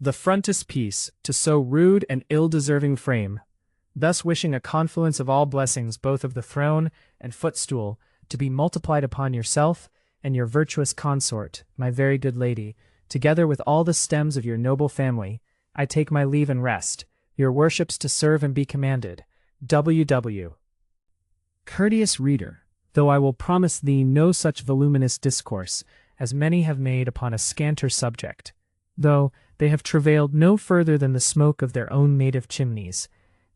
The frontispiece to so rude and ill-deserving frame, thus wishing a confluence of all blessings both of the throne and footstool to be multiplied upon yourself and your virtuous consort, my very good lady, together with all the stems of your noble family, I take my leave and rest, your worships to serve and be commanded. W.W. Courteous reader, though I will promise thee no such voluminous discourse as many have made upon a scanter subject, though they have travailed no further than the smoke of their own native chimneys,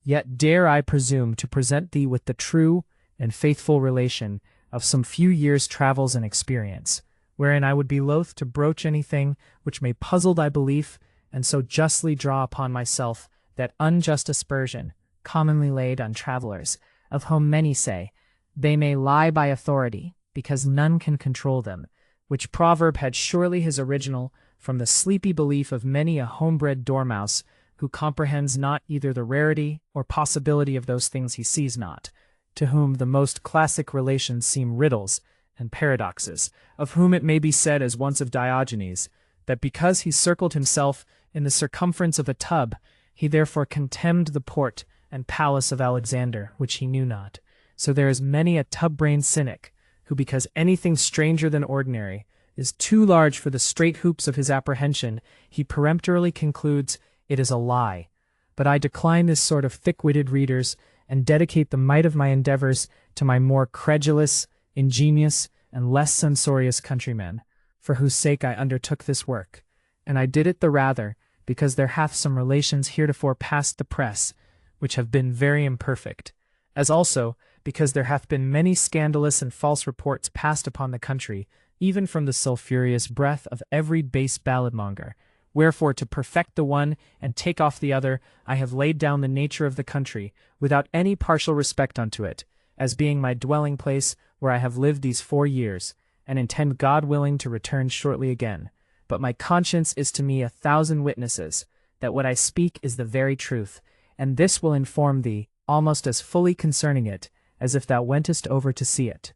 yet dare I presume to present thee with the true and faithful relation of some few years' travels and experience, wherein I would be loath to broach anything which may puzzle thy belief, and so justly draw upon myself that unjust aspersion commonly laid on travelers, of whom many say, they may lie by authority, because none can control them, which proverb had surely his original from the sleepy belief of many a homebred dormouse who comprehends not either the rarity or possibility of those things he sees not, to whom the most classic relations seem riddles and paradoxes, of whom it may be said as once of Diogenes, that because he circled himself in the circumference of a tub, he therefore contemned the port and palace of Alexander, which he knew not. So there is many a tub-brained cynic, who because anything stranger than ordinary is too large for the straight hoops of his apprehension, he peremptorily concludes it is a lie. But I decline this sort of thick-witted readers, and dedicate the might of my endeavors to my more credulous, ingenious, and less censorious countrymen, for whose sake I undertook this work, and I did it the rather, because there hath some relations heretofore passed the press, which have been very imperfect, as also because there hath been many scandalous and false reports passed upon the country, even from the sulphureous breath of every base balladmonger. Wherefore, to perfect the one and take off the other, I have laid down the nature of the country, without any partial respect unto it, as being my dwelling place, where I have lived these 4 years, and intend God willing to return shortly again. But my conscience is to me 1,000 witnesses, that what I speak is the very truth, and this will inform thee almost as fully concerning it, as if thou wentest over to see it.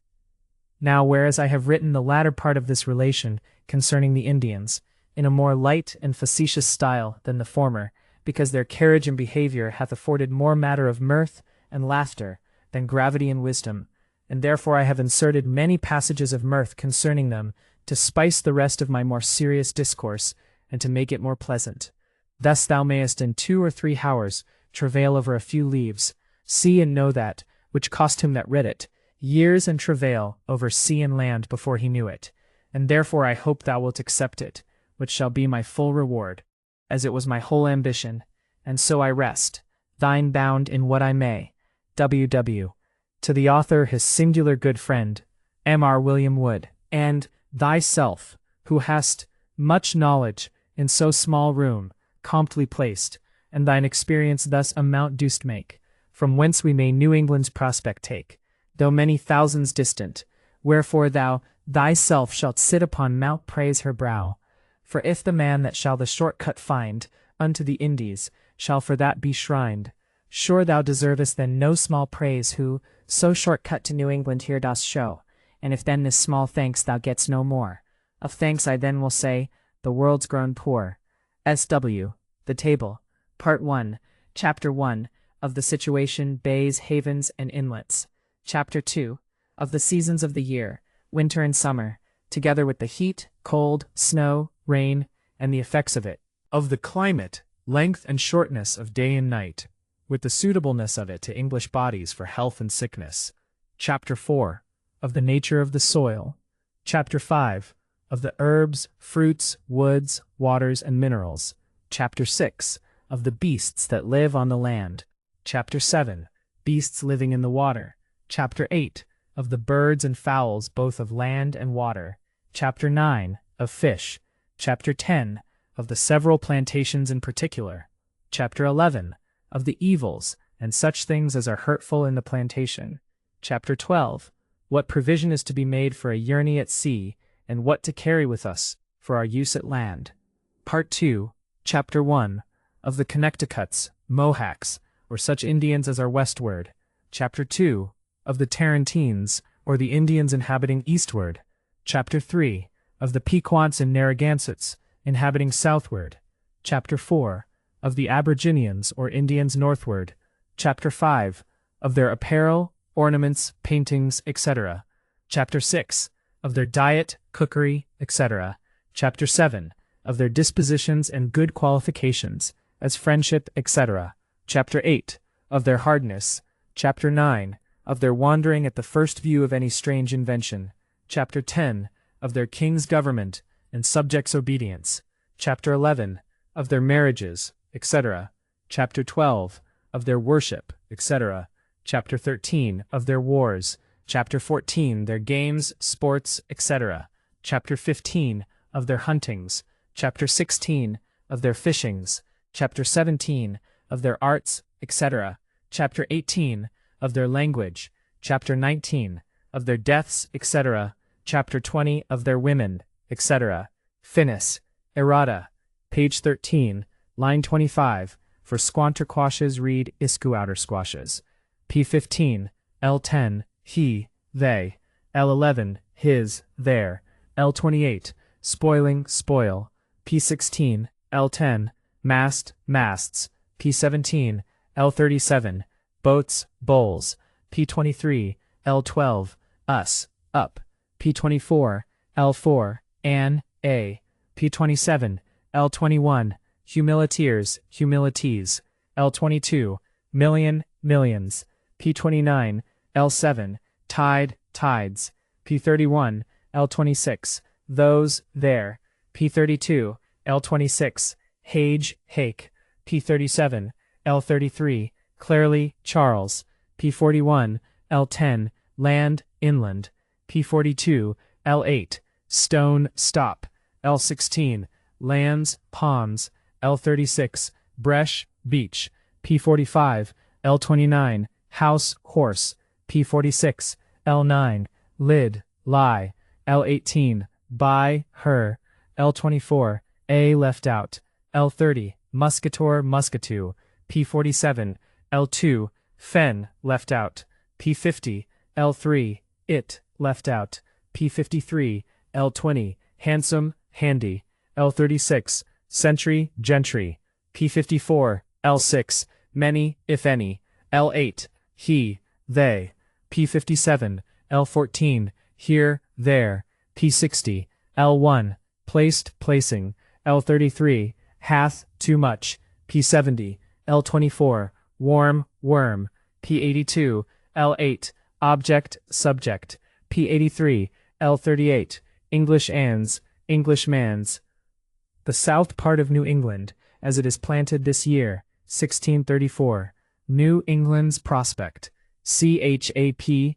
Now, whereas I have written the latter part of this relation concerning the Indians, in a more light and facetious style than the former, because their carriage and behavior hath afforded more matter of mirth and laughter than gravity and wisdom, and therefore I have inserted many passages of mirth concerning them, to spice the rest of my more serious discourse, and to make it more pleasant. Thus thou mayest in 2 or 3 hours travail over a few leaves, see and know that, which cost him that read it, years and travail over sea and land before he knew it, and therefore I hope thou wilt accept it, which shall be my full reward, as it was my whole ambition, and so I rest, thine bound in what I may. W.W. To the author his singular good friend, M.R. William Wood, and thyself, who hast much knowledge in so small room, comptly placed, and thine experience thus amount dost make, from whence we may New England's prospect take, though many thousands distant, wherefore thou thyself shalt sit upon Mount Praise her brow. For if the man that shall the short cut find unto the Indies shall for that be shrined, sure thou deservest then no small praise who so short cut to New England here dost show, and if then this small thanks thou getst no more. Of thanks I then will say, the world's grown poor. S.W. The Table, Part 1, Chapter 1, of the situation, bays, havens, and inlets. Chapter 2, of the seasons of the year, winter and summer, together with the heat, cold, snow, rain, and the effects of it. Of the climate, length and shortness of day and night, with the suitableness of it to English bodies for health and sickness. Chapter 4, of the nature of the soil. Chapter 5, of the herbs, fruits, woods, waters, and minerals. Chapter 6, of the beasts that live on the land. Chapter 7, beasts living in the water. Chapter 8, of the birds and fowls both of land and water. Chapter 9, of fish. Chapter 10, of the several plantations in particular. Chapter 11, of the evils and such things as are hurtful in the plantation. Chapter 12, what provision is to be made for a journey at sea, and what to carry with us for our use at land. Part 2, Chapter 1, of the Connecticuts, Mohawks, or such Indians as are westward. Chapter 2, of the Tarantines, or the Indians inhabiting eastward. Chapter 3, of the Pequots and Narragansetts, inhabiting southward. Chapter 4. Of the Aborigines or Indians northward. Chapter 5. Of their apparel, ornaments, paintings, etc. Chapter 6. Of their diet, cookery, etc. Chapter 7. Of their dispositions and good qualifications, as friendship, etc. Chapter 8. Of their hardness. Chapter 9. Of their wandering at the first view of any strange invention. Chapter 10. Of their king's government and subjects' obedience. Chapter 11. Of their marriages, etc. Chapter 12. Of their worship, etc. Chapter 13. Of their wars. Chapter 14. Their games, sports, etc. Chapter 15. Of their huntings. Chapter 16. Of their fishings. Chapter 17. Of their arts, etc. Chapter 18. Of their language. Chapter 19. Of their deaths, etc. Chapter 20. Of their women, etc. Finis. Errata. Page 13, line 25. For squanterquashes read iscuoutersquashes. P15, L10, he, they. L11, his, their. L28, spoiling, spoil. P16, L10, mast, masts. P17, L37, boats, bowls. P23, L12, us, up. P24, L4, an, a. P27, L21, humiliteers, humilities. L22, million, millions. P29, L7, tide, tides. P31, L26, those, there. P32, L26, hage, hake. P37, L33, clearly, Charles. P41, L10, land, inland. P42, L8, stone, stop. L16, lands, ponds. L36, bresh, beach. P45, L29, house, horse. P46, L9, lid, lie. L18, by, her. L24, a left out. L30, musketor, musketoo. P47, L2, fen, left out. P50, L3, it, left out. P53, L20, handsome, handy. L36, century, gentry. P54, L6, many, if any. L8, he, they. P57, L14, here, there. P60, L1, placed, placing. L33, hath, too much. P70, L24, warm, worm. P82, L8, object, subject. P83, L38, English ands, Englishman's. The south part of New England, as it is planted this year, 1634, New England's prospect, CHAPI,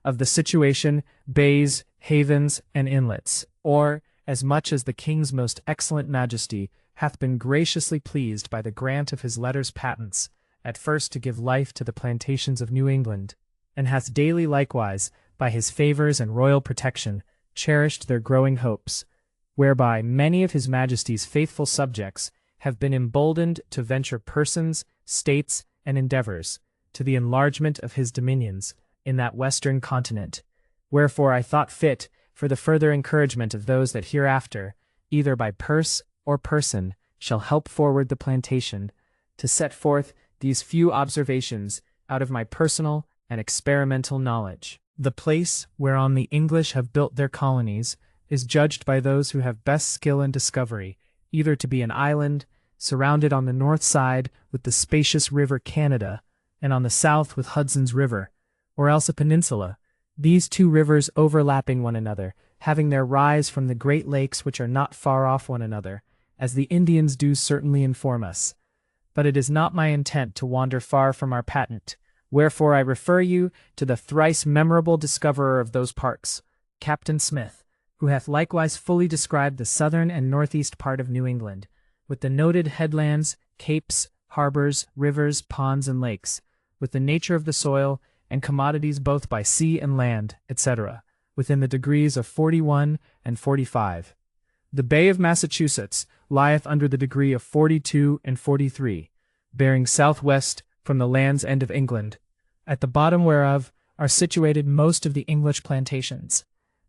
of the situation, bays, havens, and inlets, or, as much as the King's most excellent majesty hath been graciously pleased by the grant of his letters patents, at first to give life to the plantations of New England, and hath daily likewise, by his favors and royal protection, cherished their growing hopes, whereby many of his majesty's faithful subjects have been emboldened to venture persons, states, and endeavors, to the enlargement of his dominions in that western continent. Wherefore I thought fit, for the further encouragement of those that hereafter, either by purse or person, shall help forward the plantation, to set forth these few observations out of my personal and experimental knowledge. The place whereon the English have built their colonies is judged by those who have best skill and discovery, either to be an island, surrounded on the north side with the spacious river Canada, and on the south with Hudson's River, or else a peninsula, these two rivers overlapping one another, having their rise from the great lakes which are not far off one another, as the Indians do certainly inform us. But it is not my intent to wander far from our patent, wherefore I refer you to the thrice memorable discoverer of those parts, Captain Smith, who hath likewise fully described the southern and northeast part of New England, with the noted headlands, capes, harbors, rivers, ponds, and lakes, with the nature of the soil, and commodities both by sea and land, etc., within the degrees of 41 and 45. The Bay of Massachusetts lieth under the degree of 42 and 43, bearing southwest from the Land's End of England, at the bottom whereof are situated most of the English plantations.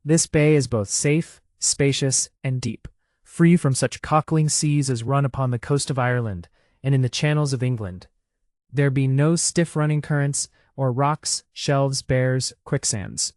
This bay is both safe, spacious, and deep, free from such cockling seas as run upon the coast of Ireland, and in the channels of England. There be no stiff running currents, or rocks, shelves, bears, quicksands.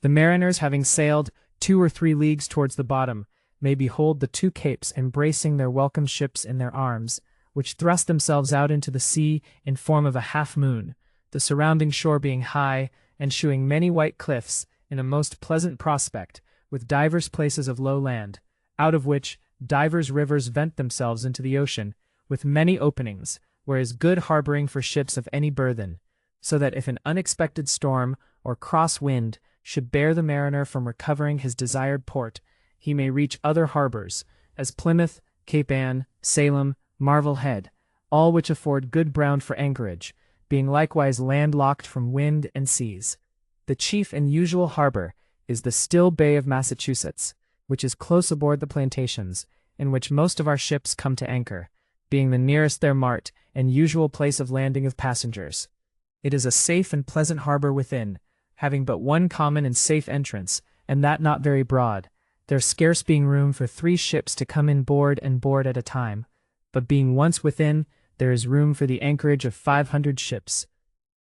The mariners, having sailed 2 or 3 leagues towards the bottom, may behold the 2 capes embracing their welcome ships in their arms, which thrust themselves out into the sea in form of a half-moon, the surrounding shore being high, and shewing many white cliffs in a most pleasant prospect, with divers places of low land, out of which divers rivers vent themselves into the ocean, with many openings, where is good harbouring for ships of any burthen, so that if an unexpected storm or cross wind should bear the mariner from recovering his desired port, he may reach other harbours, as Plymouth, Cape Ann, Salem, Marvel Head, all which afford good ground for anchorage, being likewise landlocked from wind and seas. The chief and usual harbour is the still Bay of Massachusetts, which is close aboard the Plantations, in which most of our ships come to anchor, being the nearest their mart and usual place of landing of passengers. It is a safe and pleasant harbour within, having but one common and safe entrance, and that not very broad, there scarce being room for 3 ships to come in board and board at a time, but being once within, there is room for the anchorage of 500 ships.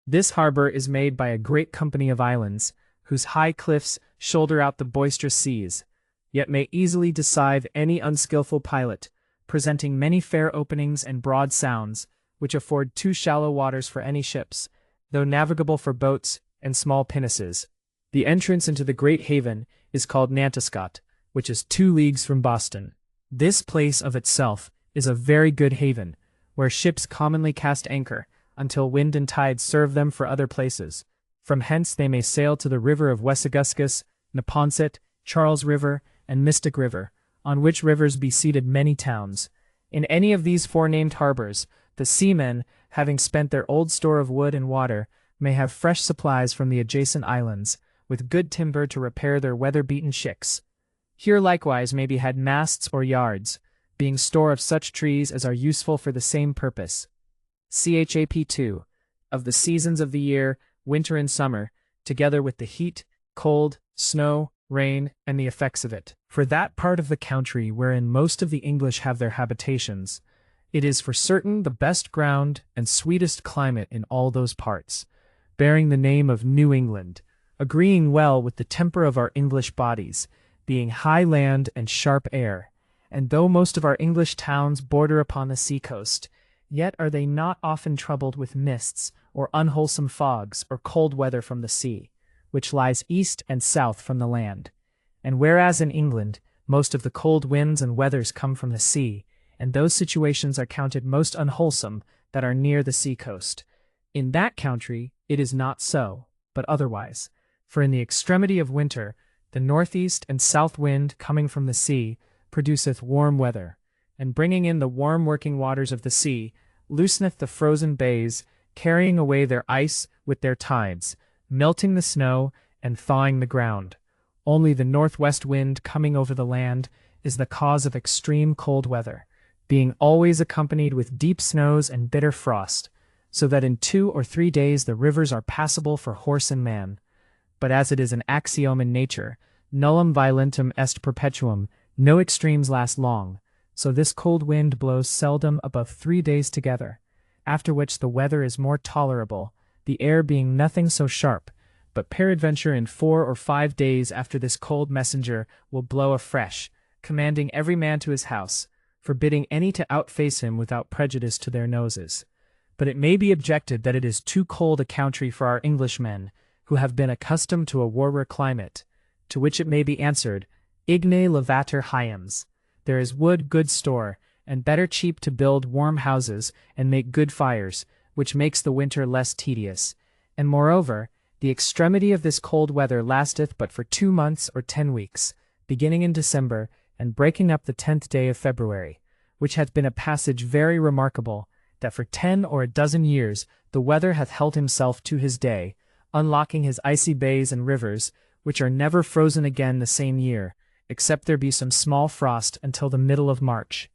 This harbour is made by a great company of islands, whose high cliffs shoulder out the boisterous seas, yet may easily deceive any unskilful pilot, presenting many fair openings and broad sounds, which afford 2 shallow waters for any ships, though navigable for boats and small pinnaces. The entrance into the great haven is called Nantascott, which is 2 leagues from Boston. This place of itself is a very good haven, where ships commonly cast anchor, until wind and tide serve them for other places. From hence they may sail to the river of Wessaguscus, Neponset, Charles River, and Mystic River, on which rivers be seated many towns. In any of these forenamed harbours, the seamen, having spent their old store of wood and water, may have fresh supplies from the adjacent islands, with good timber to repair their weather-beaten shicks. Here likewise may be had masts or yards, being store of such trees as are useful for the same purpose. Chap 2. Of the seasons of the year, winter and summer, together with the heat, cold, snow, rain, and the effects of it. For that part of the country wherein most of the English have their habitations, it is for certain the best ground and sweetest climate in all those parts, bearing the name of New England, agreeing well with the temper of our English bodies, being high land and sharp air. And though most of our English towns border upon the sea-coast, yet are they not often troubled with mists, or unwholesome fogs, or cold weather from the sea, which lies east and south from the land. And whereas in England most of the cold winds and weathers come from the sea, and those situations are counted most unwholesome that are near the sea-coast, in that country it is not so, but otherwise. For in the extremity of winter, the northeast and south wind coming from the sea produceth warm weather, and bringing in the warm working waters of the sea, looseneth the frozen bays, carrying away their ice with their tides, melting the snow, and thawing the ground. Only the northwest wind coming over the land is the cause of extreme cold weather, being always accompanied with deep snows and bitter frost, so that in 2 or 3 days the rivers are passable for horse and man. But as it is an axiom in nature, nullum violentum est perpetuum, no extremes last long, so this cold wind blows seldom above 3 days together, after which the weather is more tolerable, the air being nothing so sharp, but peradventure in 4 or 5 days after this cold messenger will blow afresh, commanding every man to his house, forbidding any to outface him without prejudice to their noses. But it may be objected that it is too cold a country for our Englishmen, who have been accustomed to a warmer climate, to which it may be answered, Igne levator hiems. There is wood good store, and better cheap to build warm houses and make good fires, which makes the winter less tedious. And moreover, the extremity of this cold weather lasteth but for 2 months or 10 weeks, beginning in December, and breaking up the 10th day of February, which hath been a passage very remarkable, that for 10 or a dozen years the weather hath held himself to his day, unlocking his icy bays and rivers, which are never frozen again the same year, except there be some small frost until the middle of March.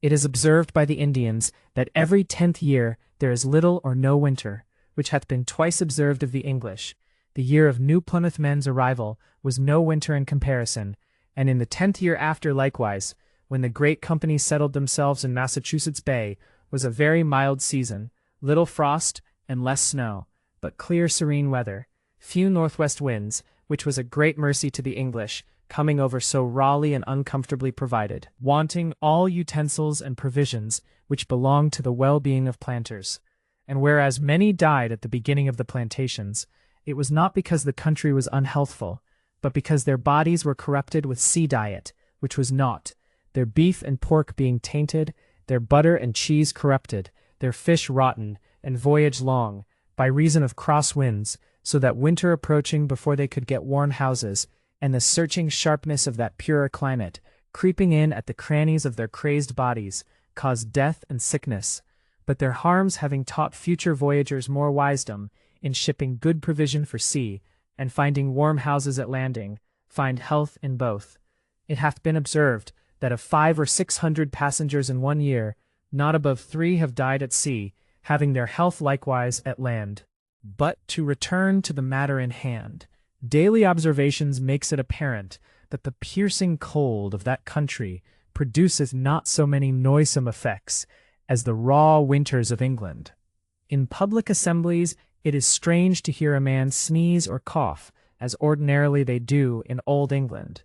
It is observed by the Indians that every 10th year there is little or no winter, which hath been twice observed of the English. The year of New Plymouth men's arrival was no winter in comparison, and in the 10th year after likewise, when the great company settled themselves in Massachusetts Bay, was a very mild season, little frost and less snow, but clear serene weather, few northwest winds, which was a great mercy to the English, coming over so rawly and uncomfortably provided, wanting all utensils and provisions which belonged to the well-being of planters. And whereas many died at the beginning of the plantations, it was not because the country was unhealthful, but because their bodies were corrupted with sea diet, which was naught, their beef and pork being tainted, their butter and cheese corrupted, their fish rotten, and voyage long, by reason of cross winds, so that winter approaching before they could get warm houses, and the searching sharpness of that purer climate, creeping in at the crannies of their crazed bodies, caused death and sickness. But their harms having taught future voyagers more wisdom, in shipping good provision for sea, and finding warm houses at landing, find health in both. It hath been observed, that of 500 or 600 passengers in 1 year, not above 3 have died at sea, having their health likewise at land. But to return to the matter in hand, daily observations makes it apparent that the piercing cold of that country produceth not so many noisome effects as the raw winters of England. In public assemblies it is strange to hear a man sneeze or cough, as ordinarily they do in old England.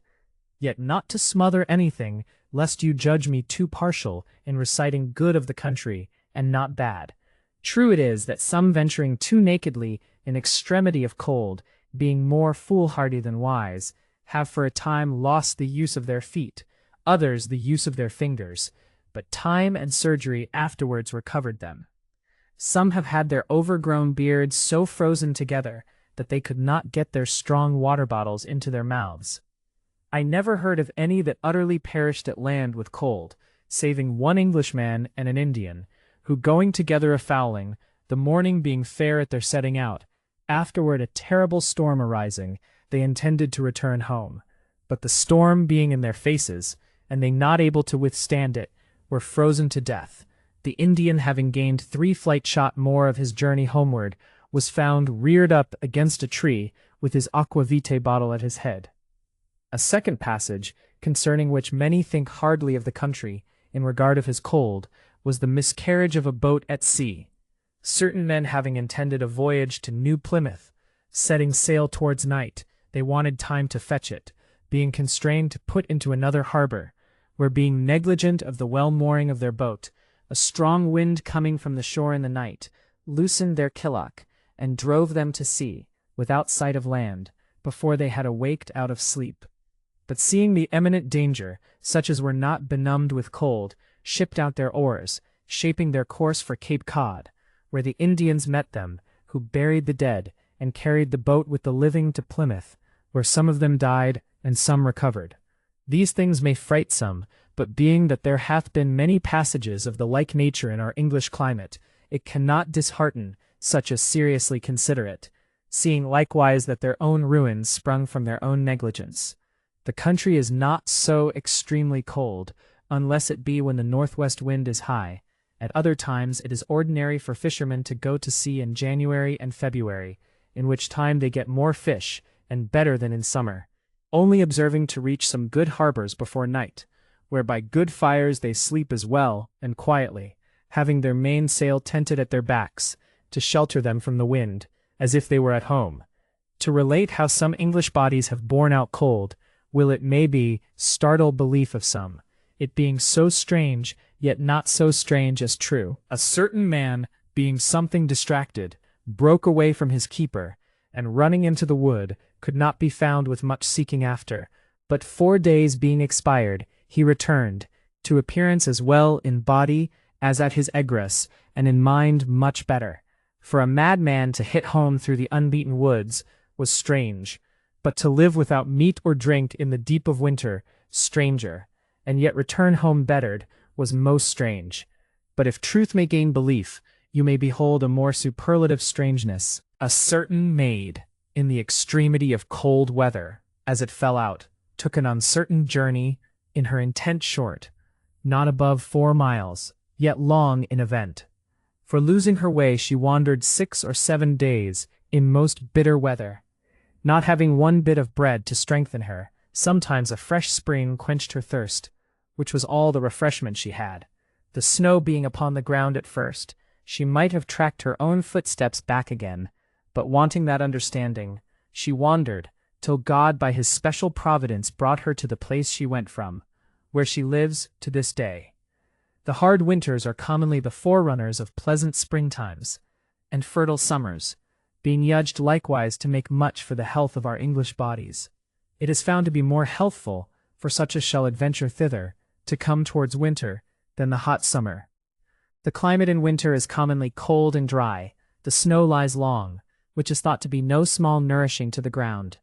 Yet not to smother anything, lest you judge me too partial in reciting good of the country, and not bad. True it is that some venturing too nakedly in extremity of cold, being more foolhardy than wise, have for a time lost the use of their feet, others the use of their fingers, but time and surgery afterwards recovered them. Some have had their overgrown beards so frozen together that they could not get their strong water bottles into their mouths. I never heard of any that utterly perished at land with cold, saving one Englishman and an Indian, who going together a-fowling, the morning being fair at their setting out, afterward a terrible storm arising, they intended to return home. But the storm being in their faces, and they not able to withstand it, were frozen to death. The Indian, having gained 3 flight shot more of his journey homeward, was found reared up against a tree, with his aqua vitae bottle at his head. A second passage, concerning which many think hardly of the country, in regard of his cold, was the miscarriage of a boat at sea. Certain men having intended a voyage to New Plymouth, setting sail towards night, they wanted time to fetch it, being constrained to put into another harbor, where being negligent of the well mooring of their boat, a strong wind coming from the shore in the night, loosened their killock, and drove them to sea, without sight of land, before they had awaked out of sleep. But seeing the imminent danger, such as were not benumbed with cold, shipped out their oars, shaping their course for Cape Cod, where the Indians met them, who buried the dead, and carried the boat with the living to Plymouth, where some of them died, and some recovered. These things may fright some, but being that there hath been many passages of the like nature in our English climate, it cannot dishearten such as seriously consider it, seeing likewise that their own ruins sprung from their own negligence. The country is not so extremely cold, unless it be when the northwest wind is high. At other times it is ordinary for fishermen to go to sea in January and February, in which time they get more fish, and better than in summer, only observing to reach some good harbors before night, where by good fires they sleep as well and quietly, having their mainsail tented at their backs, to shelter them from the wind, as if they were at home. To relate how some English bodies have borne out cold, will it may be startle belief of some, it being so strange, yet not so strange as true. A certain man, being something distracted, broke away from his keeper, and running into the wood, could not be found with much seeking after, but 4 days being expired, he returned, to appearance as well in body as at his egress, and in mind much better. For a madman to hit home through the unbeaten woods was strange, but to live without meat or drink in the deep of winter, stranger, and yet return home bettered, was most strange. But if truth may gain belief, you may behold a more superlative strangeness. A certain maid, in the extremity of cold weather, as it fell out, took an uncertain journey, in her intent short, not above 4 miles, yet long in event. For losing her way she wandered 6 or 7 days, in most bitter weather, not having one bit of bread to strengthen her. Sometimes a fresh spring quenched her thirst, which was all the refreshment she had. The snow being upon the ground at first, she might have tracked her own footsteps back again, but wanting that understanding, she wandered, till God by his special providence brought her to the place she went from, where she lives to this day. The hard winters are commonly the forerunners of pleasant springtimes, and fertile summers, being judged likewise to make much for the health of our English bodies. It is found to be more healthful, for such as shall adventure thither, to come towards winter, than the hot summer. The climate in winter is commonly cold and dry, the snow lies long, which is thought to be no small nourishing to the ground.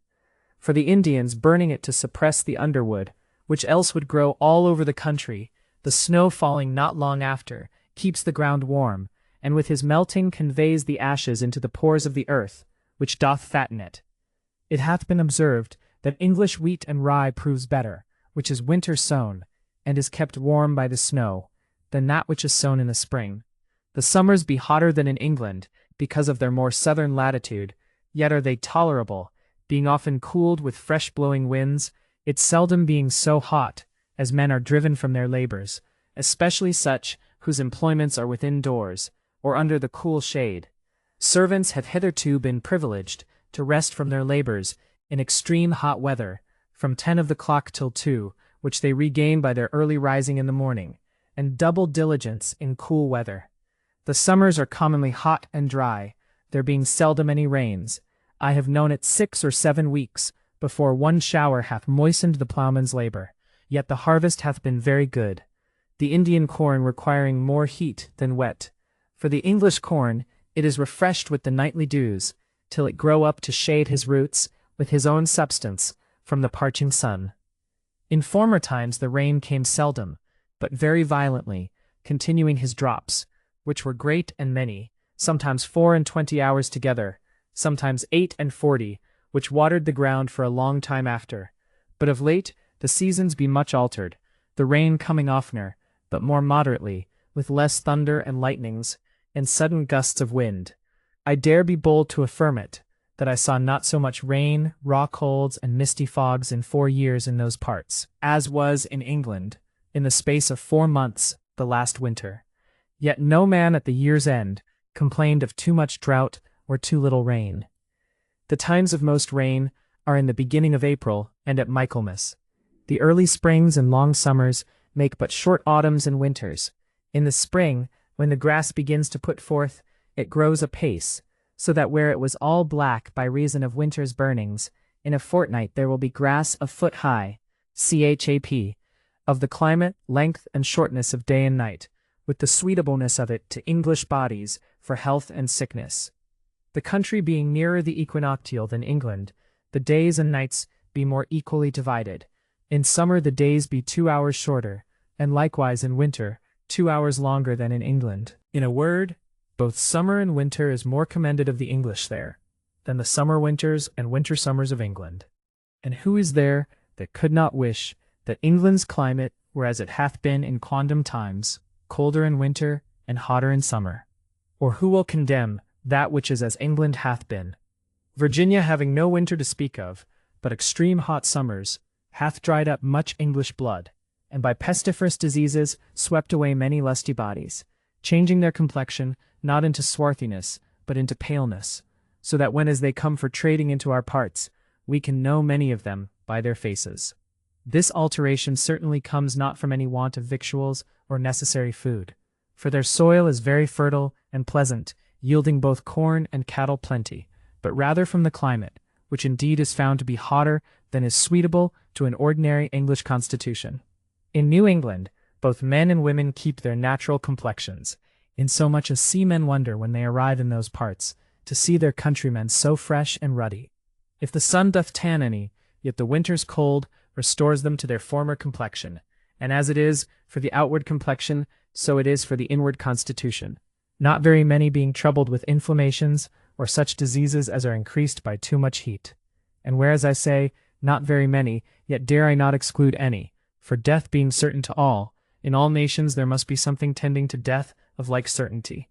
For the Indians burning it to suppress the underwood, which else would grow all over the country, the snow falling not long after, keeps the ground warm, and with his melting conveys the ashes into the pores of the earth, which doth fatten it. It hath been observed that English wheat and rye proves better, which is winter sown, and is kept warm by the snow, than that which is sown in the spring. The summers be hotter than in England, because of their more southern latitude, yet are they tolerable, being often cooled with fresh blowing winds, it seldom being so hot, as men are driven from their labors, especially such whose employments are within doors, or under the cool shade. Servants have hitherto been privileged to rest from their labors in extreme hot weather, from 10 of the clock till 2, which they regain by their early rising in the morning, and double diligence in cool weather. The summers are commonly hot and dry, there being seldom any rains. I have known it 6 or 7 weeks before one shower hath moistened the ploughman's labor, yet the harvest hath been very good, the Indian corn requiring more heat than wet. For the English corn, it is refreshed with the nightly dews, till it grow up to shade his roots with his own substance from the parching sun. In former times the rain came seldom, but very violently, continuing his drops, which were great and many, sometimes 24 hours together, sometimes 48, which watered the ground for a long time after. But of late the seasons be much altered, the rain coming oftener, but more moderately, with less thunder and lightnings, and sudden gusts of wind. I dare be bold to affirm it, that I saw not so much rain, raw colds, and misty fogs in 4 years in those parts, as was in England, in the space of 4 months, the last winter. Yet no man at the year's end complained of too much drought or too little rain. The times of most rain are in the beginning of April and at Michaelmas. The early springs and long summers make but short autumns and winters. In the spring, when the grass begins to put forth, it grows apace, so that where it was all black by reason of winter's burnings, in a fortnight there will be grass a foot high, chap, of the climate, length, and shortness of day and night, with the suitableness of it to English bodies for health and sickness. The country being nearer the equinoctial than England, the days and nights be more equally divided. In summer the days be 2 hours shorter, and likewise in winter 2 hours longer than in England. In a word, both summer and winter is more commended of the English there, than the summer winters and winter summers of England. And who is there that could not wish that England's climate were as it hath been in quondam times, colder in winter and hotter in summer? Or who will condemn that which is as England hath been? Virginia, having no winter to speak of, but extreme hot summers, hath dried up much English blood, and by pestiferous diseases swept away many lusty bodies, changing their complexion not into swarthiness, but into paleness, so that when as they come for trading into our parts, we can know many of them by their faces. This alteration certainly comes not from any want of victuals or necessary food, for their soil is very fertile and pleasant, yielding both corn and cattle plenty, but rather from the climate, which indeed is found to be hotter than is suitable to an ordinary English constitution. In New England, both men and women keep their natural complexions, insomuch as seamen wonder when they arrive in those parts, to see their countrymen so fresh and ruddy. If the sun doth tan any, yet the winter's cold restores them to their former complexion, and as it is for the outward complexion, so it is for the inward constitution, not very many being troubled with inflammations or such diseases as are increased by too much heat. And whereas I say, not very many, yet dare I not exclude any, for death being certain to all, in all nations there must be something tending to death of like certainty.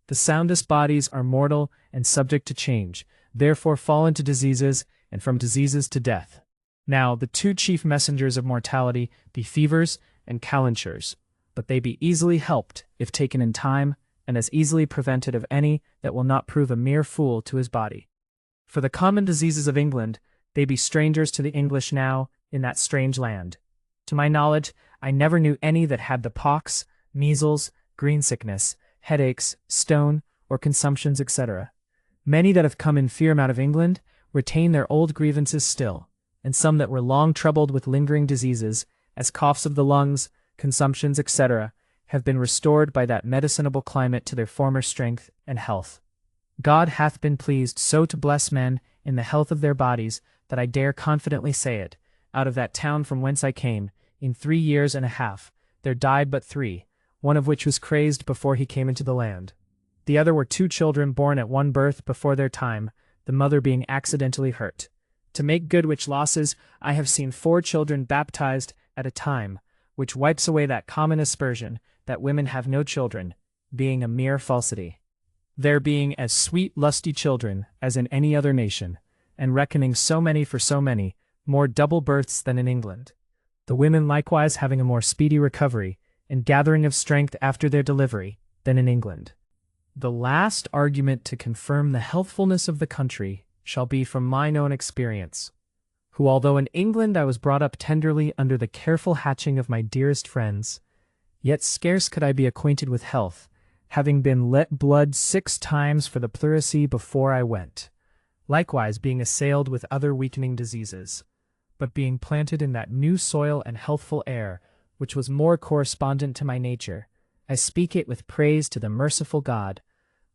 The soundest bodies are mortal and subject to change, therefore fall into diseases, and from diseases to death. Now the 2 chief messengers of mortality be fevers and calentures, but they be easily helped if taken in time, and as easily prevented of any that will not prove a mere fool to his body. For the common diseases of England, they be strangers to the English now in that strange land. To my knowledge, I never knew any that had the pox, measles, green sickness, headaches, stone, or consumptions, etc. Many that have come in fear out of England retain their old grievances still, and some that were long troubled with lingering diseases, as coughs of the lungs, consumptions, etc., have been restored by that medicinable climate to their former strength and health. God hath been pleased so to bless men in the health of their bodies that I dare confidently say it, out of that town from whence I came, in 3 years and a half, there died but 3, one of which was crazed before he came into the land. The other were 2 children born at one birth before their time, the mother being accidentally hurt. To make good which losses, I have seen 4 children baptized at a time, which wipes away that common aspersion that women have no children, being a mere falsity. There being as sweet lusty children as in any other nation, and reckoning so many for so many, more double births than in England. The women likewise having a more speedy recovery, and gathering of strength after their delivery, than in England. The last argument to confirm the healthfulness of the country shall be from mine own experience, who although in England I was brought up tenderly under the careful hatching of my dearest friends, yet scarce could I be acquainted with health, having been let blood 6 times for the pleurisy before I went, likewise being assailed with other weakening diseases, but being planted in that new soil and healthful air, which was more correspondent to my nature, I speak it with praise to the merciful God,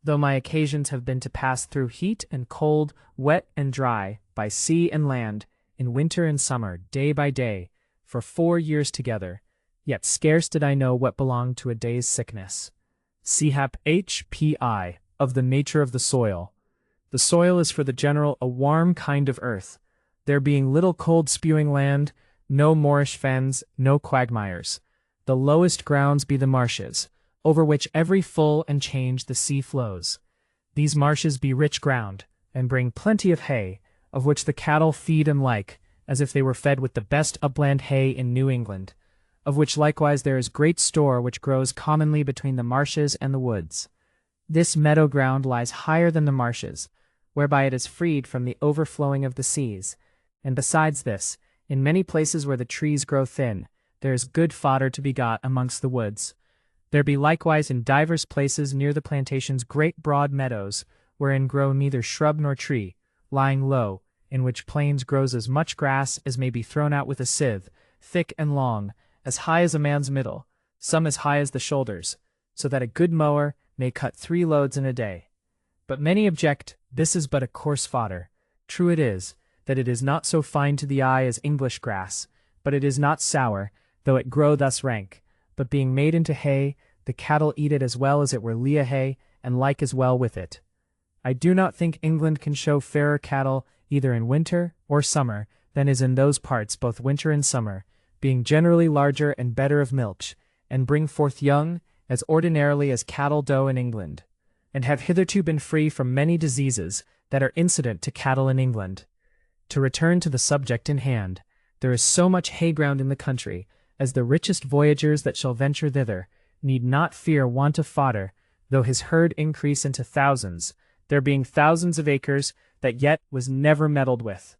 though my occasions have been to pass through heat and cold, wet and dry, by sea and land, in winter and summer, day by day, for 4 years together, yet scarce did I know what belonged to a day's sickness. Chap. H.P.I. of the nature of the soil. The soil is for the general a warm kind of earth, there being little cold-spewing land, no moorish fens, no quagmires. The lowest grounds be the marshes, over which every full and change the sea flows. These marshes be rich ground, and bring plenty of hay, of which the cattle feed and like, as if they were fed with the best upland hay in New England, of which likewise there is great store which grows commonly between the marshes and the woods. This meadow ground lies higher than the marshes, whereby it is freed from the overflowing of the seas, and besides this, in many places where the trees grow thin, there is good fodder to be got amongst the woods. There be likewise in divers places near the plantations great broad meadows, wherein grow neither shrub nor tree, lying low, in which plains grows as much grass as may be thrown out with a sieve, thick and long, as high as a man's middle, some as high as the shoulders, so that a good mower may cut 3 loads in a day. But many object, this is but a coarse fodder. True it is, that it is not so fine to the eye as English grass, but it is not sour, though it grow thus rank, but being made into hay, the cattle eat it as well as it were lea hay, and like as well with it. I do not think England can show fairer cattle either in winter or summer than is in those parts both winter and summer, being generally larger and better of milch, and bring forth young, as ordinarily as cattle do in England, and have hitherto been free from many diseases that are incident to cattle in England. To return to the subject in hand, there is so much hay ground in the country, as the richest voyagers that shall venture thither need not fear want of fodder, though his herd increase into thousands, there being thousands of acres that yet was never meddled with.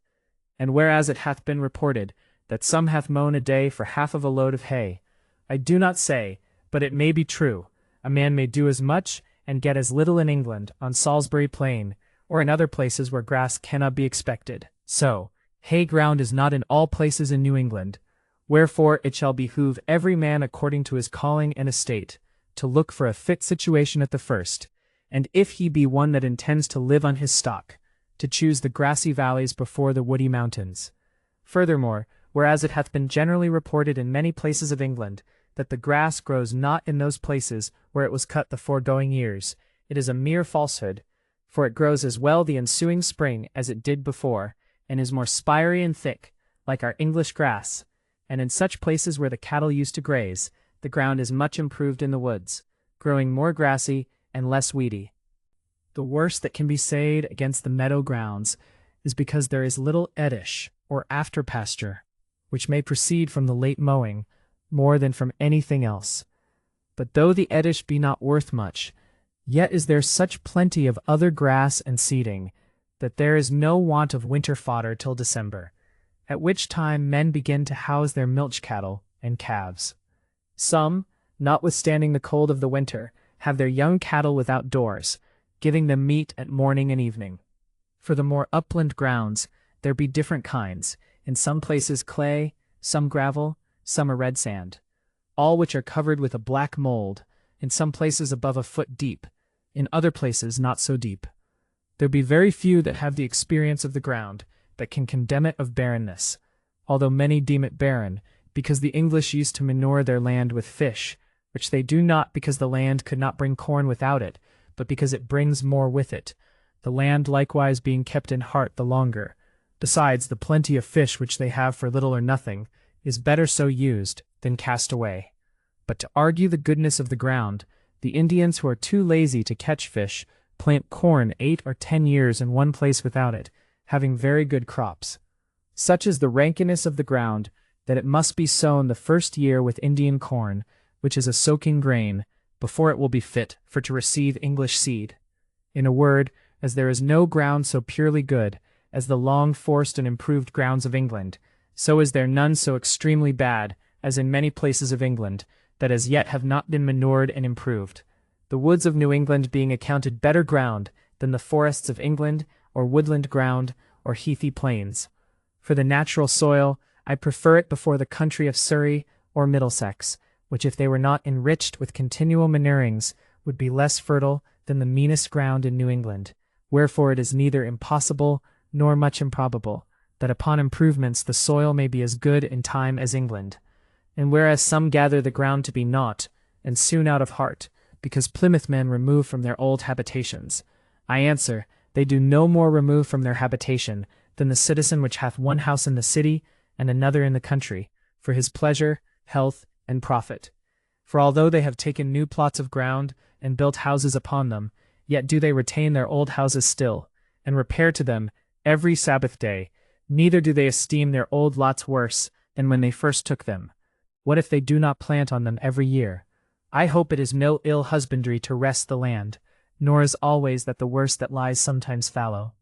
And whereas it hath been reported that some hath mown a day for half of a load of hay, I do not say, but it may be true, a man may do as much and get as little in England, on Salisbury Plain, or in other places where grass cannot be expected. So, hay ground is not in all places in New England, wherefore it shall behoove every man according to his calling and estate, to look for a fit situation at the first, and if he be one that intends to live on his stock, to choose the grassy valleys before the woody mountains. Furthermore, whereas it hath been generally reported in many places of England, that the grass grows not in those places where it was cut the foregoing years, it is a mere falsehood, for it grows as well the ensuing spring as it did before, and is more spiry and thick, like our English grass, and in such places where the cattle used to graze, the ground is much improved in the woods, growing more grassy and less weedy. The worst that can be said against the meadow grounds is because there is little eddish, or after pasture, which may proceed from the late mowing, more than from anything else. But though the edish be not worth much, yet is there such plenty of other grass and seeding, that there is no want of winter fodder till December, at which time men begin to house their milch cattle and calves. Some, notwithstanding the cold of the winter, have their young cattle without doors, giving them meat at morning and evening. For the more upland grounds, there be different kinds, in some places clay, some gravel, some a red sand, all which are covered with a black mold, in some places above a foot deep, in other places not so deep. There be very few that have the experience of the ground, that can condemn it of barrenness, although many deem it barren, because the English used to manure their land with fish, which they do not because the land could not bring corn without it, but because it brings more with it, the land likewise being kept in heart the longer. Besides, the plenty of fish which they have for little or nothing is better so used than cast away. But to argue the goodness of the ground, the Indians who are too lazy to catch fish plant corn 8 or 10 years in one place without it, having very good crops. Such is the rankiness of the ground, that it must be sown the first year with Indian corn, which is a soaking grain, before it will be fit for to receive English seed. In a word, as there is no ground so purely good as the long forced and improved grounds of England, so is there none so extremely bad as in many places of England, that as yet have not been manured and improved, the woods of New England being accounted better ground than the forests of England, or woodland ground, or heathy plains. For the natural soil, I prefer it before the country of Surrey or Middlesex, which if they were not enriched with continual manurings, would be less fertile than the meanest ground in New England. Wherefore it is neither impossible nor much improbable, that upon improvements the soil may be as good in time as England. And whereas some gather the ground to be naught, and soon out of heart, because Plymouth men remove from their old habitations, I answer, they do no more remove from their habitation than the citizen which hath one house in the city and another in the country, for his pleasure, health, and profit. For although they have taken new plots of ground and built houses upon them, yet do they retain their old houses still, and repair to them every Sabbath day, neither do they esteem their old lots worse than when they first took them. What if they do not plant on them every year? I hope it is no ill husbandry to rest the land, nor is always that the worst that lies sometimes fallow.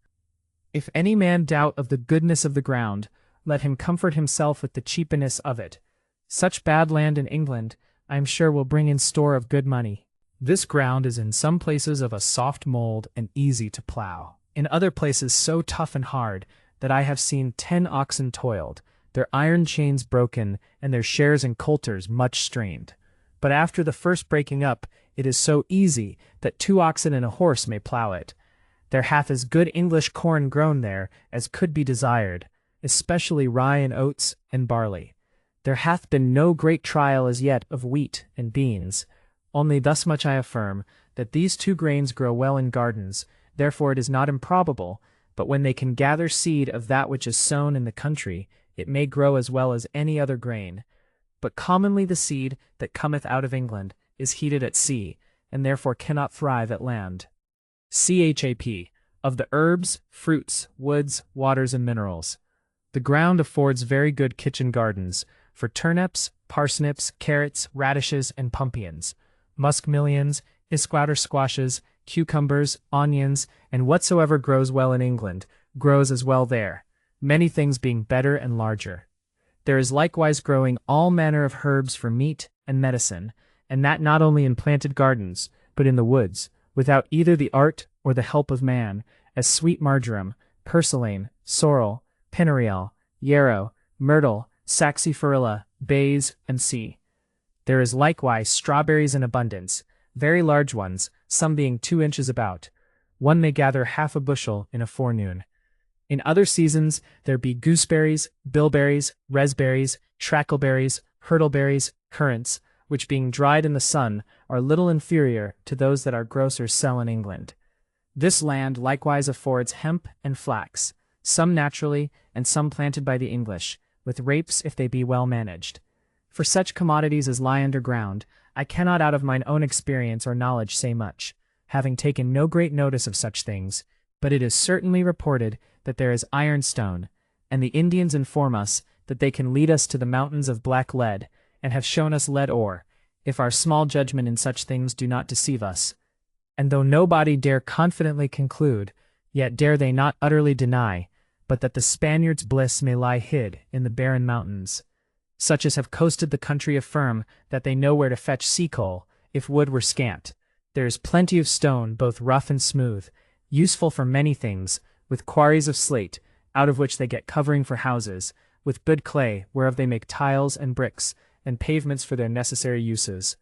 If any man doubt of the goodness of the ground, let him comfort himself with the cheapness of it. Such bad land in England, I am sure, will bring in store of good money. This ground is in some places of a soft mold and easy to plough, in other places so tough and hard that I have seen 10 oxen toiled, their iron chains broken, and their shares and coulters much strained. But after the first breaking up, it is so easy that 2 oxen and a horse may plough it. There hath as good English corn grown there as could be desired, especially rye and oats and barley. There hath been no great trial as yet of wheat and beans. Only thus much I affirm, that these 2 grains grow well in gardens, therefore it is not improbable, but when they can gather seed of that which is sown in the country, it may grow as well as any other grain. But commonly the seed that cometh out of England is heated at sea, and therefore cannot thrive at land. CHAP, of the herbs, fruits, woods, waters, and minerals. The ground affords very good kitchen gardens, for turnips, parsnips, carrots, radishes, and pumpkins, muskmelons, esquatter squashes, cucumbers, onions, and whatsoever grows well in England, grows as well there, many things being better and larger. There is likewise growing all manner of herbs for meat and medicine, and that not only in planted gardens, but in the woods, without either the art or the help of man, as sweet marjoram, purslane, sorrel, pennyroyal, yarrow, myrtle, saxifragilla, bays, and sea. There is likewise strawberries in abundance, very large ones, some being 2 inches about. One may gather half a bushel in a forenoon. In other seasons there be gooseberries, bilberries, raspberries, trackleberries, hurtleberries, currants, which being dried in the sun are little inferior to those that our grocers sell in England. This land likewise affords hemp and flax, some naturally and some planted by the English, with rapes if they be well managed. For such commodities as lie under ground, I cannot out of mine own experience or knowledge say much, having taken no great notice of such things, but it is certainly reported that there is ironstone, and the Indians inform us that they can lead us to the mountains of black lead, and have shown us lead ore, if our small judgment in such things do not deceive us. And though nobody dare confidently conclude, yet dare they not utterly deny, but that the Spaniards' bliss may lie hid in the barren mountains. Such as have coasted the country affirm that they know where to fetch sea-coal, if wood were scant. There is plenty of stone, both rough and smooth, useful for many things, with quarries of slate, out of which they get covering for houses, with good clay, whereof they make tiles and bricks, and pavements for their necessary uses.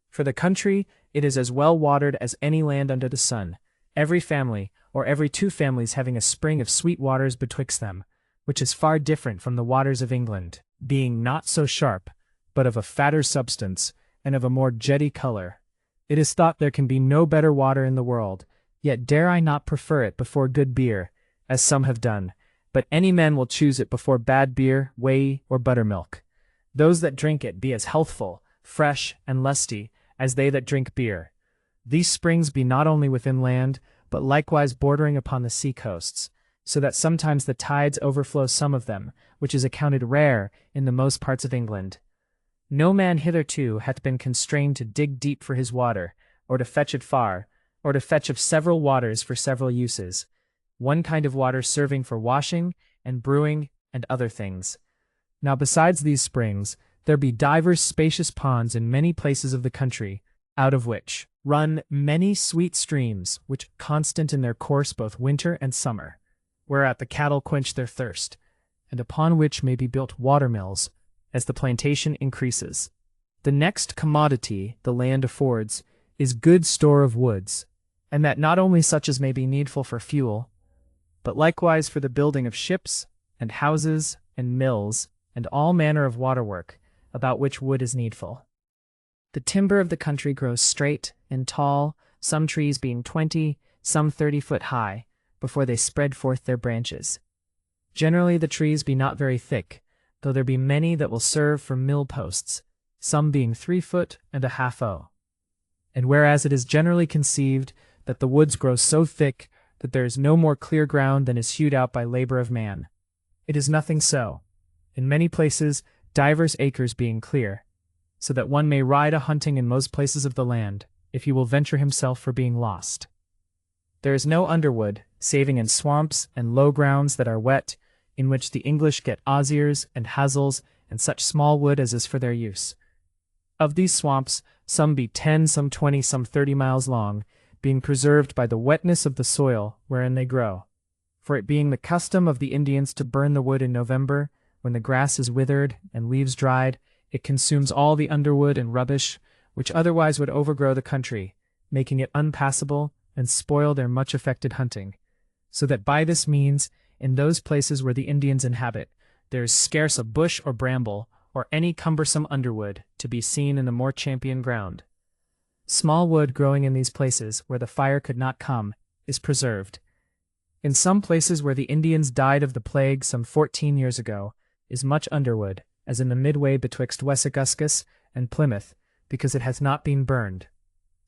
For the country, it is as well watered as any land under the sun, every family, or every 2 families having a spring of sweet waters betwixt them, which is far different from the waters of England, being not so sharp, but of a fatter substance, and of a more jetty color. It is thought there can be no better water in the world, yet dare I not prefer it before good beer, as some have done, but any men will choose it before bad beer, whey, or buttermilk. Those that drink it be as healthful, fresh, and lusty, as they that drink beer. These springs be not only within land, but likewise bordering upon the sea coasts, so that sometimes the tides overflow some of them, which is accounted rare in the most parts of England. No man hitherto hath been constrained to dig deep for his water, or to fetch it far, or to fetch of several waters for several uses, one kind of water serving for washing, and brewing, and other things. Now besides these springs, there be divers spacious ponds in many places of the country, out of which run many sweet streams, which constant in their course both winter and summer, whereat the cattle quench their thirst, and upon which may be built watermills, as the plantation increases. The next commodity the land affords is good store of woods, and that not only such as may be needful for fuel, but likewise for the building of ships, and houses, and mills, and all manner of waterwork, about which wood is needful. The timber of the country grows straight and tall, some trees being 20, some 30 foot high, before they spread forth their branches. Generally the trees be not very thick, though there be many that will serve for mill posts, some being 3 foot and a half o. And whereas it is generally conceived that the woods grow so thick that there is no more clear ground than is hewed out by labor of man, it is nothing so, in many places divers acres being clear, so that one may ride a-hunting in most places of the land, if he will venture himself for being lost. There is no underwood, saving in swamps and low grounds that are wet, in which the English get osiers and hazels and such small wood as is for their use. Of these swamps, some be 10, some 20, some 30 miles long, being preserved by the wetness of the soil wherein they grow. For it being the custom of the Indians to burn the wood in November, when the grass is withered and leaves dried, it consumes all the underwood and rubbish, which otherwise would overgrow the country, making it unpassable and spoil their much affected hunting. So that by this means, in those places where the Indians inhabit, there is scarce a bush or bramble, or any cumbersome underwood, to be seen in the more champion ground. Small wood growing in these places, where the fire could not come, is preserved. In some places where the Indians died of the plague some 14 years ago, is much underwood, as in the midway betwixt Wessaguskis and Plymouth, because it hath not been burned.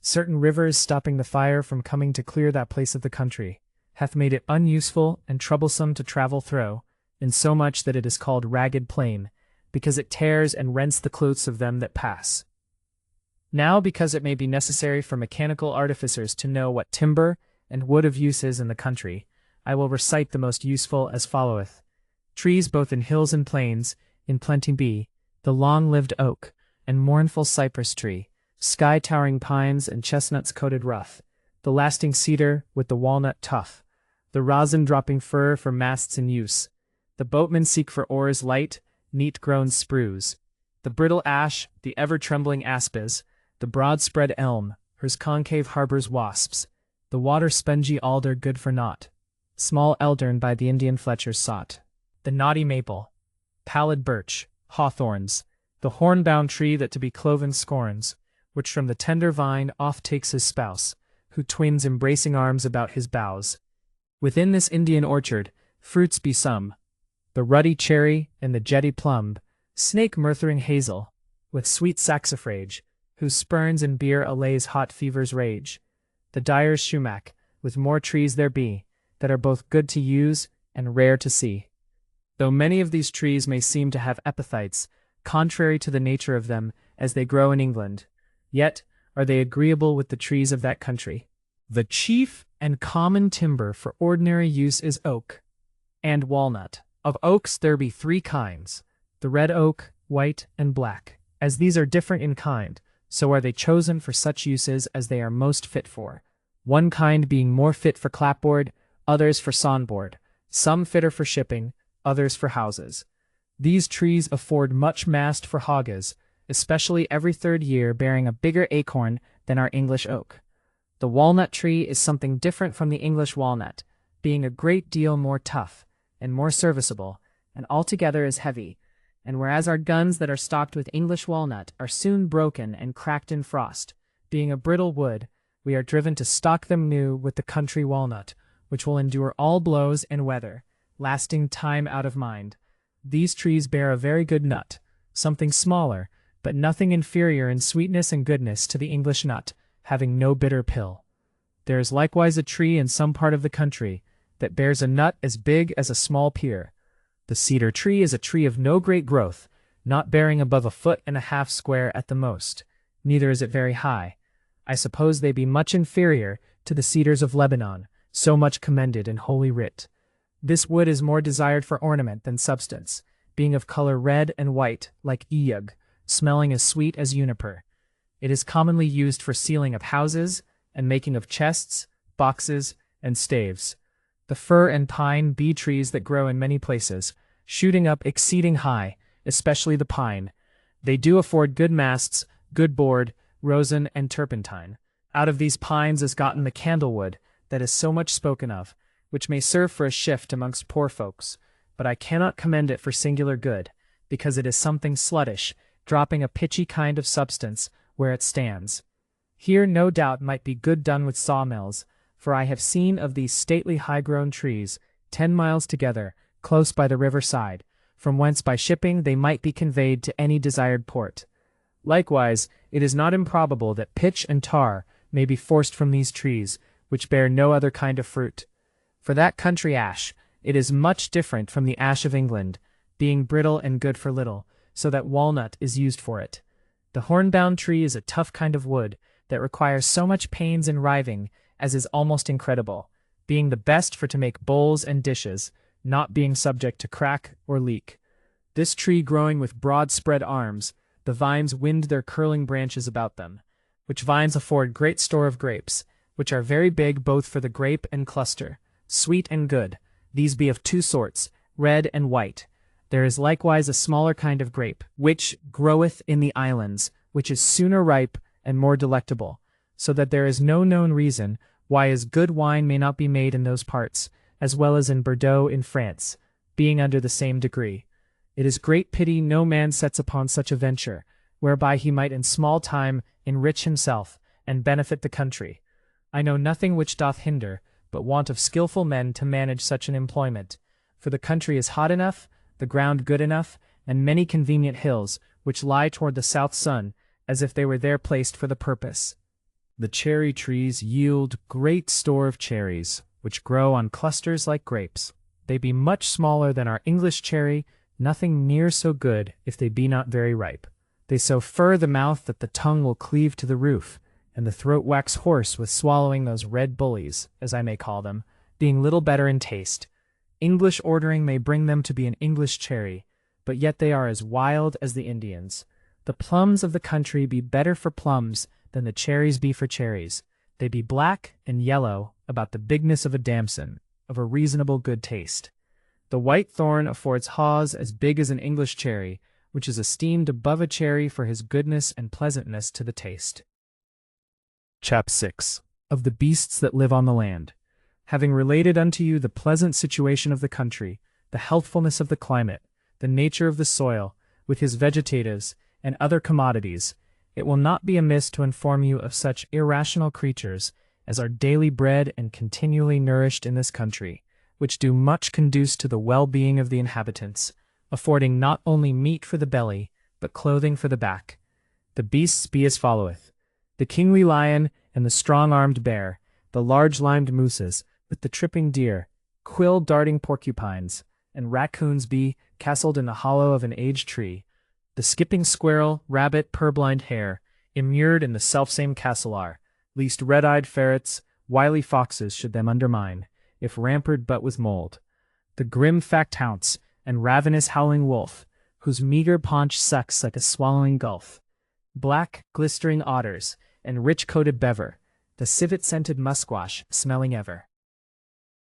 Certain rivers stopping the fire from coming to clear that place of the country, hath made it unuseful and troublesome to travel through, insomuch that it is called Ragged Plain, because it tears and rents the clothes of them that pass. Now, because it may be necessary for mechanical artificers to know what timber and wood of use is in the country, I will recite the most useful as followeth. Trees both in hills and plains, in plenty be, the long-lived oak, and mournful cypress tree, sky-towering pines and chestnuts coated rough, the lasting cedar with the walnut tough, the rosin-dropping fir for masts in use, the boatmen seek for oars light, neat-grown spruce, the brittle ash, the ever-trembling aspis, the broad-spread elm, whose concave harbors wasps, the water-spongy alder good for naught, small eldern by the Indian fletchers sought, the knotty maple, pallid birch, hawthorns, the horn-bound tree that to be cloven scorns, which from the tender vine oft takes his spouse, who twins embracing arms about his boughs. Within this Indian orchard, fruits be some, the ruddy cherry and the jetty plum, snake murthering hazel, with sweet saxifrage, whose spurns in beer allays hot fever's rage, the dyer's shumac, with more trees there be, that are both good to use and rare to see. Though many of these trees may seem to have epiphytes, contrary to the nature of them as they grow in England. Yet are they agreeable with the trees of that country. The chief and common timber for ordinary use is oak and walnut. Of oaks there be 3 kinds, the red oak, white, and black. As these are different in kind, so are they chosen for such uses as they are most fit for. One kind being more fit for clapboard, others for sawnboard, some fitter for shipping, others for houses. These trees afford much mast for hogges, especially every 3rd year, bearing a bigger acorn than our English oak. The walnut tree is something different from the English walnut, being a great deal more tough and more serviceable, and altogether as heavy. And whereas our guns that are stocked with English walnut are soon broken and cracked in frost, being a brittle wood, we are driven to stock them new with the country walnut, which will endure all blows and weather, lasting time out of mind. These trees bear a very good nut, something smaller, but nothing inferior in sweetness and goodness to the English nut, having no bitter pill. There is likewise a tree in some part of the country that bears a nut as big as a small pear. The cedar tree is a tree of no great growth, not bearing above 1.5 feet square at the most, neither is it very high. I suppose they be much inferior to the cedars of Lebanon, so much commended in Holy Writ. This wood is more desired for ornament than substance, being of color red and white, like eug, smelling as sweet as juniper. It is commonly used for sealing of houses, and making of chests, boxes, and staves. The fir and pine be trees that grow in many places, shooting up exceeding high, especially the pine. They do afford good masts, good board, rosin, and turpentine. Out of these pines is gotten the candlewood that is so much spoken of, which may serve for a shift amongst poor folks, but I cannot commend it for singular good, because it is something sluttish, dropping a pitchy kind of substance where it stands. Here no doubt might be good done with sawmills, for I have seen of these stately high-grown trees 10 miles together, close by the river side, from whence by shipping they might be conveyed to any desired port. Likewise, it is not improbable that pitch and tar may be forced from these trees, which bear no other kind of fruit. For that country ash, it is much different from the ash of England, being brittle and good for little, so that walnut is used for it. The hornbound tree is a tough kind of wood that requires so much pains in riving as is almost incredible, being the best for to make bowls and dishes, not being subject to crack or leak. This tree growing with broad spread arms, the vines wind their curling branches about them, which vines afford great store of grapes, which are very big both for the grape and cluster, sweet and good. These be of 2 sorts, red and white. There is likewise a smaller kind of grape, which groweth in the islands, which is sooner ripe and more delectable, so that there is no known reason why as good wine may not be made in those parts, as well as in Bordeaux in France, being under the same degree. It is great pity no man sets upon such a venture, whereby he might in small time enrich himself, and benefit the country. I know nothing which doth hinder, but want of skilful men to manage such an employment, for the country is hot enough, the ground good enough, and many convenient hills, which lie toward the south sun, as if they were there placed for the purpose. The cherry trees yield great store of cherries, which grow on clusters like grapes. They be much smaller than our English cherry, nothing near so good if they be not very ripe. They so fur the mouth that the tongue will cleave to the roof, and the throat wax hoarse with swallowing those red bullies, as I may call them, being little better in taste. English ordering may bring them to be an English cherry, but yet they are as wild as the Indians. The plums of the country be better for plums than the cherries be for cherries. They be black and yellow, about the bigness of a damson, of a reasonable good taste. The white thorn affords haws as big as an English cherry, which is esteemed above a cherry for his goodness and pleasantness to the taste. Chap 6. Of the beasts that live on the land. Having related unto you the pleasant situation of the country, the healthfulness of the climate, the nature of the soil, with his vegetatives, and other commodities, it will not be amiss to inform you of such irrational creatures as are daily bred and continually nourished in this country, which do much conduce to the well-being of the inhabitants, affording not only meat for the belly, but clothing for the back. The beasts be as followeth: the kingly lion and the strong-armed bear, the large-limed mooses, with the tripping deer, quill-darting porcupines, and raccoons be castled in the hollow of an aged tree, The skipping squirrel, rabbit, purblind hare, immured in the selfsame castle are, least red-eyed ferrets, wily foxes should them undermine, if rampered but with mould. The grim fact hounds, and ravenous howling wolf, whose meagre paunch sucks like a swallowing gulf. Black, glistering otters, and rich-coated beaver, the civet-scented musquash smelling ever.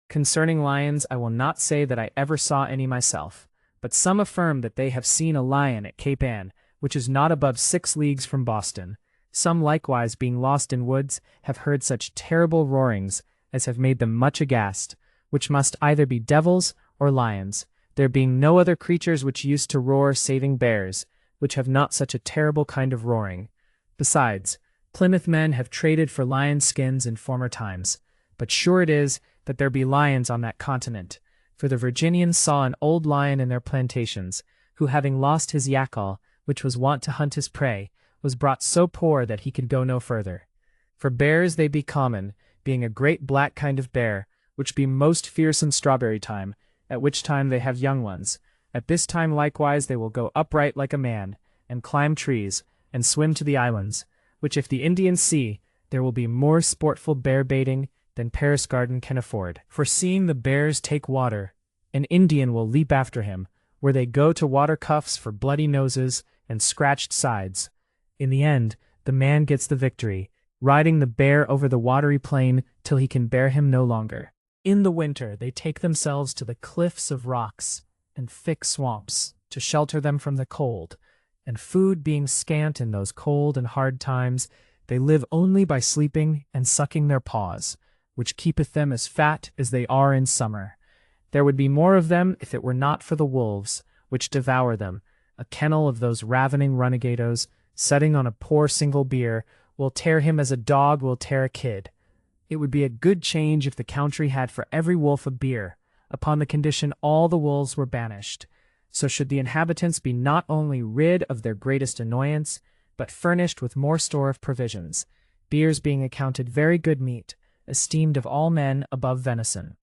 Concerning lions, I will not say that I ever saw any myself, but some affirm that they have seen a lion at Cape Ann, which is not above 6 leagues from Boston. Some likewise, being lost in woods, have heard such terrible roarings as have made them much aghast, which must either be devils or lions, there being no other creatures which used to roar saving bears, which have not such a terrible kind of roaring. Besides, Plymouth men have traded for lion skins in former times, but sure it is that there be lions on that continent, for the Virginians saw an old lion in their plantations, who having lost his yackal, which was wont to hunt his prey, was brought so poor that he could go no further. For bears they be common, being a great black kind of bear, which be most fierce in strawberry time, at which time they have young ones. At this time likewise they will go upright like a man, and climb trees, and swim to the islands, which if the Indians see, there will be more sportful bear baiting than Paris Garden can afford. For seeing the bears take water, an Indian will leap after him, where they go to water cuffs for bloody noses and scratched sides. In the end, the man gets the victory, riding the bear over the watery plain till he can bear him no longer. In the winter they take themselves to the cliffs of rocks and thick swamps to shelter them from the cold, and food being scant in those cold and hard times, they live only by sleeping and sucking their paws, which keepeth them as fat as they are in summer. There would be more of them if it were not for the wolves, which devour them. A kennel of those ravening renegadoes, setting on a poor single bear, will tear him as a dog will tear a kid. It would be a good change if the country had for every wolf a beer, upon the condition all the wolves were banished. So should the inhabitants be not only rid of their greatest annoyance, but furnished with more store of provisions, beers being accounted very good meat, esteemed of all men above venison.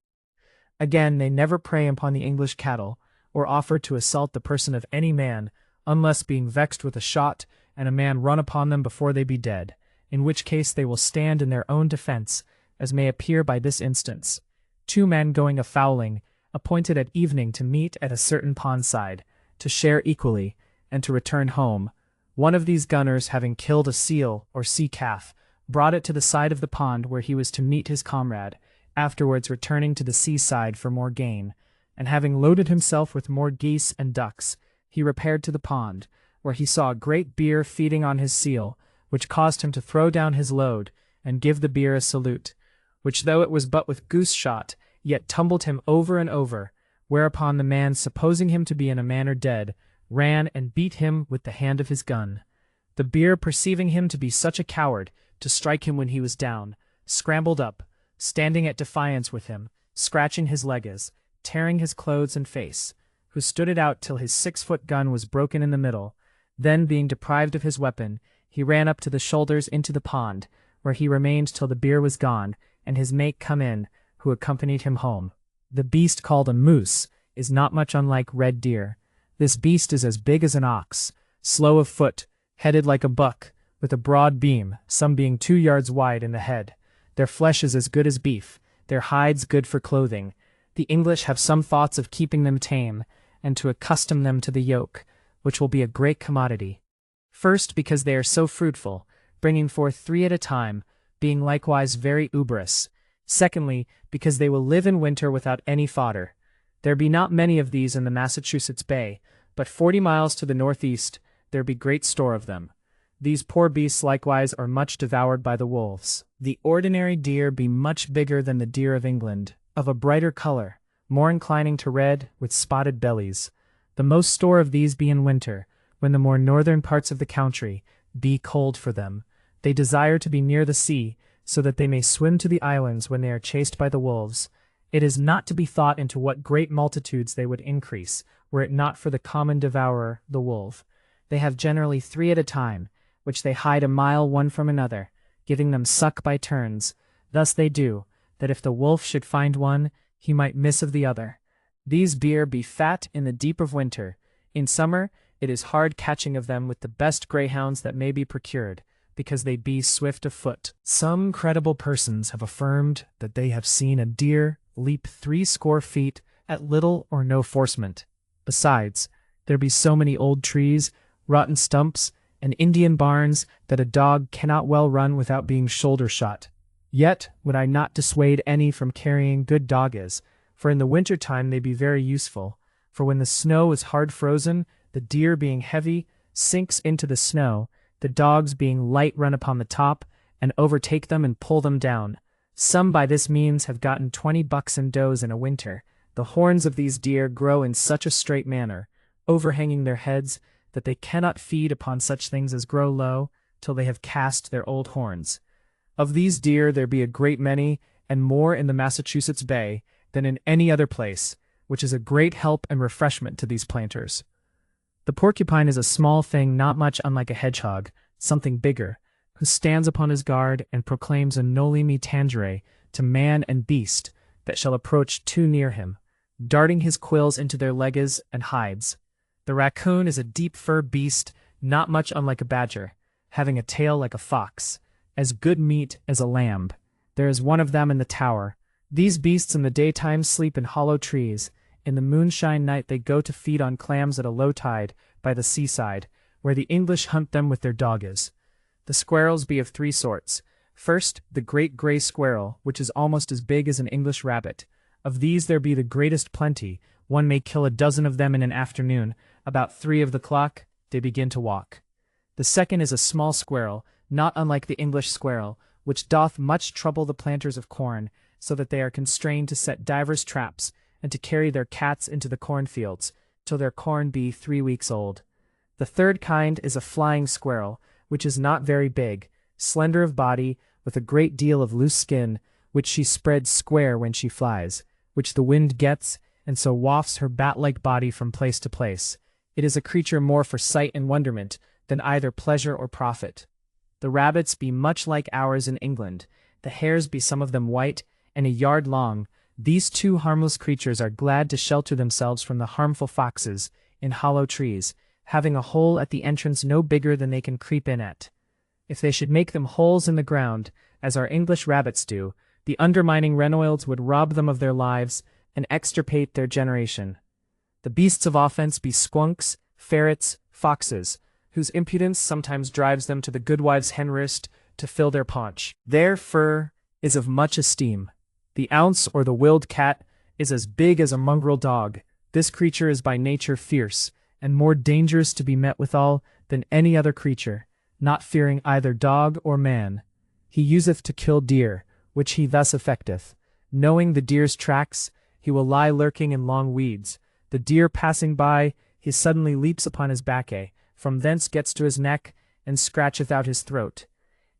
Again, they never prey upon the English cattle, or offer to assault the person of any man, unless being vexed with a shot, and a man run upon them before they be dead, in which case they will stand in their own defence, as may appear by this instance. 2 men going a-fowling, appointed at evening to meet at a certain pond side, to share equally, and to return home. One of these gunners, having killed a seal or sea calf, brought it to the side of the pond where he was to meet his comrade, afterwards returning to the seaside for more gain, and having loaded himself with more geese and ducks, he repaired to the pond, where he saw a great bear feeding on his seal, which caused him to throw down his load, and give the bear a salute, which though it was but with goose shot, yet tumbled him over and over, whereupon the man, supposing him to be in a manner dead, ran and beat him with the hand of his gun. The bear, perceiving him to be such a coward, to strike him when he was down, scrambled up, standing at defiance with him, scratching his legs, tearing his clothes and face, who stood it out till his 6-foot gun was broken in the middle. Then, being deprived of his weapon, he ran up to the shoulders into the pond, where he remained till the beer was gone, and his mate come in, who accompanied him home. The beast called a moose is not much unlike red deer. This beast is as big as an ox, slow of foot, headed like a buck, with a broad beam, some being 2 yards wide in the head. Their flesh is as good as beef, their hides good for clothing. The English have some thoughts of keeping them tame, and to accustom them to the yoke, which will be a great commodity. First, because they are so fruitful, bringing forth 3 at a time, being likewise very uberous. Secondly, because they will live in winter without any fodder. There be not many of these in the Massachusetts Bay, but 40 miles to the northeast there be great store of them. These poor beasts likewise are much devoured by the wolves. The ordinary deer be much bigger than the deer of England, of a brighter color, more inclining to red, with spotted bellies. The most store of these be in winter, when the more northern parts of the country be cold for them. They desire to be near the sea, so that they may swim to the islands when they are chased by the wolves. It is not to be thought into what great multitudes they would increase, were it not for the common devourer, the wolf. They have generally 3 at a time, which they hide a mile one from another, giving them suck by turns. Thus they do, that if the wolf should find one, he might miss of the other. These beer be fat in the deep of winter. In summer it is hard catching of them with the best greyhounds that may be procured, because they be swift of foot. Some credible persons have affirmed that they have seen a deer leap 60 feet at little or no forcement. Besides, there be so many old trees, rotten stumps, and Indian barns that a dog cannot well run without being shoulder-shot. Yet would I not dissuade any from carrying good dogges, for in the winter time they be very useful, for when the snow is hard frozen, the deer being heavy, sinks into the snow, the dogs being light run upon the top, and overtake them and pull them down. Some by this means have gotten 20 bucks and does in a winter. The horns of these deer grow in such a straight manner, overhanging their heads, that they cannot feed upon such things as grow low, till they have cast their old horns. Of these deer there be a great many, and more in the Massachusetts Bay than in any other place, which is a great help and refreshment to these planters. The porcupine is a small thing not much unlike a hedgehog, something bigger, who stands upon his guard and proclaims a noli me tangere to man and beast that shall approach too near him, darting his quills into their legs and hides. The raccoon is a deep fur beast not much unlike a badger, having a tail like a fox, as good meat as a lamb. There is one of them in the tower. These beasts in the daytime sleep in hollow trees. In the moonshine night they go to feed on clams at a low tide by the seaside, where the English hunt them with their dogges. The squirrels be of 3 sorts. First, the great grey squirrel, which is almost as big as an English rabbit. Of these there be the greatest plenty. One may kill 12 of them in an afternoon. About 3 of the clock, they begin to walk. The second is a small squirrel, not unlike the English squirrel, which doth much trouble the planters of corn, so that they are constrained to set divers traps, and to carry their cats into the cornfields, till their corn be 3 weeks old. The third kind is a flying squirrel, which is not very big, slender of body, with a great deal of loose skin, which she spreads square when she flies, which the wind gets, and so wafts her bat-like body from place to place. It is a creature more for sight and wonderment than either pleasure or profit. The rabbits be much like ours in England. The hares be some of them white, and a yard long. These 2 harmless creatures are glad to shelter themselves from the harmful foxes in hollow trees, having a hole at the entrance no bigger than they can creep in at. If they should make them holes in the ground, as our English rabbits do, the undermining Renoilds would rob them of their lives and extirpate their generation. The beasts of offense be skunks, ferrets, foxes, whose impudence sometimes drives them to the goodwives' henroost to fill their paunch. Their fur is of much esteem. The ounce or the willed cat is as big as a mongrel dog. This creature is by nature fierce, and more dangerous to be met withal than any other creature, not fearing either dog or man. He useth to kill deer, which he thus effecteth. Knowing the deer's tracks, he will lie lurking in long weeds. The deer passing by, he suddenly leaps upon his back, from thence gets to his neck, and scratcheth out his throat.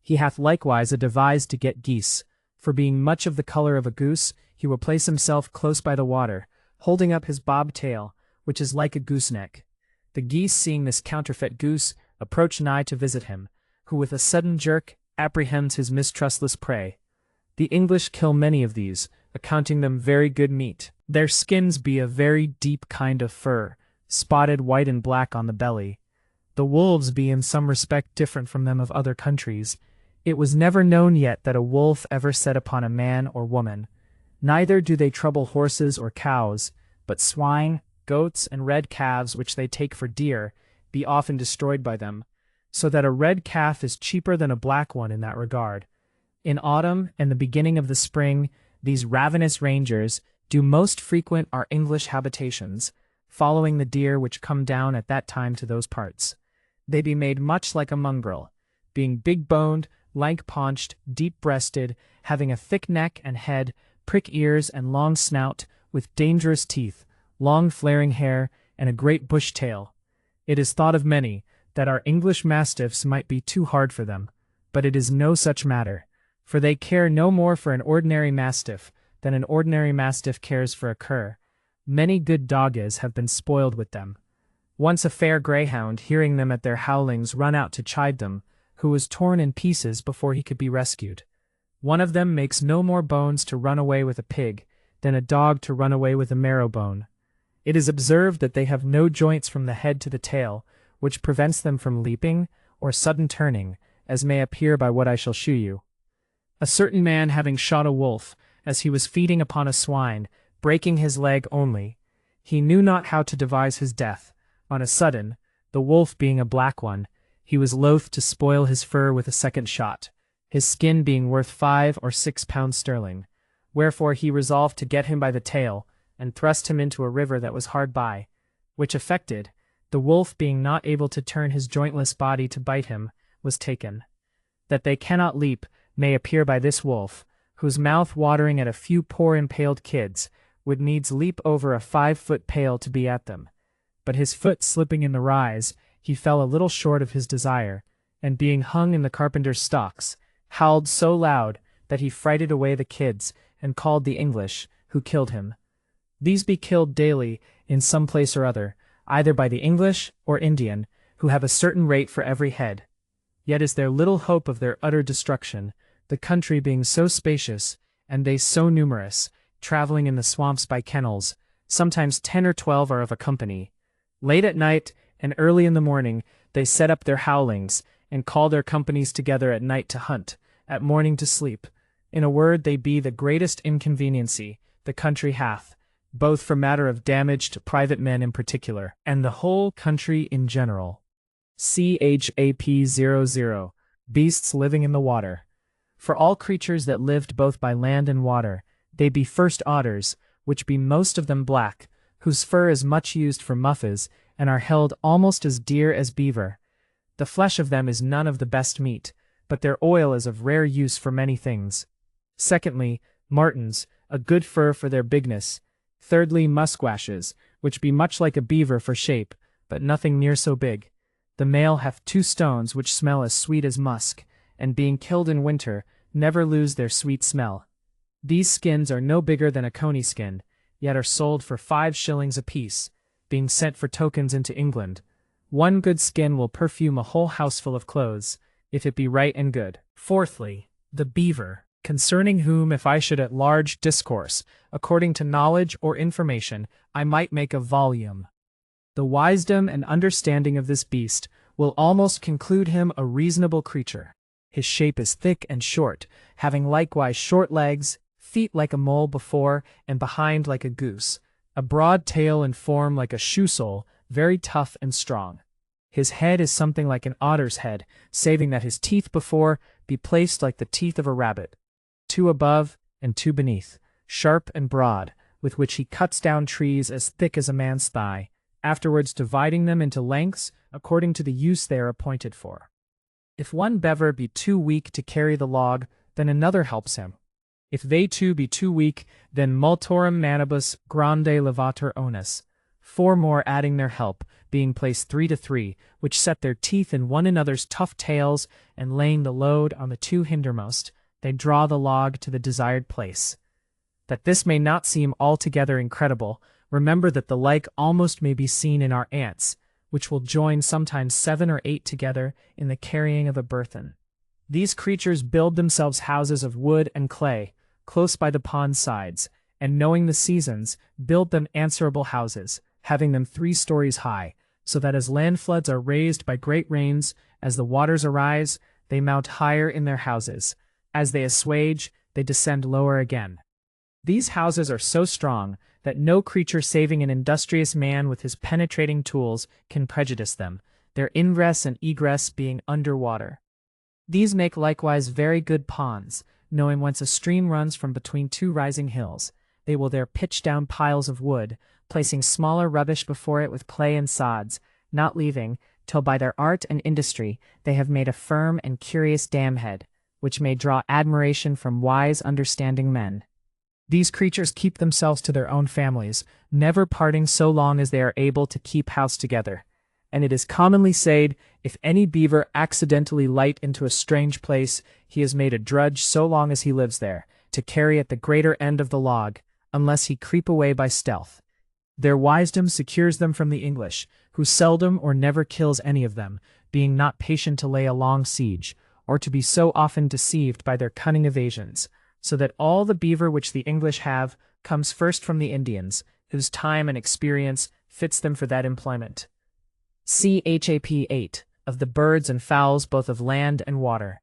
He hath likewise a device to get geese, for being much of the colour of a goose, he will place himself close by the water, holding up his bob tail, which is like a gooseneck. The geese, seeing this counterfeit goose, approach nigh to visit him, who with a sudden jerk apprehends his mistrustless prey. The English kill many of these, accounting them very good meat. Their skins be a very deep kind of fur, spotted white and black on the belly. The wolves be in some respect different from them of other countries. It was never known yet that a wolf ever set upon a man or woman. Neither do they trouble horses or cows, but swine, goats, and red calves which they take for deer, be often destroyed by them, so that a red calf is cheaper than a black one in that regard. In autumn and the beginning of the spring, these ravenous rangers do most frequent our English habitations, following the deer which come down at that time to those parts. They be made much like a mongrel, being big-boned, lank-paunched, deep-breasted, having a thick neck and head, prick ears and long snout, with dangerous teeth, long flaring hair, and a great bush tail. It is thought of many that our English mastiffs might be too hard for them, but it is no such matter, for they care no more for an ordinary mastiff than an ordinary mastiff cares for a cur. Many good dogges have been spoiled with them. Once a fair greyhound, hearing them at their howlings, run out to chide them, who was torn in pieces before he could be rescued. One of them makes no more bones to run away with a pig than a dog to run away with a marrow bone. It is observed that they have no joints from the head to the tail, which prevents them from leaping, or sudden turning, as may appear by what I shall shew you. A certain man having shot a wolf, as he was feeding upon a swine, breaking his leg only, he knew not how to devise his death. On a sudden, the wolf being a black one, he was loath to spoil his fur with a second shot, his skin being worth 5 or 6 pounds sterling. Wherefore he resolved to get him by the tail, and thrust him into a river that was hard by, which effected, the wolf being not able to turn his jointless body to bite him, was taken. That they cannot leap may appear by this wolf, whose mouth watering at a few poor impaled kids, would needs leap over a 5-foot pail to be at them. But his foot slipping in the rise, he fell a little short of his desire, and being hung in the carpenter's stocks, howled so loud that he frighted away the kids, and called the English, who killed him. These be killed daily in some place or other, either by the English or Indian, who have a certain rate for every head. Yet is there little hope of their utter destruction, the country being so spacious, and they so numerous, traveling in the swamps by kennels, sometimes 10 or 12 are of a company. Late at night and early in the morning they set up their howlings, and call their companies together at night to hunt, at morning to sleep. In a word, they be the greatest inconveniency the country hath, both for matter of damage to private men in particular, and the whole country in general. CHAP 00. Beasts living in the water. For all creatures that lived both by land and water, they be first otters, which be most of them black, whose fur is much used for muffas, and are held almost as dear as beaver. The flesh of them is none of the best meat, but their oil is of rare use for many things. Secondly, martens, a good fur for their bigness. Thirdly, musquashes, which be much like a beaver for shape, but nothing near so big. The male hath 2 stones which smell as sweet as musk, and being killed in winter, never lose their sweet smell. These skins are no bigger than a coney skin, yet are sold for 5 shillings apiece, being sent for tokens into England. One good skin will perfume a whole houseful of clothes, if it be right and good. Fourthly, the beaver, concerning whom if I should at large discourse, according to knowledge or information, I might make a volume. The wisdom and understanding of this beast will almost conclude him a reasonable creature. His shape is thick and short, having likewise short legs, feet like a mole before and behind like a goose, a broad tail and form like a shoe sole, very tough and strong. His head is something like an otter's head, saving that his teeth before be placed like the teeth of a rabbit, 2 above and 2 beneath, sharp and broad, with which he cuts down trees as thick as a man's thigh, afterwards dividing them into lengths according to the use they are appointed for. If one bever be too weak to carry the log, then another helps him. If they too be too weak, then multorum manibus grande levatur onus, 4 more adding their help, being placed 3 to 3, which set their teeth in one another's tough tails, and laying the load on the 2 hindermost, they draw the log to the desired place. That this may not seem altogether incredible, remember that the like almost may be seen in our ants, which will join sometimes 7 or 8 together in the carrying of a burthen. These creatures build themselves houses of wood and clay, close by the pond sides, and knowing the seasons, build them answerable houses, having them 3 stories high, so that as land floods are raised by great rains, as the waters arise, they mount higher in their houses. As they assuage, they descend lower again. These houses are so strong that no creature saving an industrious man with his penetrating tools can prejudice them, their ingress and egress being under water. These make likewise very good ponds, knowing whence a stream runs from between 2 rising hills. They will there pitch down piles of wood, placing smaller rubbish before it with clay and sods, not leaving, till by their art and industry they have made a firm and curious dam-head, which may draw admiration from wise understanding men. These creatures keep themselves to their own families, never parting so long as they are able to keep house together. And it is commonly said, if any beaver accidentally light into a strange place, he is made a drudge so long as he lives there, to carry at the greater end of the log, unless he creep away by stealth. Their wisdom secures them from the English, who seldom or never kills any of them, being not patient to lay a long siege, or to be so often deceived by their cunning evasions, so that all the beaver which the English have comes first from the Indians, whose time and experience fits them for that employment. Chap 8, of the birds and fowls both of land and water.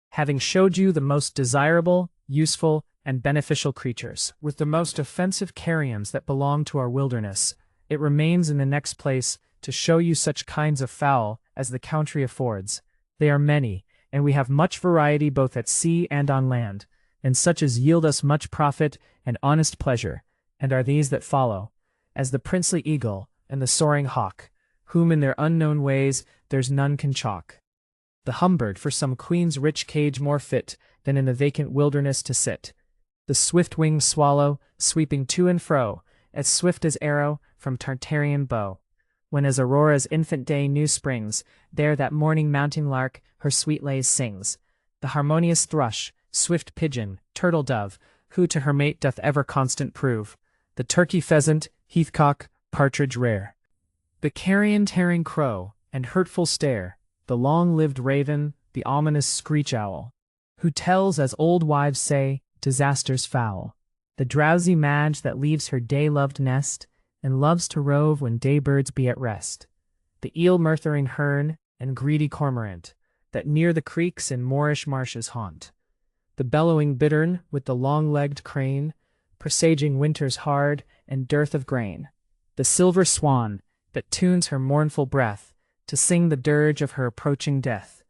Having showed you the most desirable, useful, and beneficial creatures, with the most offensive carrions that belong to our wilderness, it remains in the next place to show you such kinds of fowl as the country affords. They are many, and we have much variety both at sea and on land, and such as yield us much profit and honest pleasure, and are these that follow, as the princely eagle and the soaring hawk, whom in their unknown ways there's none can chalk. The humbird for some queen's rich cage more fit than in the vacant wilderness to sit. The swift-winged swallow, sweeping to and fro, as swift as arrow from Tarantarian bow. When as Aurora's infant day new springs, there that morning mounting lark her sweet lays sings. The harmonious thrush, swift pigeon, turtle dove, who to her mate doth ever constant prove. The turkey pheasant, heathcock, partridge rare. The carrion-tearing crow, and hurtful stare, the long-lived raven, the ominous screech-owl, who tells, as old wives say, disasters foul. The drowsy madge that leaves her day-loved nest, and loves to rove when day-birds be at rest. The eel-murthering hern, and greedy cormorant, that near the creeks and moorish marshes haunt. The bellowing bittern with the long-legged crane, presaging winter's hard and dearth of grain. The silver swan, that tunes her mournful breath to sing the dirge of her approaching death.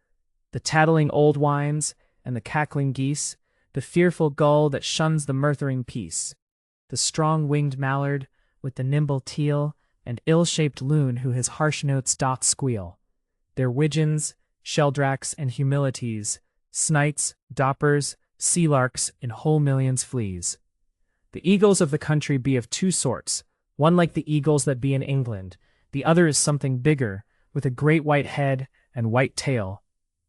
The tattling old wimes, and the cackling geese, the fearful gull that shuns the murthering peace. The strong-winged mallard, with the nimble teal, and ill-shaped loon who his harsh notes doth squeal. Their widgeons, sheldraks, and humilities, snights, doppers, sea larks, in whole millions fleas. The eagles of the country be of two sorts, one like the eagles that be in England, the other is something bigger, with a great white head and white tail.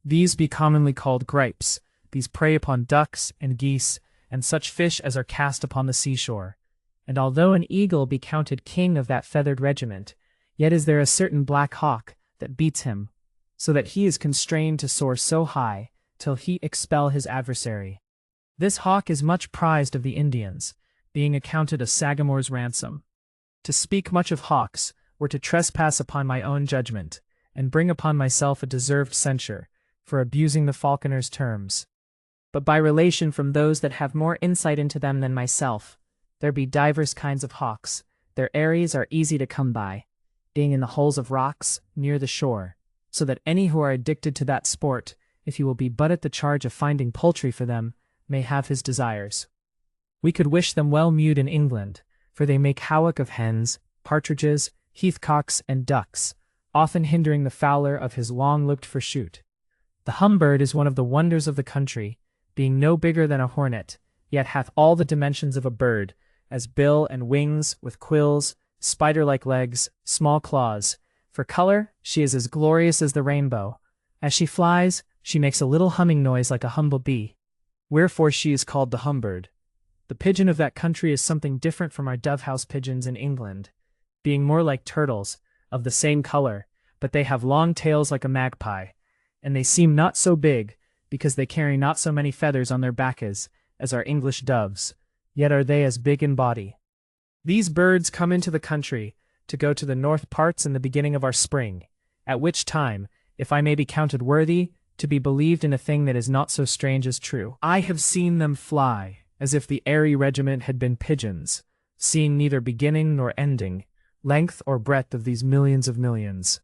These be commonly called gripes. These prey upon ducks and geese, and such fish as are cast upon the seashore. And although an eagle be counted king of that feathered regiment, yet is there a certain black hawk that beats him, so that he is constrained to soar so high, till he expel his adversary. This hawk is much prized of the Indians, being accounted a Sagamore's ransom. To speak much of hawks were to trespass upon my own judgment, and bring upon myself a deserved censure, for abusing the falconer's terms. But by relation from those that have more insight into them than myself, there be divers kinds of hawks. Their eyries are easy to come by, being in the holes of rocks near the shore, so that any who are addicted to that sport, if he will be but at the charge of finding poultry for them, may have his desires. We could wish them well mewed in England, for they make havoc of hens, partridges, heathcocks, and ducks, often hindering the fowler of his long-looked-for shoot. The humbird is one of the wonders of the country, being no bigger than a hornet, yet hath all the dimensions of a bird, as bill and wings, with quills, spider-like legs, small claws. For color, she is as glorious as the rainbow. As she flies, she makes a little humming noise like a humble bee. Wherefore she is called the humbird. The pigeon of that country is something different from our dove-house pigeons in England, being more like turtles, of the same color, but they have long tails like a magpie, and they seem not so big, because they carry not so many feathers on their backes as our English doves, yet are they as big in body. These birds come into the country to go to the north parts in the beginning of our spring, at which time, if I may be counted worthy to be believed in a thing that is not so strange as true, I have seen them fly, as if the airy regiment had been pigeons, seeing neither beginning nor ending, length or breadth of these millions of millions.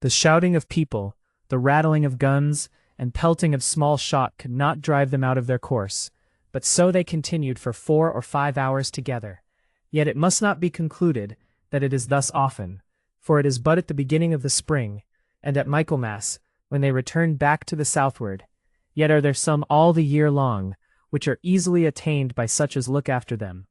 The shouting of people, the rattling of guns, and pelting of small shot could not drive them out of their course, but so they continued for 4 or 5 hours together. Yet it must not be concluded that it is thus often, for it is but at the beginning of the spring, and at Michaelmas, when they return back to the southward. Yet are there some all the year long, which are easily attained by such as look after them.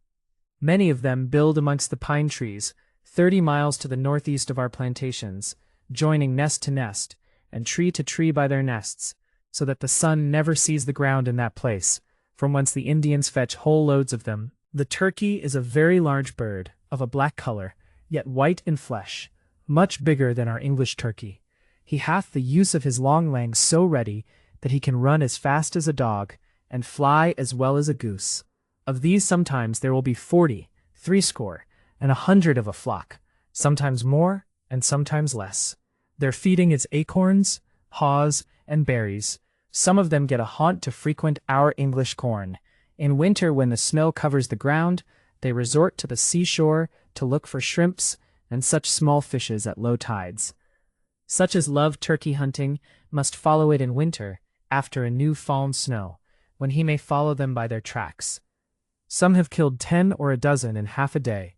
Many of them build amongst the pine trees, 30 miles to the northeast of our plantations, joining nest to nest, and tree to tree by their nests, so that the sun never sees the ground in that place, from whence the Indians fetch whole loads of them. The turkey is a very large bird, of a black color, yet white in flesh, much bigger than our English turkey. He hath the use of his long legs so ready that he can run as fast as a dog, and fly as well as a goose. Of these sometimes there will be 40, 80, and 100 of a flock, sometimes more and sometimes less. Their feeding is acorns, haws, and berries. Some of them get a haunt to frequent our English corn. In winter, when the snow covers the ground, they resort to the seashore to look for shrimps and such small fishes at low tides. Such as love turkey hunting must follow it in winter, after a new fallen snow, when he may follow them by their tracks. Some have killed 10 or a dozen in half a day,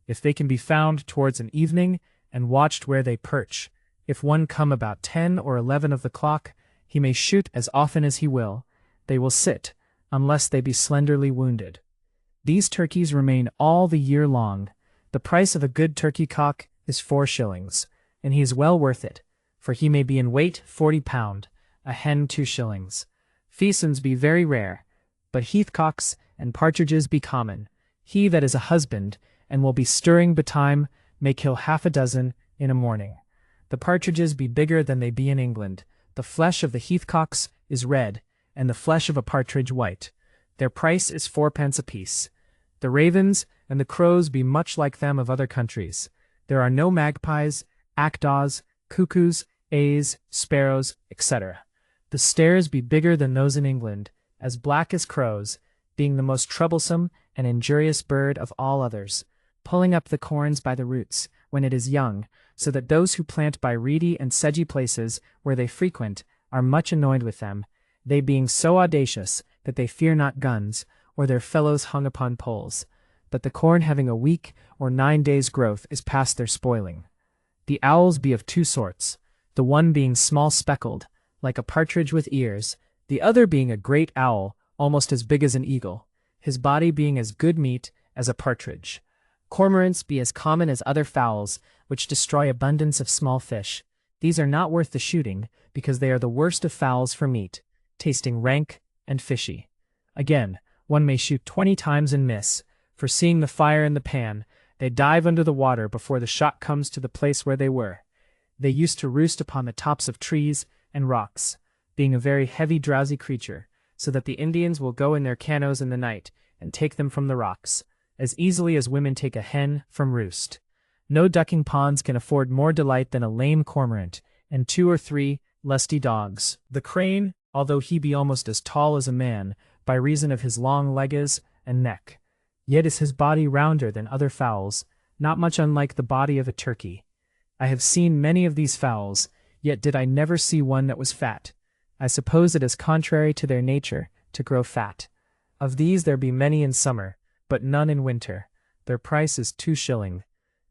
if they can be found towards an evening and watched where they perch. If one come about 10 or 11 of the clock, he may shoot as often as he will. They will sit, unless they be slenderly wounded. These turkeys remain all the year long. The price of a good turkey cock is 4 shillings, and he is well worth it, for he may be in weight 40 pound, a hen 2 shillings. Pheasants be very rare, but heathcocks and partridges be common. He that is a husband, and will be stirring betime, may kill half a dozen in a morning. The partridges be bigger than they be in England. The flesh of the heathcocks is red, and the flesh of a partridge white. Their price is 4d. apiece. The ravens and the crows be much like them of other countries. There are no magpies, jackdaws, cuckoos, ays, sparrows, etc. The stares be bigger than those in England, as black as crows, being the most troublesome and injurious bird of all others, pulling up the corns by the roots when it is young, so that those who plant by reedy and sedgy places where they frequent are much annoyed with them, they being so audacious that they fear not guns, or their fellows hung upon poles, but the corn having a week or 9 days' growth is past their spoiling. The owls be of 2 sorts, the one being small speckled, like a partridge with ears, the other being a great owl, almost as big as an eagle, his body being as good meat as a partridge. Cormorants be as common as other fowls, which destroy abundance of small fish. These are not worth the shooting, because they are the worst of fowls for meat, tasting rank and fishy. Again, one may shoot 20 times and miss, for seeing the fire in the pan, they dive under the water before the shot comes to the place where they were. They used to roost upon the tops of trees and rocks, being a very heavy, drowsy creature, so that the Indians will go in their canoes in the night and take them from the rocks, as easily as women take a hen from roost. No ducking ponds can afford more delight than a lame cormorant, and 2 or 3 lusty dogs. The crane, although he be almost as tall as a man, by reason of his long legs and neck, yet is his body rounder than other fowls, not much unlike the body of a turkey. I have seen many of these fowls, yet did I never see one that was fat. I suppose it is contrary to their nature to grow fat. Of these there be many in summer, but none in winter. Their price is 2 shillings.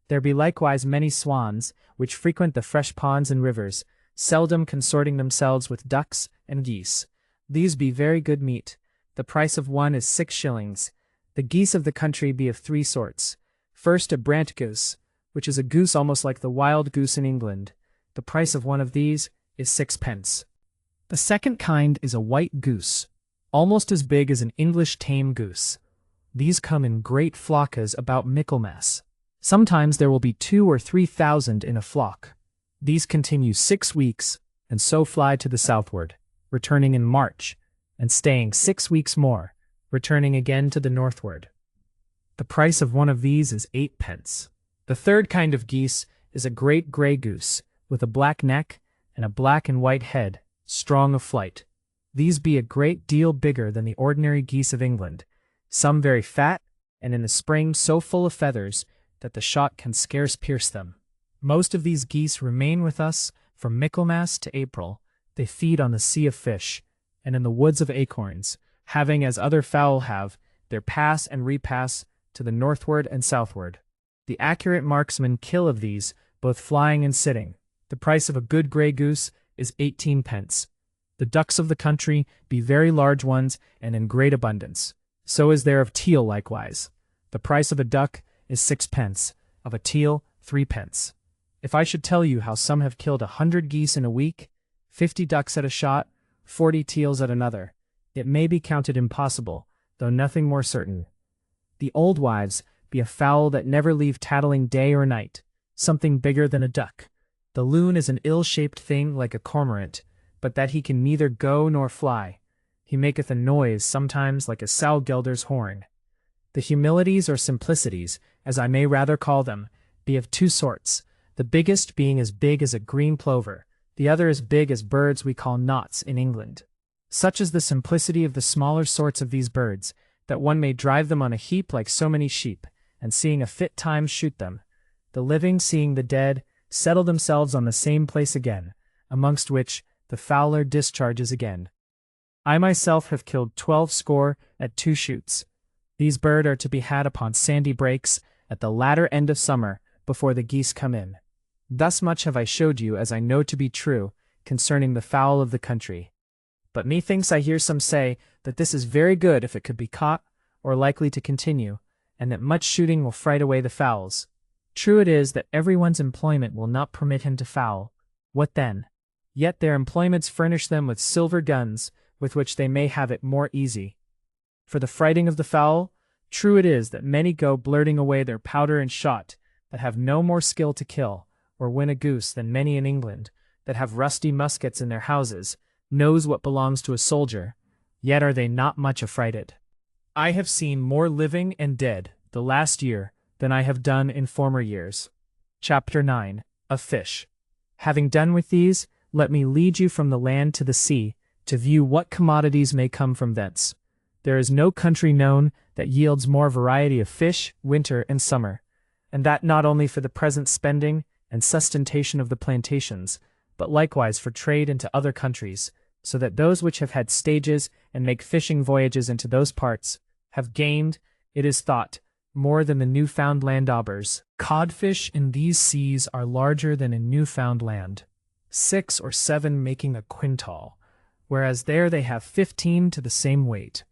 There be likewise many swans, which frequent the fresh ponds and rivers, seldom consorting themselves with ducks and geese. These be very good meat. The price of one is 6 shillings. The geese of the country be of 3 sorts. First, a brant goose, which is a goose almost like the wild goose in England. The price of one of these is 6d. The second kind is a white goose, almost as big as an English tame goose. These come in great flockas about Michaelmas. Sometimes there will be 2 or 3,000 in a flock. These continue 6 weeks, and so fly to the southward, returning in March, and staying 6 weeks more, returning again to the northward. The price of one of these is 8d. The third kind of geese is a great gray goose, with a black neck and a black and white head, strong of flight. These be a great deal bigger than the ordinary geese of England, some very fat, and in the spring so full of feathers that the shot can scarce pierce them. Most of these geese remain with us from Michaelmas to April. They feed on the sea of fish, and in the woods of acorns, having, as other fowl have, their pass and repass to the northward and southward. The accurate marksmen kill of these, both flying and sitting. The price of a good grey goose is 18d. The ducks of the country be very large ones and in great abundance. So is there of teal likewise. The price of a duck is 6d, of a teal 3d. If I should tell you how some have killed 100 geese in a week, 50 ducks at a shot, 40 teals at another, it may be counted impossible, though nothing more certain. The old wives be a fowl that never leave tattling day or night, something bigger than a duck. The loon is an ill-shaped thing like a cormorant, but that he can neither go nor fly. He maketh a noise sometimes like a sow-gelder's horn. The humilities or simplicities, as I may rather call them, be of 2 sorts. the biggest being as big as a green plover, the other as big as birds we call knots in England. Such is the simplicity of the smaller sorts of these birds, that one may drive them on a heap like so many sheep, and seeing a fit time shoot them. The living, seeing the dead, settle themselves on the same place again, amongst which the fowler discharges again. I myself have killed 12 score at 2 shoots. These birds are to be had upon sandy breaks at the latter end of summer, before the geese come in. Thus much have I showed you as I know to be true concerning the fowl of the country. But methinks I hear some say that this is very good if it could be caught, or likely to continue, and that much shooting will fright away the fowls. True it is that everyone's employment will not permit him to fowl. What then? Yet their employments furnish them with silver guns, with which they may have it more easy. For the frighting of the fowl, true it is that many go blurting away their powder and shot, that have no more skill to kill, or win a goose than many in England, that have rusty muskets in their houses, knows what belongs to a soldier, yet are they not much affrighted. I have seen more living and dead the last year than I have done in former years. Chapter 9. Of Fish. Having done with these, let me lead you from the land to the sea, to view what commodities may come from thence. There is no country known that yields more variety of fish, winter and summer, and that not only for the present spending and sustentation of the plantations, but likewise for trade into other countries, so that those which have had stages and make fishing voyages into those parts have gained, it is thought, more than the Newfoundland aubers. Codfish in these seas are larger than in Newfoundland, 6 or 7 making a quintal, whereas there they have 15 to the same weight.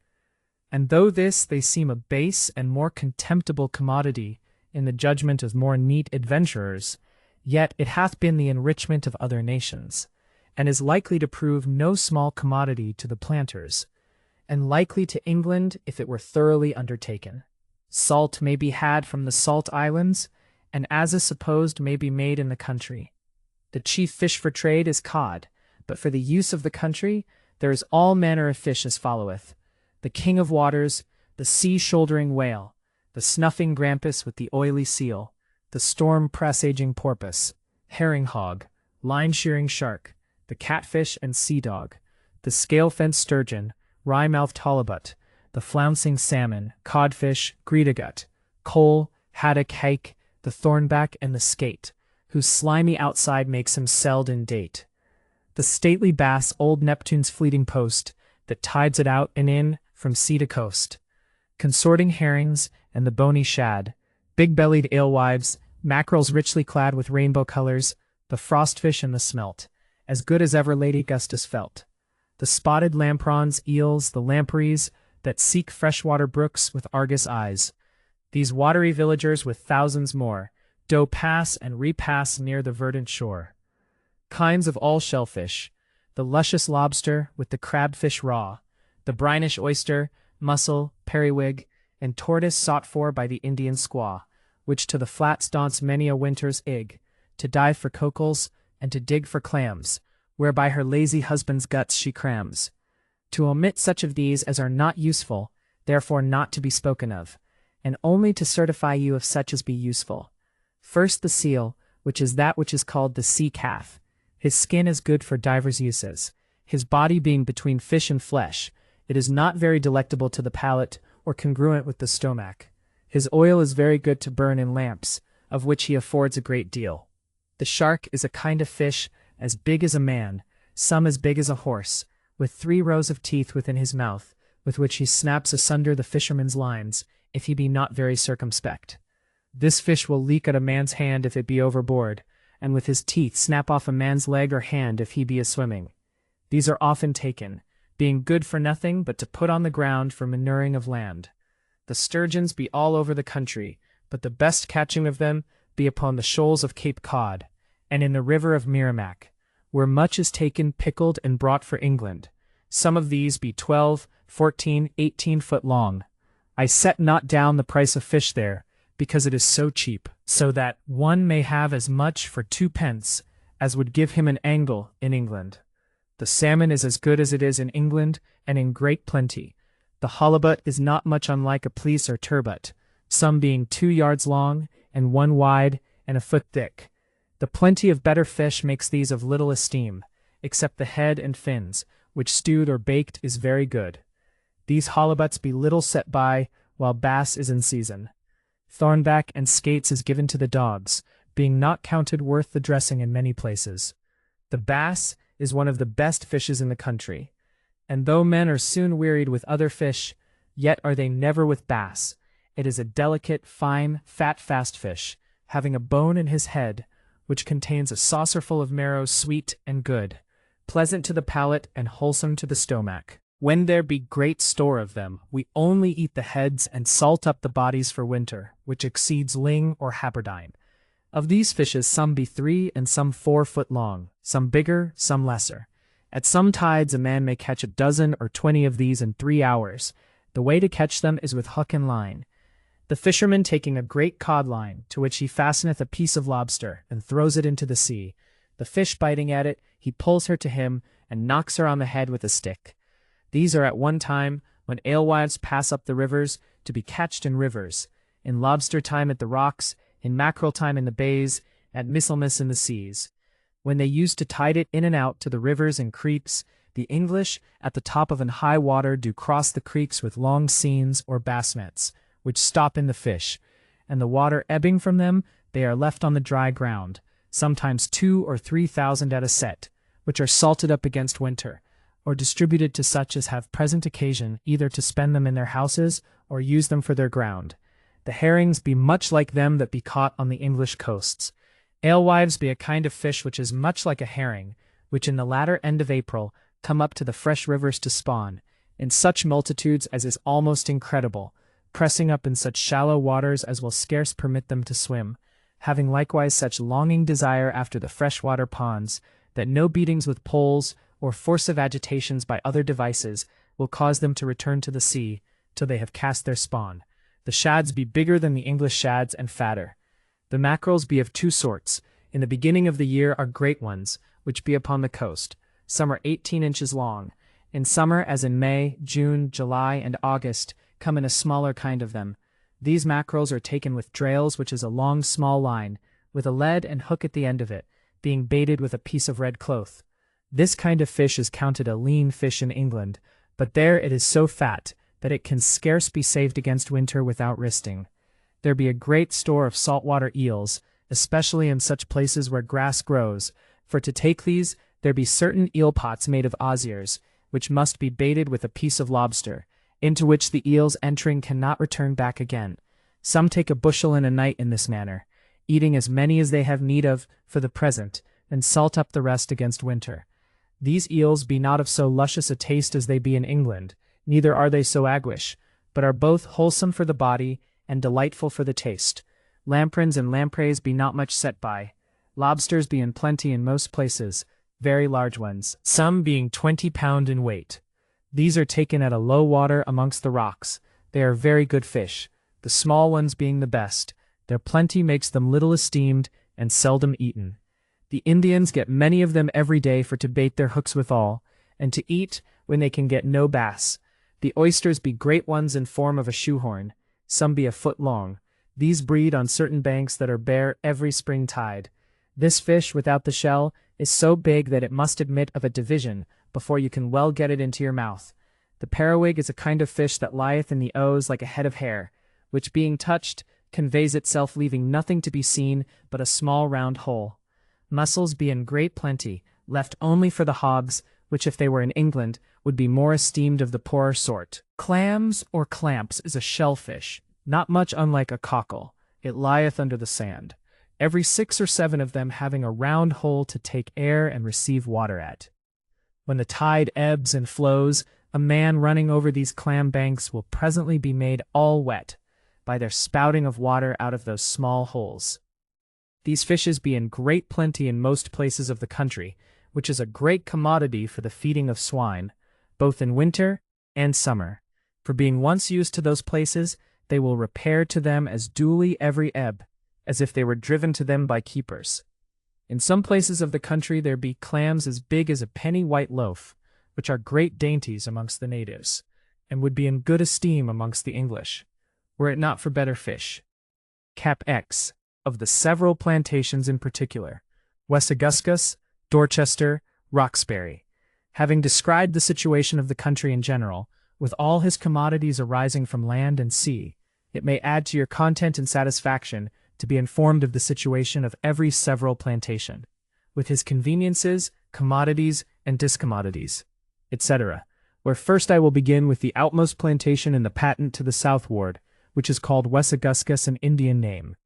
And though this they seem a base and more contemptible commodity in the judgment of more neat adventurers, yet it hath been the enrichment of other nations, and is likely to prove no small commodity to the planters, and likely to England if it were thoroughly undertaken. Salt may be had from the salt islands, and as is supposed may be made in the country. The chief fish for trade is cod, but for the use of the country there is all manner of fish as followeth: the king of waters, the sea-shouldering whale, the snuffing grampus with the oily seal, the storm-presaging porpoise, herring-hog, line-shearing shark, the catfish and sea-dog, the scale-fenced sturgeon, wry-mouthed halibut, the flouncing salmon, codfish, greedagut, coal, haddock hake, the thornback and the skate, whose slimy outside makes him seld in date, the stately bass, old Neptune's fleeting post, that tides it out and in from sea to coast, consorting herrings and the bony shad, big-bellied alewives, mackerels richly clad with rainbow colors, the frostfish and the smelt, as good as ever Lady Gustus felt, the spotted lamprons, eels, the lampreys, that seek freshwater brooks with Argus eyes. These watery villagers with thousands more, do pass and repass near the verdant shore. Kinds of all shellfish, the luscious lobster with the crabfish raw, the brinish oyster, mussel, periwig, and tortoise sought for by the Indian squaw, which to the flats daunts many a winter's ig, to dive for cockles, and to dig for clams, whereby her lazy husband's guts she crams. To omit such of these as are not useful, therefore not to be spoken of, and only to certify you of such as be useful. First the seal, which is that which is called the sea calf. His skin is good for divers uses. His body being between fish and flesh, it is not very delectable to the palate, or congruent with the stomach. His oil is very good to burn in lamps, of which he affords a great deal. The shark is a kind of fish as big as a man, some as big as a horse, with 3 rows of teeth within his mouth, with which he snaps asunder the fisherman's lines, if he be not very circumspect. This fish will leak at a man's hand if it be overboard, and with his teeth snap off a man's leg or hand if he be a-swimming. These are often taken, being good for nothing but to put on the ground for manuring of land. The sturgeons be all over the country, but the best catching of them be upon the shoals of Cape Cod, and in the river of Merrimack, where much is taken pickled and brought for England. Some of these be 12, 14, 18 foot long. I set not down the price of fish there, because it is so cheap, so that one may have as much for 2 pence as would give him an angle in England. The salmon is as good as it is in England, and in great plenty. The halibut is not much unlike a plaice or turbot, some being 2 yards long, and 1 wide, and a foot thick. The plenty of better fish makes these of little esteem, except the head and fins, which stewed or baked is very good. These halibuts be little set by, while bass is in season. Thornback and skates is given to the dogs, being not counted worth the dressing in many places. The bass is one of the best fishes in the country, and though men are soon wearied with other fish, yet are they never with bass. It is a delicate, fine, fat-fast fish, having a bone in his head, which contains a saucerful of marrow sweet and good, pleasant to the palate and wholesome to the stomach. When there be great store of them, we only eat the heads and salt up the bodies for winter, which exceeds ling or haberdine. Of these fishes some be 3 and some 4 foot long, some bigger, some lesser. At some tides a man may catch a dozen or 20 of these in 3 hours. The way to catch them is with hook and line. The fisherman taking a great cod line, to which he fasteneth a piece of lobster, and throws it into the sea. The fish biting at it, he pulls her to him, and knocks her on the head with a stick. These are at one time, when alewives pass up the rivers, to be catched in rivers, in lobster time at the rocks, in mackerel time in the bays, at Michaelmas in the seas. When they used to tide it in and out to the rivers and creeks, the English, at the top of an high water, do cross the creeks with long seines or bass nets, which stop in the fish, and the water ebbing from them, they are left on the dry ground, sometimes 2,000 or 3,000 at a set, which are salted up against winter, or distributed to such as have present occasion either to spend them in their houses or use them for their ground. The herrings be much like them that be caught on the English coasts. Alewives be a kind of fish which is much like a herring, which in the latter end of April come up to the fresh rivers to spawn, in such multitudes as is almost incredible, pressing up in such shallow waters as will scarce permit them to swim, having likewise such longing desire after the fresh-water ponds, that no beatings with poles, or force of agitations by other devices, will cause them to return to the sea, till they have cast their spawn. The shads be bigger than the English shads, and fatter. The mackerels be of 2 sorts. In the beginning of the year are great ones, which be upon the coast. Some are 18 inches long. In summer, as in May, June, July, and August, come in a smaller kind of them. These mackerels are taken with drails, which is a long small line, with a lead and hook at the end of it, being baited with a piece of red cloth. This kind of fish is counted a lean fish in England, but there it is so fat that it can scarce be saved against winter without risting. There be a great store of saltwater eels, especially in such places where grass grows, for to take these there be certain eel pots made of osiers, which must be baited with a piece of lobster, into which the eels entering cannot return back again. Some take a bushel in a night in this manner, eating as many as they have need of for the present, and salt up the rest against winter. These eels be not of so luscious a taste as they be in England, neither are they so aguish, but are both wholesome for the body, and delightful for the taste. Lamprins and lampreys be not much set by. Lobsters be in plenty in most places, very large ones, some being 20 pound in weight. These are taken at a low water amongst the rocks. They are very good fish, the small ones being the best. Their plenty makes them little esteemed, and seldom eaten. The Indians get many of them every day for to bait their hooks withal, and to eat when they can get no bass. The oysters be great ones in form of a shoehorn. Some be a foot long. These breed on certain banks that are bare every spring tide. This fish, without the shell, is so big that it must admit of a division before you can well get it into your mouth. The periwig is a kind of fish that lieth in the Ouse like a head of hair, which being touched, conveys itself leaving nothing to be seen but a small round hole. Mussels be in great plenty, left only for the hogs, which if they were in England, would be more esteemed of the poorer sort. Clams or clamps is a shellfish, not much unlike a cockle. It lieth under the sand, every 6 or 7 of them having a round hole to take air and receive water at. When the tide ebbs and flows, a man running over these clam banks will presently be made all wet by their spouting of water out of those small holes. These fishes be in great plenty in most places of the country, which is a great commodity for the feeding of swine, both in winter and summer, for being once used to those places, they will repair to them as duly every ebb, as if they were driven to them by keepers. In some places of the country there be clams as big as a penny white loaf, which are great dainties amongst the natives, and would be in good esteem amongst the English, were it not for better fish. Cap X, of the several plantations in particular, Wessaguscus, Dorchester, Roxbury. Having described the situation of the country in general, with all his commodities arising from land and sea, it may add to your content and satisfaction to be informed of the situation of every several plantation, with his conveniences, commodities, and discommodities, etc. Where first I will begin with the outmost plantation in the patent to the southward, which is called Wessaguscus, an Indian name.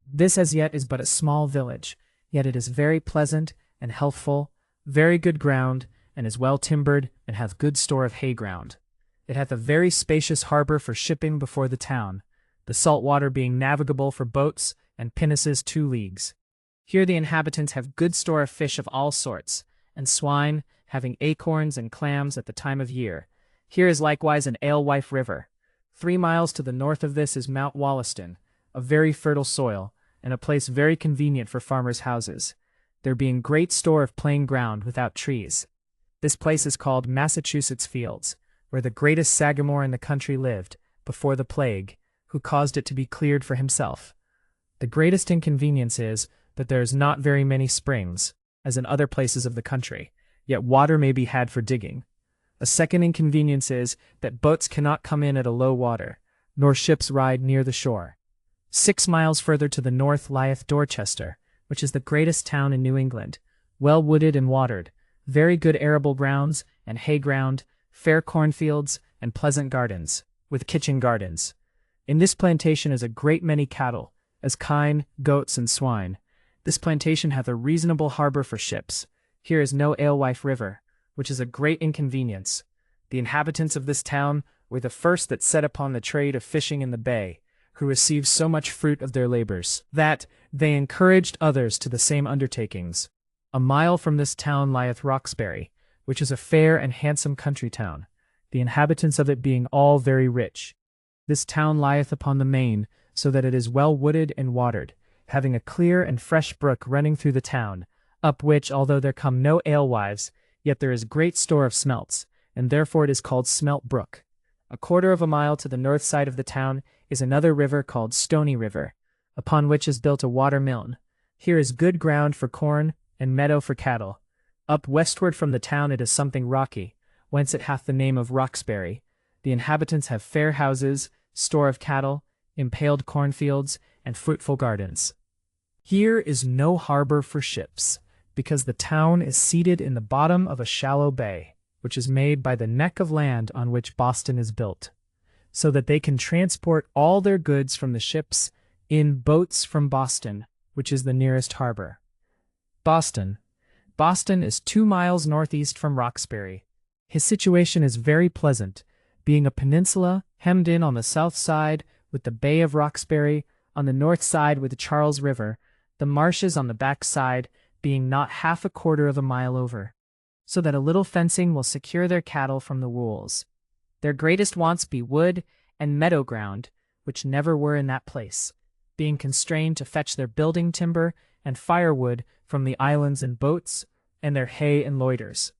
This as yet is but a small village, yet it is very pleasant and healthful, very good ground, and is well timbered, and hath good store of hay ground. It hath a very spacious harbor for shipping before the town, the salt water being navigable for boats and pinnaces 2 leagues. Here the inhabitants have good store of fish of all sorts, and swine, having acorns and clams at the time of year. Here is likewise an alewife river. 3 miles to the north of this is Mount Wollaston, a very fertile soil, and a place very convenient for farmers' houses, there being great store of plain ground without trees. This place is called Massachusetts Fields, where the greatest Sagamore in the country lived, before the plague, who caused it to be cleared for himself. The greatest inconvenience is that there is not very many springs, as in other places of the country, yet water may be had for digging. A second inconvenience is that boats cannot come in at a low water, nor ships ride near the shore. 6 miles further to the north lieth Dorchester, which is the greatest town in New England, well wooded and watered, very good arable grounds and hay ground, fair cornfields, and pleasant gardens, with kitchen gardens. In this plantation is a great many cattle, as kine, goats, and swine. This plantation hath a reasonable harbor for ships. Here is no alewife river, which is a great inconvenience. The inhabitants of this town were the first that set upon the trade of fishing in the bay, who received so much fruit of their labors, that they encouraged others to the same undertakings. A mile from this town lieth Roxbury, which is a fair and handsome country town, the inhabitants of it being all very rich. This town lieth upon the main, so that it is well wooded and watered, having a clear and fresh brook running through the town, up which, although there come no alewives, yet there is great store of smelts, and therefore it is called Smelt Brook. 1/4 of a mile to the north side of the town is another river called Stony River, upon which is built a water miln. Here is good ground for corn, and meadow for cattle. Up westward from the town it is something rocky, whence it hath the name of Roxbury. The inhabitants have fair houses, store of cattle, impaled cornfields, and fruitful gardens. Here is no harbor for ships, because the town is seated in the bottom of a shallow bay, which is made by the neck of land on which Boston is built, so that they can transport all their goods from the ships in boats from Boston, which is the nearest harbor. Boston is 2 miles northeast from Roxbury. His situation is very pleasant, being a peninsula hemmed in on the south side with the Bay of Roxbury, on the north side with the Charles River, the marshes on the back side being not half 1/4 of a mile over, so that a little fencing will secure their cattle from the wolves. Their greatest wants be wood and meadow ground, which never were in that place, being constrained to fetch their building timber and firewood from the islands in boats, and their hay and loiters.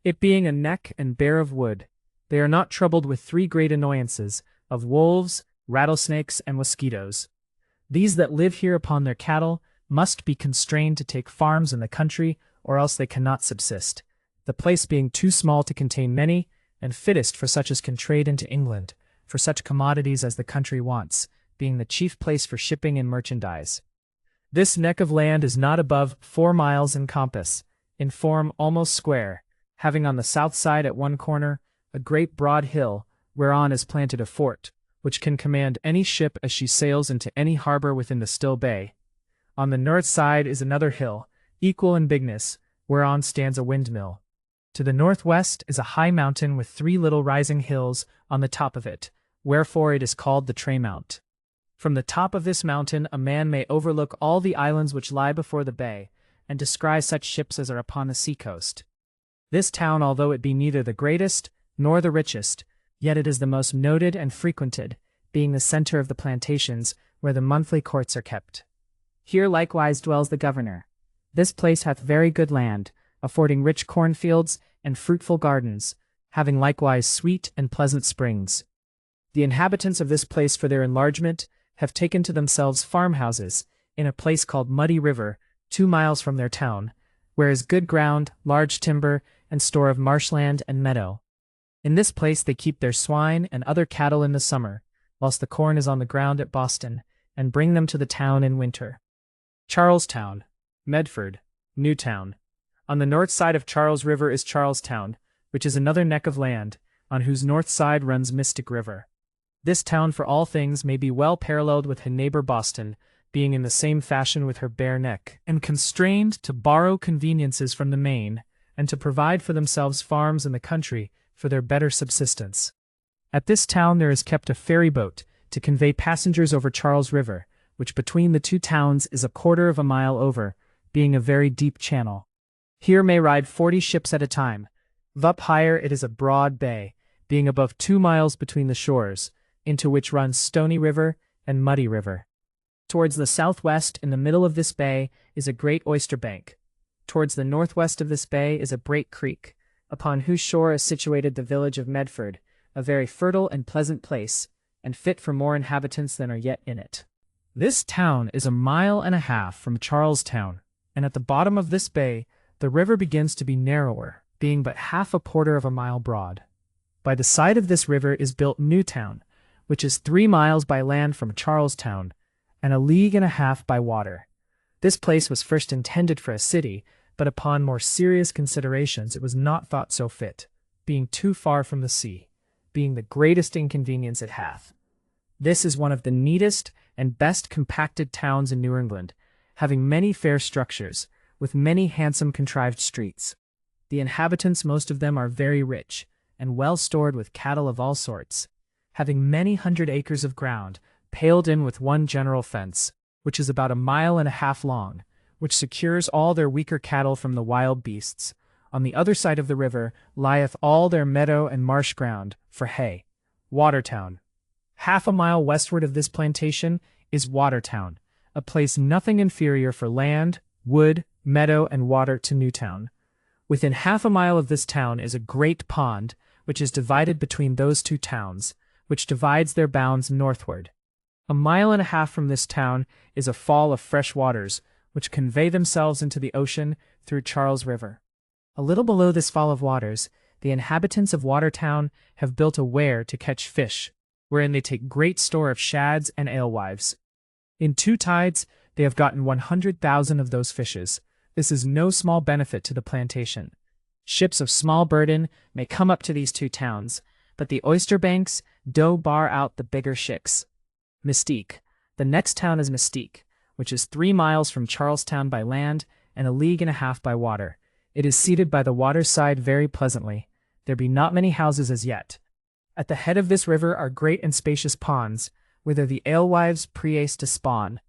It being a neck and bare of wood, they are not troubled with 3 great annoyances, of wolves, rattlesnakes, and mosquitoes. These that live here upon their cattle must be constrained to take farms in the country, or else they cannot subsist, the place being too small to contain many, and fittest for such as can trade into England, for such commodities as the country wants, being the chief place for shipping and merchandise. This neck of land is not above 4 miles in compass, in form almost square, having on the south side at one corner a great broad hill, whereon is planted a fort, which can command any ship as she sails into any harbor within the still bay. On the north side is another hill, equal in bigness, whereon stands a windmill. To the northwest is a high mountain with 3 little rising hills on the top of it, wherefore it is called the Traymount. From the top of this mountain a man may overlook all the islands which lie before the bay, and descry such ships as are upon the sea-coast. This town, although it be neither the greatest nor the richest, yet it is the most noted and frequented, being the center of the plantations, where the monthly courts are kept. Here likewise dwells the governor. This place hath very good land, affording rich cornfields and fruitful gardens, having likewise sweet and pleasant springs. The inhabitants of this place for their enlargement have taken to themselves farmhouses, in a place called Muddy River, 2 miles from their town, where is good ground, large timber, and store of marshland and meadow. In this place they keep their swine and other cattle in the summer, whilst the corn is on the ground at Boston, and bring them to the town in winter. Charlestown, Medford, Newtown. On the north side of Charles River is Charlestown, which is another neck of land, on whose north side runs Mystic River. This town for all things may be well paralleled with her neighbor Boston, being in the same fashion with her bare neck, and constrained to borrow conveniences from the main, and to provide for themselves farms in the country for their better subsistence. At this town there is kept a ferry boat to convey passengers over Charles River, which between the two towns is 1/4 of a mile over, being a very deep channel. Here may ride 40 ships at a time. Up higher it is a broad bay, being above 2 miles between the shores, into which runs Stony River and Muddy River. Towards the southwest, in the middle of this bay, is a great oyster bank. Towards the northwest of this bay is a Brake Creek, upon whose shore is situated the village of Medford, a very fertile and pleasant place, and fit for more inhabitants than are yet in it. This town is 1.5 miles from Charlestown, and at the bottom of this bay the river begins to be narrower, being but 1/4 of a mile broad. By the side of this river is built Newtown, which is 3 miles by land from Charlestown, and 1.5 leagues by water. This place was first intended for a city, but upon more serious considerations it was not thought so fit, being too far from the sea, being the greatest inconvenience it hath. This is one of the neatest and best compacted towns in New England, having many fair structures, with many handsome contrived streets. The inhabitants, most of them, are very rich, and well stored with cattle of all sorts, having many 100 acres of ground, paled in with one general fence, which is about 1.5 miles long, which secures all their weaker cattle from the wild beasts. On the other side of the river lieth all their meadow and marsh ground for hay. Watertown. 1/2 mile westward of this plantation is Watertown, a place nothing inferior for land, wood, meadow, and water to Newtown. Within 1/2 mile of this town is a great pond, which is divided between those two towns, which divides their bounds northward. 1.5 miles from this town is a fall of fresh waters, which convey themselves into the ocean through Charles River. A little below this fall of waters, the inhabitants of Watertown have built a weir to catch fish, wherein they take great store of shads and alewives. In 2 tides they have gotten 100,000 of those fishes. This is no small benefit to the plantation. Ships of small burden may come up to these 2 towns, but the oyster banks do bar out the bigger ships. Mystique. The next town is Mystique, which is 3 miles from Charlestown by land and 1.5 leagues by water. It is seated by the water side very pleasantly. There be not many houses as yet. At the head of this river are great and spacious ponds, whither the alewives prease to spawn.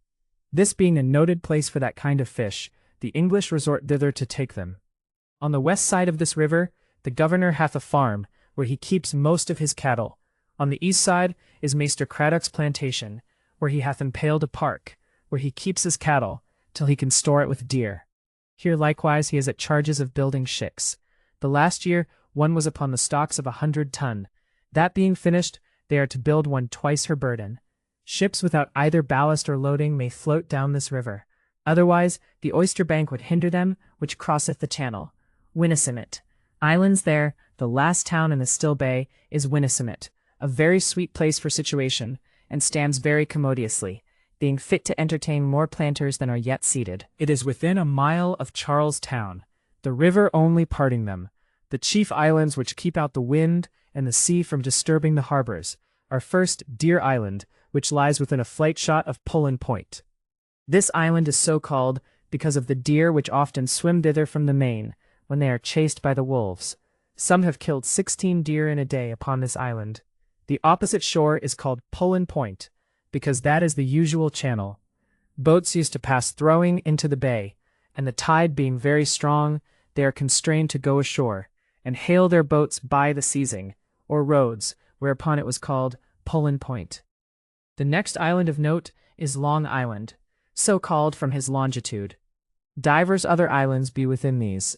This being a noted place for that kind of fish, the English resort thither to take them. On the west side of this river, the governor hath a farm, where he keeps most of his cattle. On the east side is Maester Craddock's plantation, where he hath impaled a park, where he keeps his cattle, till he can store it with deer. Here likewise he is at charges of building ships. The last year one was upon the stocks of 100 ton. That being finished, they are to build one twice her burden. Ships without either ballast or loading may float down this river. Otherwise the oyster bank would hinder them, which crosseth the channel. Winnisimmett. Islands there, the last town in the still bay, is Winnisimmett, a very sweet place for situation, and stands very commodiously, being fit to entertain more planters than are yet seated. It is within 1 mile of Charlestown, the river only parting them. The chief islands which keep out the wind and the sea from disturbing the harbors are first Deer Island, which lies within a flight shot of Pullen Point. This island is so called because of the deer which often swim thither from the main, when they are chased by the wolves. Some have killed 16 deer in a day upon this island. The opposite shore is called Pullen Point, because that is the usual channel. Boats used to pass throwing into the bay, and the tide being very strong, they are constrained to go ashore, and hail their boats by the seizing, or roads, whereupon it was called Pullen Point. The next island of note is Long Island, so called from his longitude. Divers other islands be within these.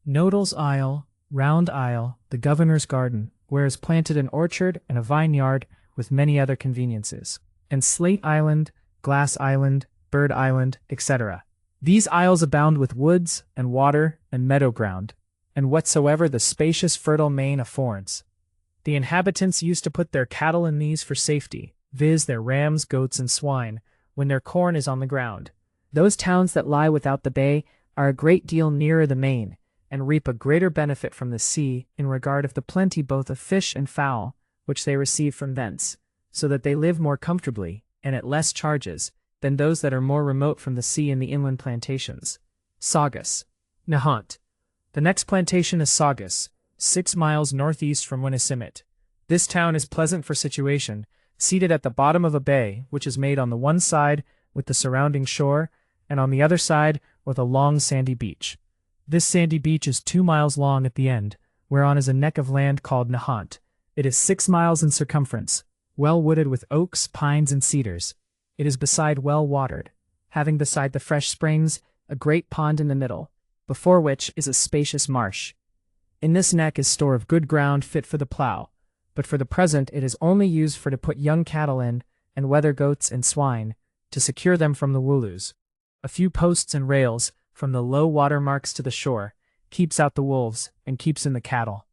Nodel's Isle, Round Isle, the Governor's Garden, where is planted an orchard and a vineyard with many other conveniences, and Slate Island, Glass Island, Bird Island, etc. These isles abound with woods, and water, and meadow ground, and whatsoever the spacious fertile main affords. The inhabitants used to put their cattle in these for safety, viz. their rams, goats, and swine, when their corn is on the ground. Those towns that lie without the bay are a great deal nearer the main, and reap a greater benefit from the sea in regard of the plenty both of fish and fowl, which they receive from thence, so that they live more comfortably, and at less charges, than those that are more remote from the sea in the inland plantations. Saugus. Nahant. The next plantation is Saugus, 6 miles northeast from Winnisimmett. This town is pleasant for situation, seated at the bottom of a bay, which is made on the one side with the surrounding shore, and on the other side with a long sandy beach. This sandy beach is 2 miles long at the end, whereon is a neck of land called Nahant. It is 6 miles in circumference, well wooded with oaks, pines, and cedars. It is beside well watered, having beside the fresh springs a great pond in the middle, before which is a spacious marsh. In this neck is store of good ground fit for the plough, but for the present it is only used for to put young cattle in, and wether goats and swine, to secure them from the wooloos. A few posts and rails, from the low water marks to the shore, keeps out the wolves, and keeps in the cattle.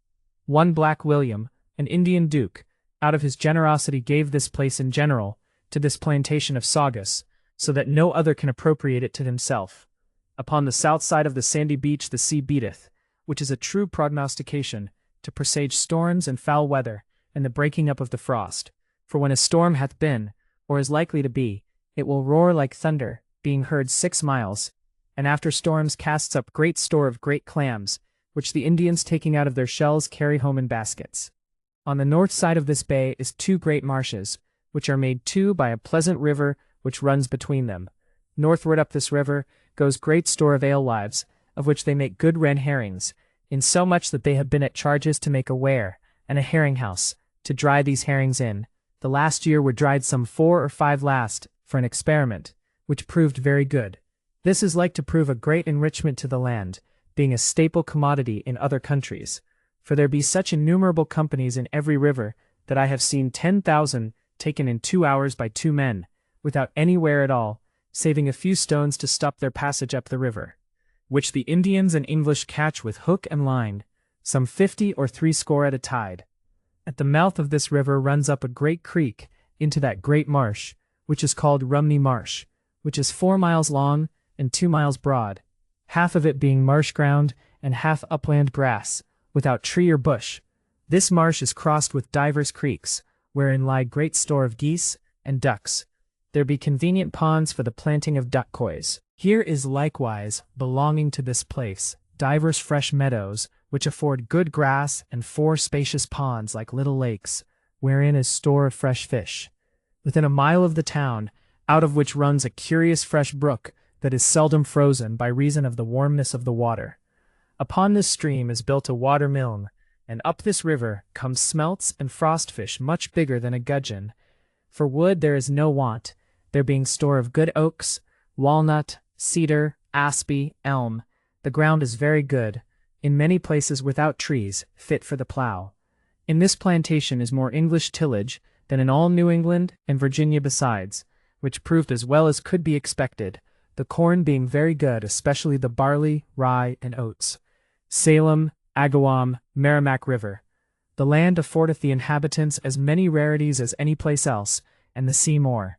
One Black William, an Indian duke, out of his generosity gave this place in general, to this plantation of Saugus, so that no other can appropriate it to himself. Upon the south side of the sandy beach the sea beateth, which is a true prognostication, to presage storms and foul weather, and the breaking up of the frost. For when a storm hath been, or is likely to be, it will roar like thunder, being heard 6 miles, and after storms casts up great store of great clams, which the Indians taking out of their shells carry home in baskets. On the north side of this bay is 2 great marshes, which are made 2 by a pleasant river which runs between them. Northward up this river goes great store of alewives, of which they make good red herrings, insomuch that they have been at charges to make a ware, and a herring house, to dry these herrings in. The last year were dried some 4 or 5 last, for an experiment, which proved very good. This is like to prove a great enrichment to the land, being a staple commodity in other countries. For there be such innumerable companies in every river, that I have seen 10,000 taken in 2 hours by 2 men, without any ware at all, saving a few stones to stop their passage up the river, which the Indians and English catch with hook and line, some 50 or 60 at a tide. At the mouth of this river runs up a great creek into that great marsh, which is called Rumney Marsh, which is 4 miles long and 2 miles broad, half of it being marsh ground and half upland grass, without tree or bush. This marsh is crossed with divers creeks, wherein lie great store of geese and ducks. There be convenient ponds for the planting of duck coys. Here is likewise, belonging to this place, divers fresh meadows, which afford good grass, and 4 spacious ponds like little lakes, wherein is store of fresh fish. Within a mile of the town, out of which runs a curious fresh brook that is seldom frozen by reason of the warmness of the water. Upon this stream is built a water milne, and up this river come smelts and frostfish much bigger than a gudgeon. For wood there is no want, there being store of good oaks, walnut, cedar, aspen, elm. The ground is very good, in many places without trees, fit for the plough. In this plantation is more English tillage than in all New England and Virginia besides, which proved as well as could be expected, the corn being very good, especially the barley, rye, and oats. Salem, Agawam, Merrimack River. The land affordeth the inhabitants as many rarities as any place else, and the sea more.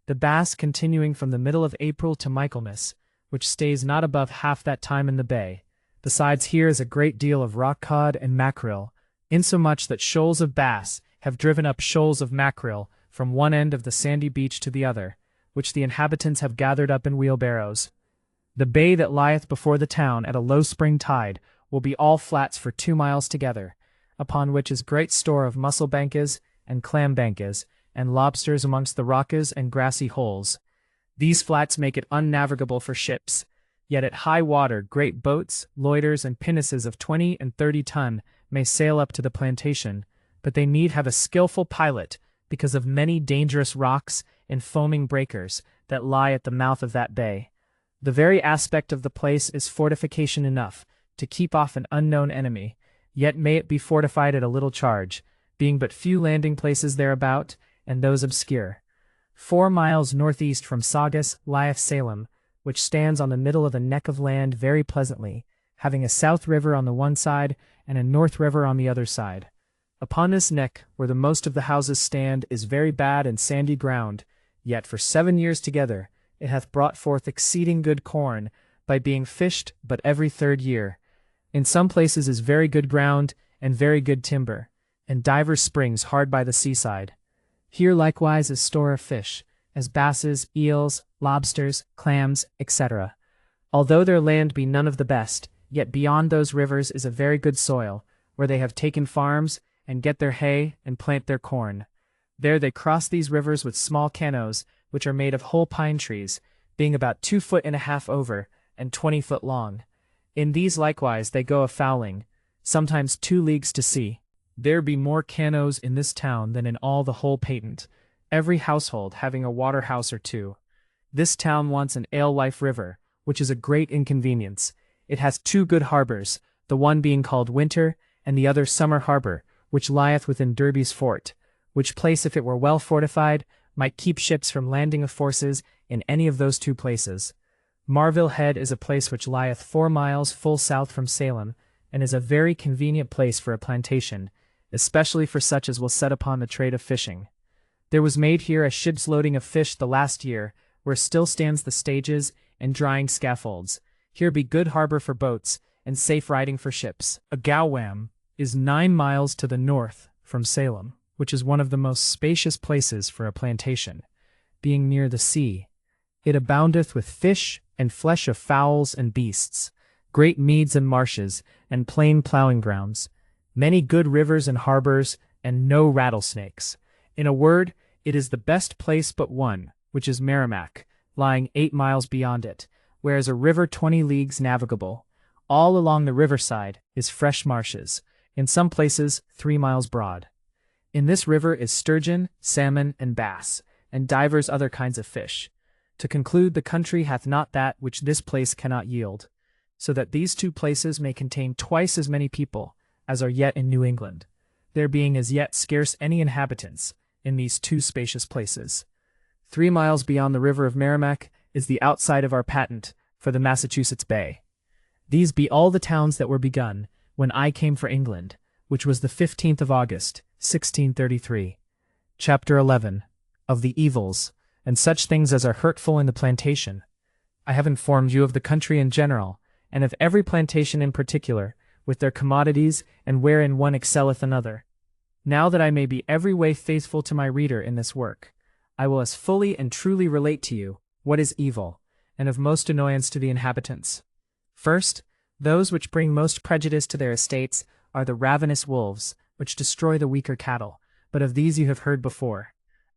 The bass continuing from the middle of April to Michaelmas, which stays not above half that time in the bay. Besides here is a great deal of rock cod and mackerel, insomuch that shoals of bass have driven up shoals of mackerel from one end of the sandy beach to the other, which the inhabitants have gathered up in wheelbarrows. The bay that lieth before the town at a low spring tide will be all flats for 2 miles together, upon which is great store of mussel bankers and clam bankers, and lobsters amongst the rockes and grassy holes. These flats make it unnavigable for ships, yet at high water great boats, loiters, and pinnaces of 20 and 30 ton may sail up to the plantation, but they need have a skillful pilot, because of many dangerous rocks and foaming breakers that lie at the mouth of that bay. The very aspect of the place is fortification enough to keep off an unknown enemy, yet may it be fortified at a little charge, being but few landing places thereabout, and those obscure. 4 miles northeast from Saugus lieth Salem, which stands on the middle of a neck of land very pleasantly, having a south river on the one side and a north river on the other side. Upon this neck, where the most of the houses stand, is very bad and sandy ground, yet for 7 years together it hath brought forth exceeding good corn, by being fished but every 3rd year. In some places is very good ground, and very good timber, and divers springs hard by the seaside. Here likewise is store of fish, as basses, eels, lobsters, clams, etc. Although their land be none of the best, yet beyond those rivers is a very good soil, where they have taken farms, and get their hay, and plant their corn. There they cross these rivers with small canoes, which are made of whole pine trees, being about 2.5 foot over, and 20 foot long. In these likewise they go a-fowling, sometimes 2 leagues to sea. There be more canoes in this town than in all the whole patent, every household having a water-house or 2. This town wants an alewife river, which is a great inconvenience. It has 2 good harbors, the one being called Winter, and the other Summer Harbor, which lieth within Derby's fort, which place, if it were well fortified, might keep ships from landing of forces in any of those 2 places. Marville Head is a place which lieth 4 miles full south from Salem, and is a very convenient place for a plantation, especially for such as will set upon the trade of fishing. There was made here a ship's loading of fish the last year, where still stands the stages and drying scaffolds. Here be good harbor for boats, and safe riding for ships. Agawam is 9 miles to the north from Salem, which is one of the most spacious places for a plantation, being near the sea. It aboundeth with fish, and flesh of fowls and beasts, great meads and marshes, and plain plowing grounds, many good rivers and harbors, and no rattlesnakes. In a word, it is the best place but one, which is Merrimack, lying 8 miles beyond it, where is a river 20 leagues navigable. All along the riverside is fresh marshes, in some places 3 miles broad. In this river is sturgeon, salmon, and bass, and divers other kinds of fish. To conclude, the country hath not that which this place cannot yield, so that these 2 places may contain twice as many people as are yet in New England, there being as yet scarce any inhabitants in these 2 spacious places. 3 miles beyond the river of Merrimack is the outside of our patent for the Massachusetts Bay. These be all the towns that were begun when I came for England, which was the 15th of August, 1633. Chapter 11. Of the evils, and such things as are hurtful in the plantation. I have informed you of the country in general, and of every plantation in particular, with their commodities, and wherein one excelleth another. Now that I may be every way faithful to my reader in this work, I will as fully and truly relate to you what is evil, and of most annoyance to the inhabitants. First, those which bring most prejudice to their estates are the ravenous wolves, which destroy the weaker cattle, but of these you have heard before.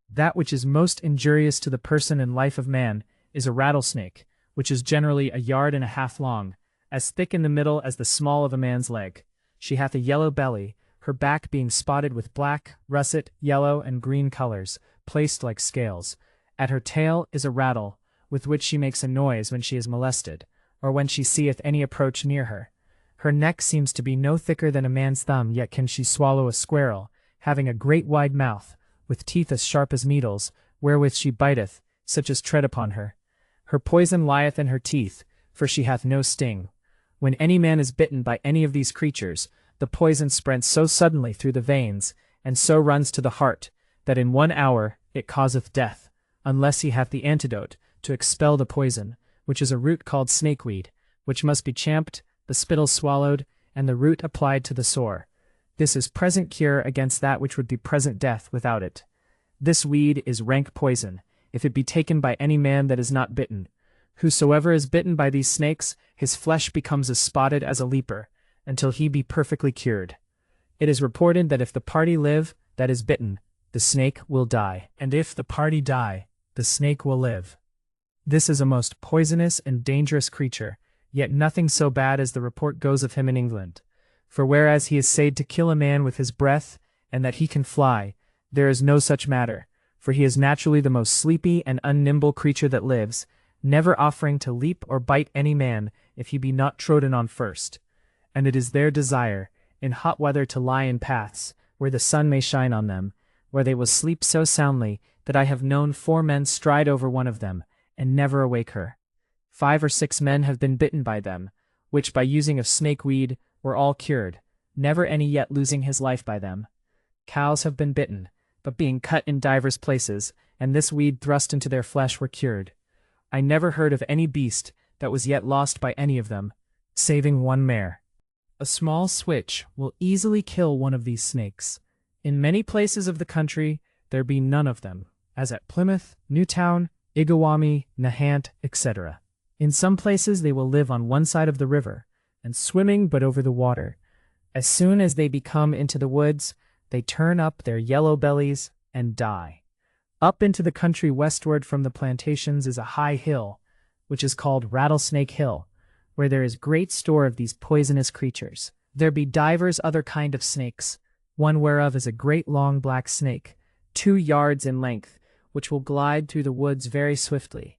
That which is most injurious to the person and life of man is a rattlesnake, which is generally 1.5 yards long, as thick in the middle as the small of a man's leg. She hath a yellow belly, her back being spotted with black, russet, yellow, and green colors, placed like scales. At her tail is a rattle, with which she makes a noise when she is molested, or when she seeth any approach near her. Her neck seems to be no thicker than a man's thumb, yet can she swallow a squirrel, having a great wide mouth, with teeth as sharp as needles, wherewith she biteth, such as tread upon her. Her poison lieth in her teeth, for she hath no sting. When any man is bitten by any of these creatures, the poison spreads so suddenly through the veins, and so runs to the heart, that in 1 hour it causeth death, unless he hath the antidote to expel the poison, which is a root called snakeweed, which must be champed, the spittle swallowed, and the root applied to the sore. This is present cure against that which would be present death without it. This weed is rank poison, if it be taken by any man that is not bitten. Whosoever is bitten by these snakes, his flesh becomes as spotted as a leper, until he be perfectly cured. It is reported that if the party live that is bitten, the snake will die, and if the party die, the snake will live. This is a most poisonous and dangerous creature, yet nothing so bad as the report goes of him in England. For whereas he is said to kill a man with his breath, and that he can fly, there is no such matter, for he is naturally the most sleepy and unnimble creature that lives, never offering to leap or bite any man if he be not trodden on first. And it is their desire, in hot weather, to lie in paths, where the sun may shine on them, where they will sleep so soundly that I have known 4 men stride over one of them, and never awake her. 5 or 6 men have been bitten by them, which by using of snakeweed were all cured, never any yet losing his life by them. Cows have been bitten, but being cut in divers places, and this weed thrust into their flesh were cured. I never heard of any beast that was yet lost by any of them, saving one mare. A small switch will easily kill one of these snakes. In many places of the country there be none of them, as at Plymouth, Newtown, Igawami, Nahant, etc. In some places they will live on one side of the river, and swimming but over the water. As soon as they become into the woods, they turn up their yellow bellies and die. Up into the country westward from the plantations is a high hill, which is called Rattlesnake Hill, where there is great store of these poisonous creatures. There be divers other kind of snakes, one whereof is a great long black snake, 2 yards in length, which will glide through the woods very swiftly.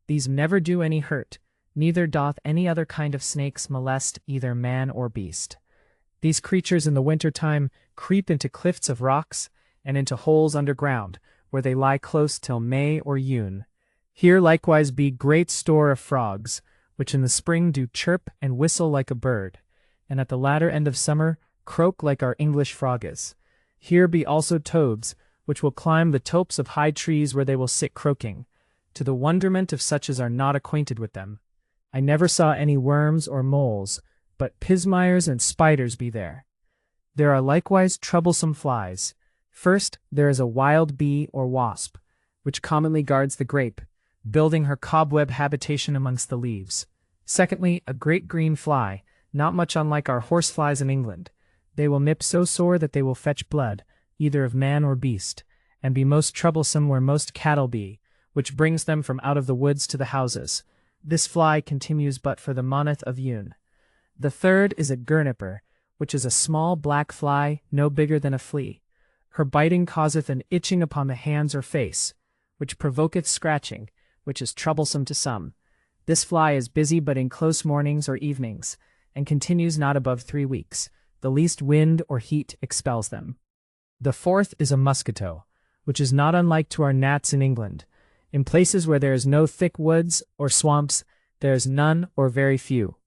These never do any hurt, neither doth any other kind of snakes molest either man or beast. These creatures in the winter time creep into cliffs of rocks and into holes underground, where they lie close till May or June. Here likewise be great store of frogs, which in the spring do chirp and whistle like a bird, and at the latter end of summer croak like our English frog is. Here be also toads, which will climb the tops of high trees where they will sit croaking, to the wonderment of such as are not acquainted with them. I never saw any worms or moles, but pismires and spiders be there. There are likewise troublesome flies. First, there is a wild bee or wasp, which commonly guards the grape, building her cobweb habitation amongst the leaves. Secondly, a great green fly, not much unlike our horseflies in England. They will nip so sore that they will fetch blood, either of man or beast, and be most troublesome where most cattle be, which brings them from out of the woods to the houses. This fly continues but for the month of June. The third is a gurnipper, which is a small black fly, no bigger than a flea. Her biting causeth an itching upon the hands or face, which provoketh scratching, which is troublesome to some. This fly is busy but in close mornings or evenings, and continues not above 3 weeks. The least wind or heat expels them. The fourth is a mosquito, which is not unlike to our gnats in England. In places where there is no thick woods or swamps, there is none or very few.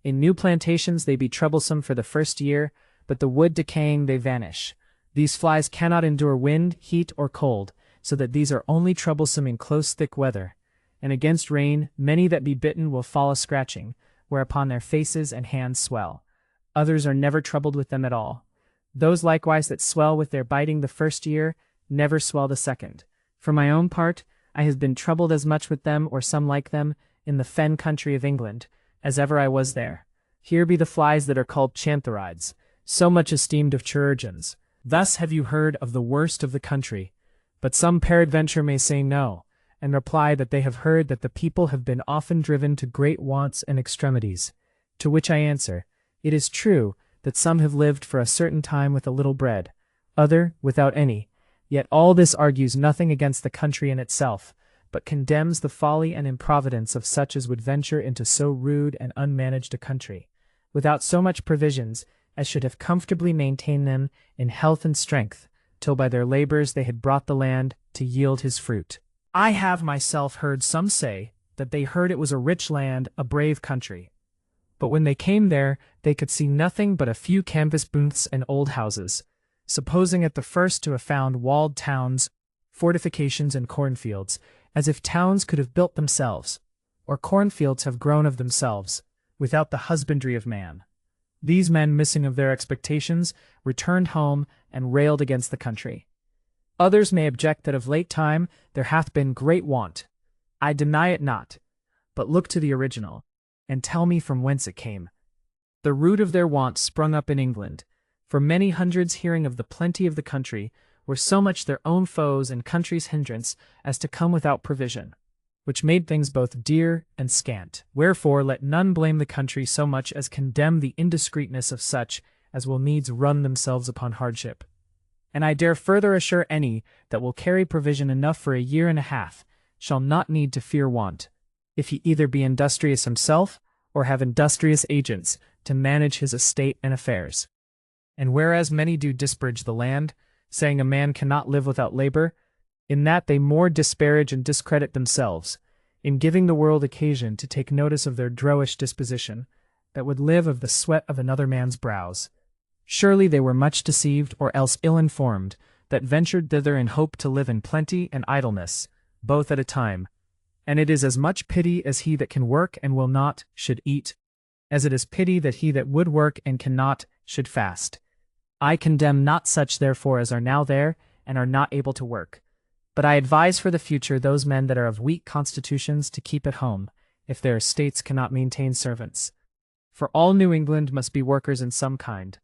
In new plantations they be troublesome for the first year, but the wood decaying they vanish. These flies cannot endure wind, heat, or cold, so that these are only troublesome in close thick weather. And against rain, many that be bitten will fall a scratching, whereupon their faces and hands swell. Others are never troubled with them at all. Those likewise that swell with their biting the first year, never swell the second. For my own part, I have been troubled as much with them or some like them in the fen country of England, as ever I was there. Here be the flies that are called chantharides, so much esteemed of chirurgeons. Thus have you heard of the worst of the country. But some peradventure may say no, and reply that they have heard that the people have been often driven to great wants and extremities. To which I answer, it is true that some have lived for a certain time with a little bread, other without any. Yet all this argues nothing against the country in itself, but condemns the folly and improvidence of such as would venture into so rude and unmanaged a country, without so much provisions as should have comfortably maintained them in health and strength, till by their labors they had brought the land to yield his fruit. I have myself heard some say that they heard it was a rich land, a brave country. But when they came there, they could see nothing but a few canvas booths and old houses, supposing at the first to have found walled towns, fortifications, and cornfields, as if towns could have built themselves, or cornfields have grown of themselves, without the husbandry of man. These men, missing of their expectations, returned home and railed against the country. Others may object that of late time there hath been great want. I deny it not, but look to the original, and tell me from whence it came. The root of their want sprung up in England, for many hundreds hearing of the plenty of the country, were so much their own foes and country's hindrance as to come without provision, which made things both dear and scant. Wherefore let none blame the country so much as condemn the indiscreetness of such as will needs run themselves upon hardship. And I dare further assure any that will carry provision enough for a year and a half shall not need to fear want, if he either be industrious himself or have industrious agents to manage his estate and affairs. And whereas many do disparage the land, saying a man cannot live without labor, in that they more disparage and discredit themselves, in giving the world occasion to take notice of their drowish disposition, that would live of the sweat of another man's brows. Surely they were much deceived, or else ill-informed, that ventured thither in hope to live in plenty and idleness, both at a time. And it is as much pity as he that can work and will not should eat, as it is pity that he that would work and cannot should fast. I condemn not such therefore as are now there, and are not able to work. But I advise for the future those men that are of weak constitutions to keep at home, if their estates cannot maintain servants. For all New England must be workers in some kind.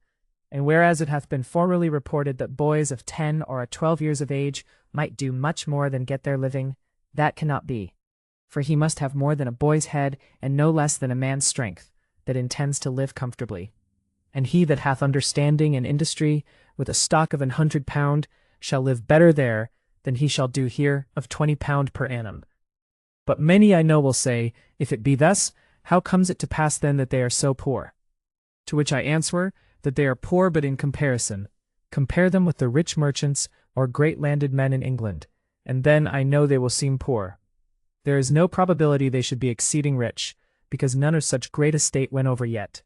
And whereas it hath been formerly reported that boys of 10 or 12 years of age might do much more than get their living, that cannot be. For he must have more than a boy's head, and no less than a man's strength, that intends to live comfortably. And he that hath understanding and industry, with a stock of £100, shall live better there than he shall do here of £20 per annum. But many I know will say, if it be thus, how comes it to pass then that they are so poor? To which I answer, that they are poor but in comparison. Compare them with the rich merchants or great landed men in England, and then I know they will seem poor. There is no probability they should be exceeding rich, because none of such great estate went over yet.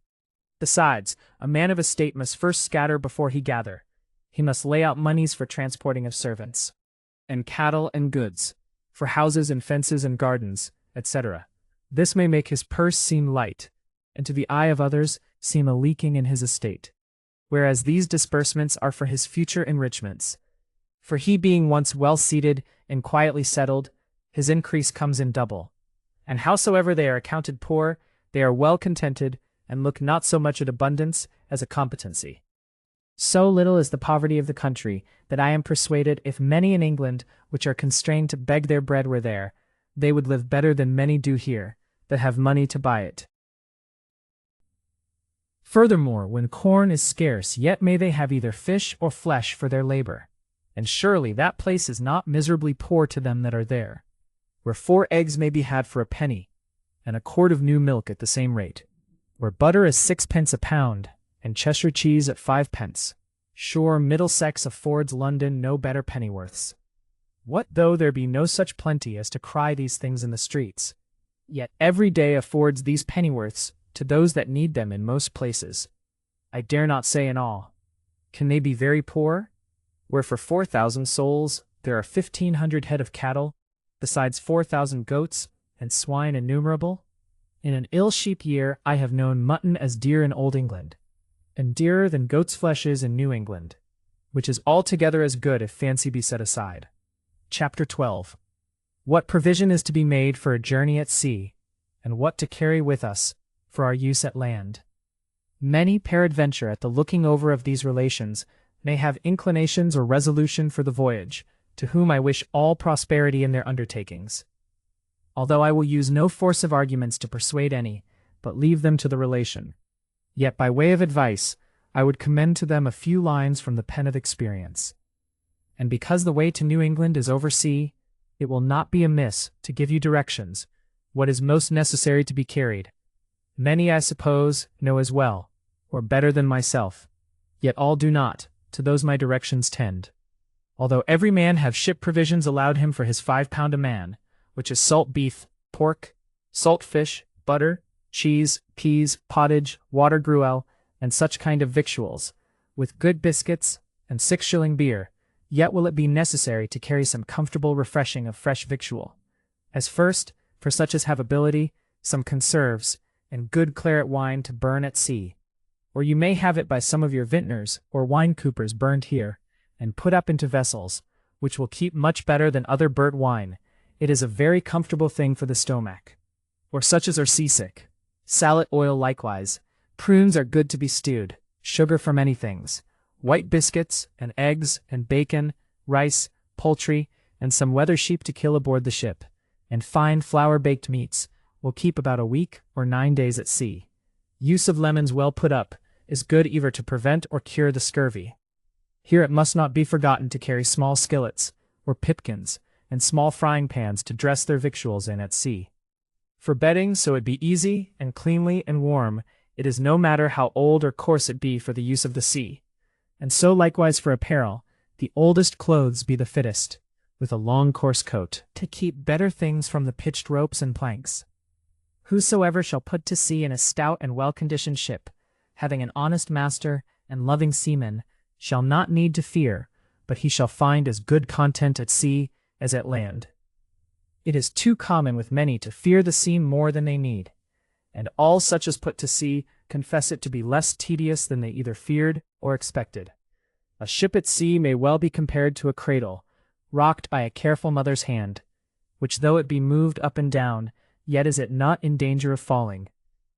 Besides, a man of estate must first scatter before he gather. He must lay out moneys for transporting of servants, and cattle and goods, for houses and fences and gardens, etc. This may make his purse seem light, and to the eye of others seem a leaking in his estate, whereas these disbursements are for his future enrichments. For he being once well seated and quietly settled, his increase comes in double. And howsoever they are accounted poor, they are well contented, and look not so much at abundance as a competency. So little is the poverty of the country, that I am persuaded if many in England, which are constrained to beg their bread, were there, they would live better than many do here, that have money to buy it. Furthermore, when corn is scarce, yet may they have either fish or flesh for their labor. And surely that place is not miserably poor to them that are there, where 4 eggs may be had for a penny, and a quart of new milk at the same rate, where butter is 6 pence a pound, and Cheshire cheese at 5 pence. Sure, Middlesex affords London no better pennyworths. What though there be no such plenty as to cry these things in the streets? Yet every day affords these pennyworths to those that need them in most places. I dare not say in all. Can they be very poor? Where for 4,000 souls there are 1,500 head of cattle, besides 4,000 goats and swine innumerable? In an ill sheep year I have known mutton as dear in Old England, and dearer than goat's flesh is in New England, which is altogether as good if fancy be set aside. Chapter 12. What provision is to be made for a journey at sea, and what to carry with us for our use at land. Many, peradventure, at the looking over of these relations, may have inclinations or resolution for the voyage, to whom I wish all prosperity in their undertakings. Although I will use no force of arguments to persuade any, but leave them to the relation, yet by way of advice I would commend to them a few lines from the pen of experience. And because the way to New England is over sea, it will not be amiss to give you directions, what is most necessary to be carried. Many, I suppose, know as well, or better than myself, yet all do not, to those my directions tend. Although every man have ship provisions allowed him for his £5 a man, which is salt beef, pork, salt fish, butter, cheese, peas, pottage, water gruel, and such kind of victuals, with good biscuits, and 6 shilling beer, yet will it be necessary to carry some comfortable refreshing of fresh victual. As first, for such as have ability, some conserves, and good claret wine to burn at sea. Or you may have it by some of your vintners or wine coopers burned here, and put up into vessels, which will keep much better than other burnt wine. It is a very comfortable thing for the stomach. Or such as are seasick. Salad oil likewise. Prunes are good to be stewed, sugar for many things. White biscuits, and eggs, and bacon, rice, poultry, and some wether sheep to kill aboard the ship, and fine flour-baked meats, will keep about a week or 9 days at sea. Use of lemons well put up is good either to prevent or cure the scurvy. Here it must not be forgotten to carry small skillets, or pipkins, and small frying pans to dress their victuals in at sea. For bedding, so it be easy, and cleanly, and warm, it is no matter how old or coarse it be for the use of the sea. And so likewise for apparel, the oldest clothes be the fittest, with a long coarse coat, to keep better things from the pitched ropes and planks. Whosoever shall put to sea in a stout and well-conditioned ship, having an honest master and loving seamen, shall not need to fear, but he shall find as good content at sea as at land. It is too common with many to fear the sea more than they need, and all such as put to sea confess it to be less tedious than they either feared or expected. A ship at sea may well be compared to a cradle, rocked by a careful mother's hand, which though it be moved up and down, yet is it not in danger of falling.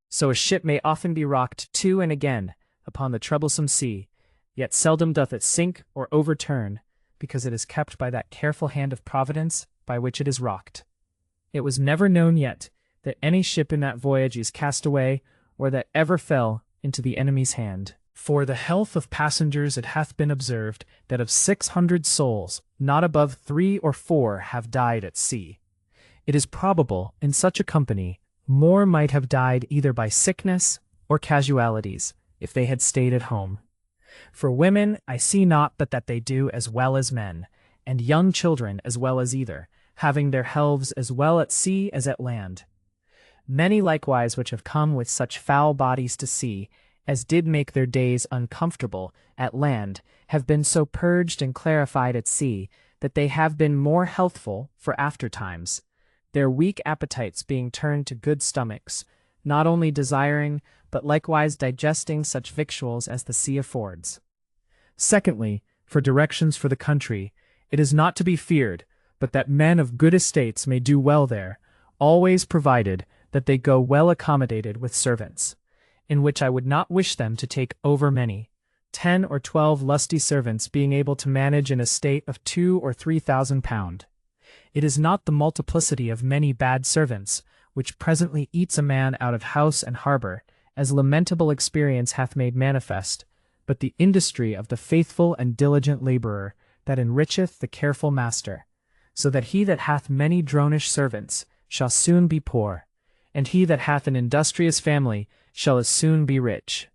So a ship may often be rocked to and again upon the troublesome sea, yet seldom doth it sink or overturn, because it is kept by that careful hand of Providence by which it is rocked. It was never known yet that any ship in that voyage is cast away, or that ever fell into the enemy's hand. For the health of passengers it hath been observed that of 600 souls, not above 3 or 4 have died at sea. It is probable, in such a company, more might have died either by sickness or casualties, if they had stayed at home. For women I see not but that they do as well as men, and young children as well as either, having their healths as well at sea as at land. Many likewise which have come with such foul bodies to sea, as did make their days uncomfortable at land, have been so purged and clarified at sea, that they have been more healthful for aftertimes, their weak appetites being turned to good stomachs, not only desiring, but likewise digesting such victuals as the sea affords. Secondly, for directions for the country, it is not to be feared, but that men of good estates may do well there, always provided that they go well accommodated with servants, in which I would not wish them to take over many, 10 or 12 lusty servants being able to manage an estate of 2 or 3,000 pound. It is not the multiplicity of many bad servants, which presently eats a man out of house and harbour, as lamentable experience hath made manifest, but the industry of the faithful and diligent labourer, that enricheth the careful master, so that he that hath many dronish servants shall soon be poor, and he that hath an industrious family shall as soon be rich.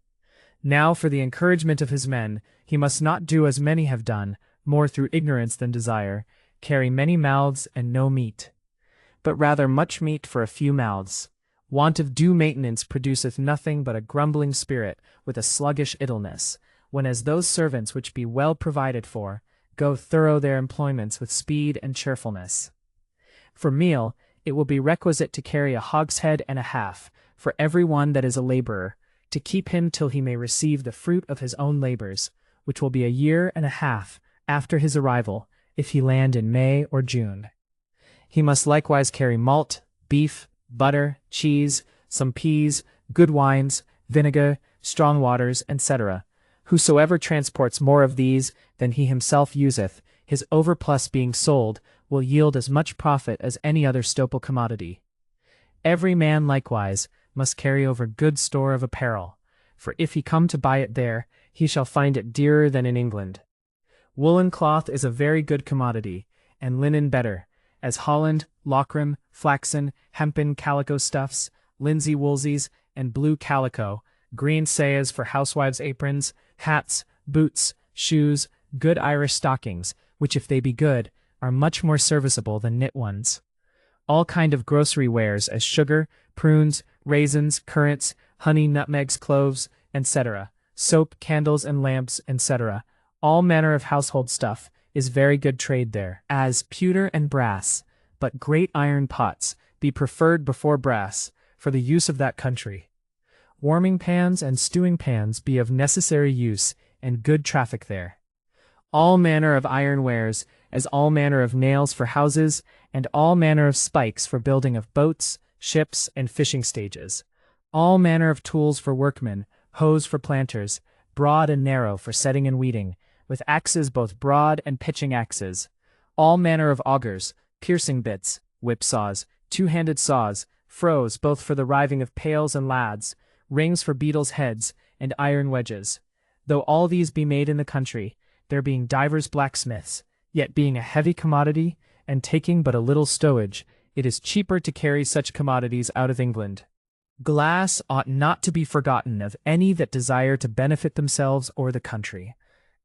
Now for the encouragement of his men, he must not do as many have done, more through ignorance than desire, carry many mouths and no meat, but rather much meat for a few mouths. Want of due maintenance produceth nothing but a grumbling spirit with a sluggish idleness, when as those servants which be well provided for, go thorough their employments with speed and cheerfulness. For meal, it will be requisite to carry a hogshead and a half, for every one that is a labourer, to keep him till he may receive the fruit of his own labours, which will be a year and a half after his arrival, if he land in May or June. He must likewise carry malt, beef, butter, cheese, some peas, good wines, vinegar, strong waters, etc. Whosoever transports more of these than he himself useth, his overplus being sold, will yield as much profit as any other stopple commodity. Every man likewise must carry over good store of apparel, for if he come to buy it there, he shall find it dearer than in England. Woolen cloth is a very good commodity, and linen better, as Holland, Lockram, flaxen, hempen calico stuffs, linsey woolsies, and blue calico, green sayas for housewives' aprons, hats, boots, shoes, good Irish stockings, which if they be good, are much more serviceable than knit ones. All kind of grocery wares as sugar, prunes, raisins, currants, honey, nutmegs, cloves, etc., soap, candles, and lamps, etc., all manner of household stuff, is very good trade there, as pewter and brass, but great iron pots be preferred before brass, for the use of that country. Warming pans and stewing pans be of necessary use, and good traffic there. All manner of iron wares, as all manner of nails for houses, and all manner of spikes for building of boats, ships, and fishing stages. All manner of tools for workmen, hoes for planters, broad and narrow for setting and weeding, with axes both broad and pitching axes. All manner of augers, piercing bits, whip-saws, two-handed saws, froes both for the riving of pails and laths, rings for beetles' heads, and iron wedges. Though all these be made in the country, there being divers blacksmiths, yet being a heavy commodity, and taking but a little stowage, it is cheaper to carry such commodities out of England. Glass ought not to be forgotten of any that desire to benefit themselves or the country.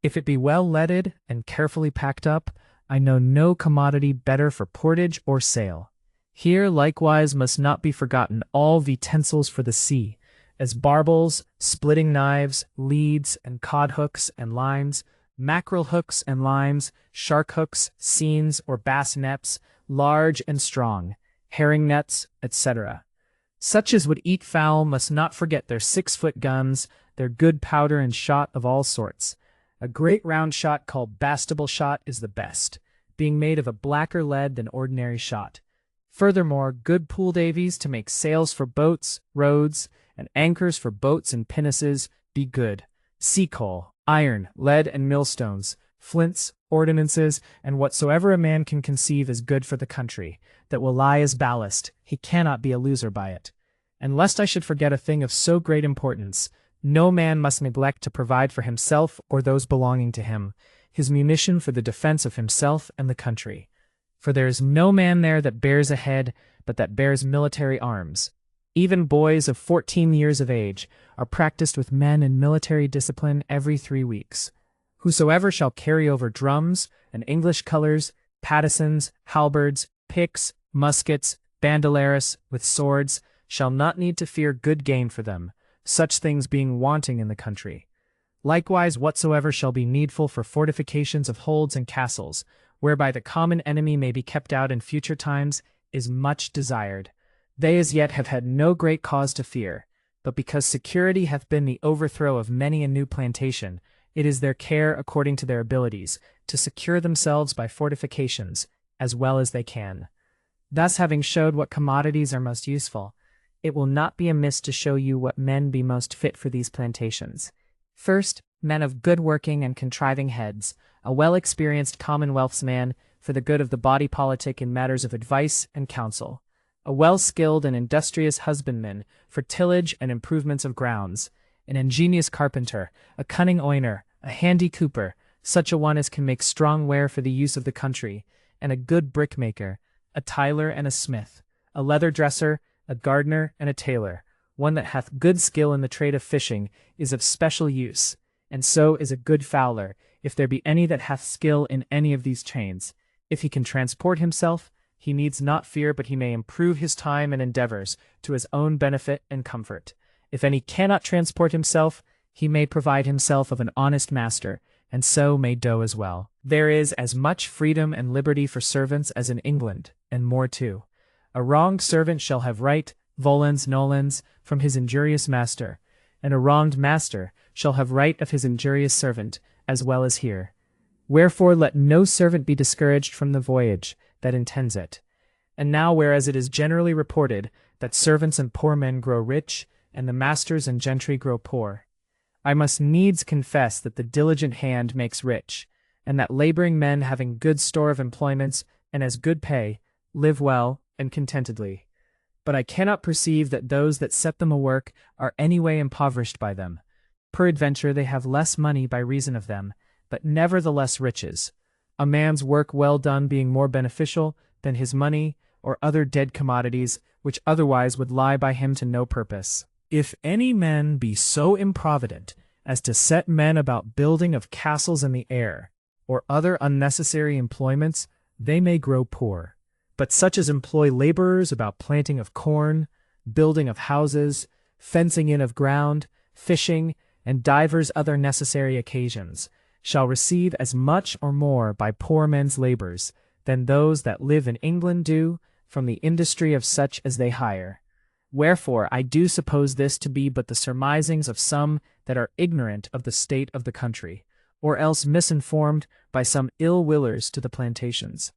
If it be well leaded and carefully packed up, I know no commodity better for portage or sale. Here likewise must not be forgotten all utensils for the sea, as barbels, splitting knives, leads, and cod hooks and lines, mackerel hooks and lines, shark hooks, seines or bass nets, large and strong, herring nets, etc. Such as would eat fowl must not forget their 6-foot guns, their good powder and shot of all sorts. A great round shot called bastable shot is the best, being made of a blacker lead than ordinary shot. Furthermore, good pool davies to make sails for boats, roads, and anchors for boats and pinnaces be good. Sea coal, iron, lead, and millstones, flints, ordnances, and whatsoever a man can conceive is good for the country, that will lie as ballast, he cannot be a loser by it. And lest I should forget a thing of so great importance, no man must neglect to provide for himself or those belonging to him, his munition for the defense of himself and the country. For there is no man there that bears a head, but that bears military arms. Even boys of 14 years of age are practiced with men in military discipline every 3 weeks. Whosoever shall carry over drums and English colors, patisons, halberds, picks, muskets, bandoleros, with swords, shall not need to fear good gain for them, such things being wanting in the country. Likewise whatsoever shall be needful for fortifications of holds and castles, whereby the common enemy may be kept out in future times, is much desired. They as yet have had no great cause to fear, but because security hath been the overthrow of many a new plantation, it is their care, according to their abilities, to secure themselves by fortifications, as well as they can. Thus having showed what commodities are most useful, it will not be amiss to show you what men be most fit for these plantations. First, men of good working and contriving heads, a well-experienced commonwealth's man for the good of the body politic in matters of advice and counsel, a well-skilled and industrious husbandman for tillage and improvements of grounds, an ingenious carpenter, a cunning oiner, a handy cooper, such a one as can make strong ware for the use of the country, and a good brickmaker, a tiler and a smith, a leather dresser, a gardener and a tailor. One that hath good skill in the trade of fishing is of special use, and so is a good fowler, if there be any that hath skill in any of these chains. If he can transport himself, he needs not fear but he may improve his time and endeavors to his own benefit and comfort. If any cannot transport himself, he may provide himself of an honest master, and so may do as well. There is as much freedom and liberty for servants as in England, and more too. A wronged servant shall have right, volens nolens, from his injurious master, and a wronged master shall have right of his injurious servant, as well as here. Wherefore let no servant be discouraged from the voyage that intends it. And now whereas it is generally reported that servants and poor men grow rich, and the masters and gentry grow poor, I must needs confess that the diligent hand makes rich, and that laboring men having good store of employments and as good pay, live well and contentedly. But I cannot perceive that those that set them a work are any way impoverished by them. Peradventure they have less money by reason of them, but nevertheless riches, a man's work well done being more beneficial than his money or other dead commodities, which otherwise would lie by him to no purpose. If any men be so improvident as to set men about building of castles in the air, or other unnecessary employments, they may grow poor. But such as employ laborers about planting of corn, building of houses, fencing in of ground, fishing, and divers other necessary occasions, shall receive as much or more by poor men's labors than those that live in England do from the industry of such as they hire. Wherefore I do suppose this to be but the surmisings of some that are ignorant of the state of the country, or else misinformed by some ill-willers to the plantations.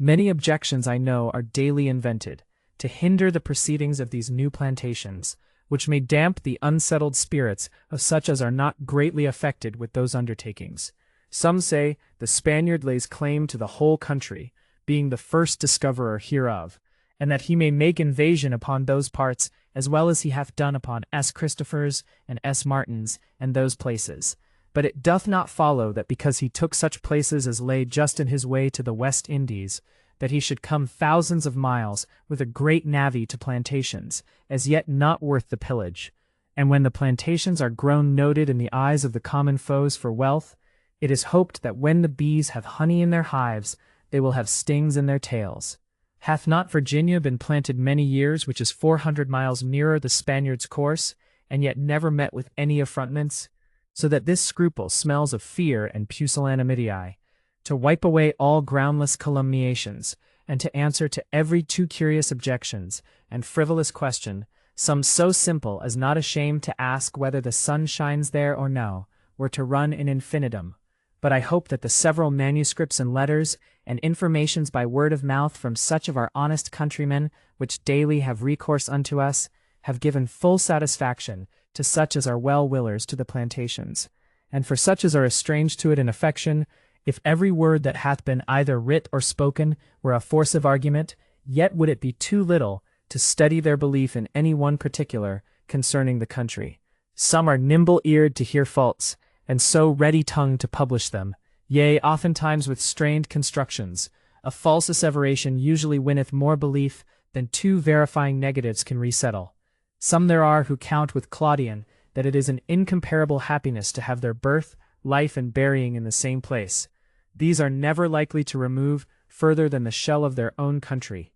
Many objections, I know, are daily invented, to hinder the proceedings of these new plantations, which may damp the unsettled spirits of such as are not greatly affected with those undertakings. Some say the Spaniard lays claim to the whole country, being the first discoverer hereof, and that he may make invasion upon those parts as well as he hath done upon S. Christopher's and S. Martin's and those places. But it doth not follow that because he took such places as lay just in his way to the West Indies, that he should come thousands of miles with a great navy to plantations, as yet not worth the pillage. And when the plantations are grown noted in the eyes of the common foes for wealth, it is hoped that when the bees have honey in their hives, they will have stings in their tails. Hath not Virginia been planted many years, which is 400 miles nearer the Spaniard's course, and yet never met with any affrontments? So that this scruple smells of fear and pusillanimity, to wipe away all groundless calumniations, and to answer to every too curious objections and frivolous question, some so simple as not ashamed to ask whether the sun shines there or no, were to run in infinitum. But I hope that the several manuscripts and letters, and informations by word of mouth from such of our honest countrymen, which daily have recourse unto us, have given full satisfaction to such as are well-willers to the plantations, and for such as are estranged to it in affection. If every word that hath been either writ or spoken were a force of argument, yet would it be too little to study their belief in any one particular concerning the country. Some are nimble-eared to hear faults, and so ready-tongued to publish them, yea, oftentimes with strained constructions. A false asseveration usually winneth more belief than two verifying negatives can resettle. Some there are who count with Claudian that it is an incomparable happiness to have their birth, life, and burying in the same place. These are never likely to remove further than the shell of their own country.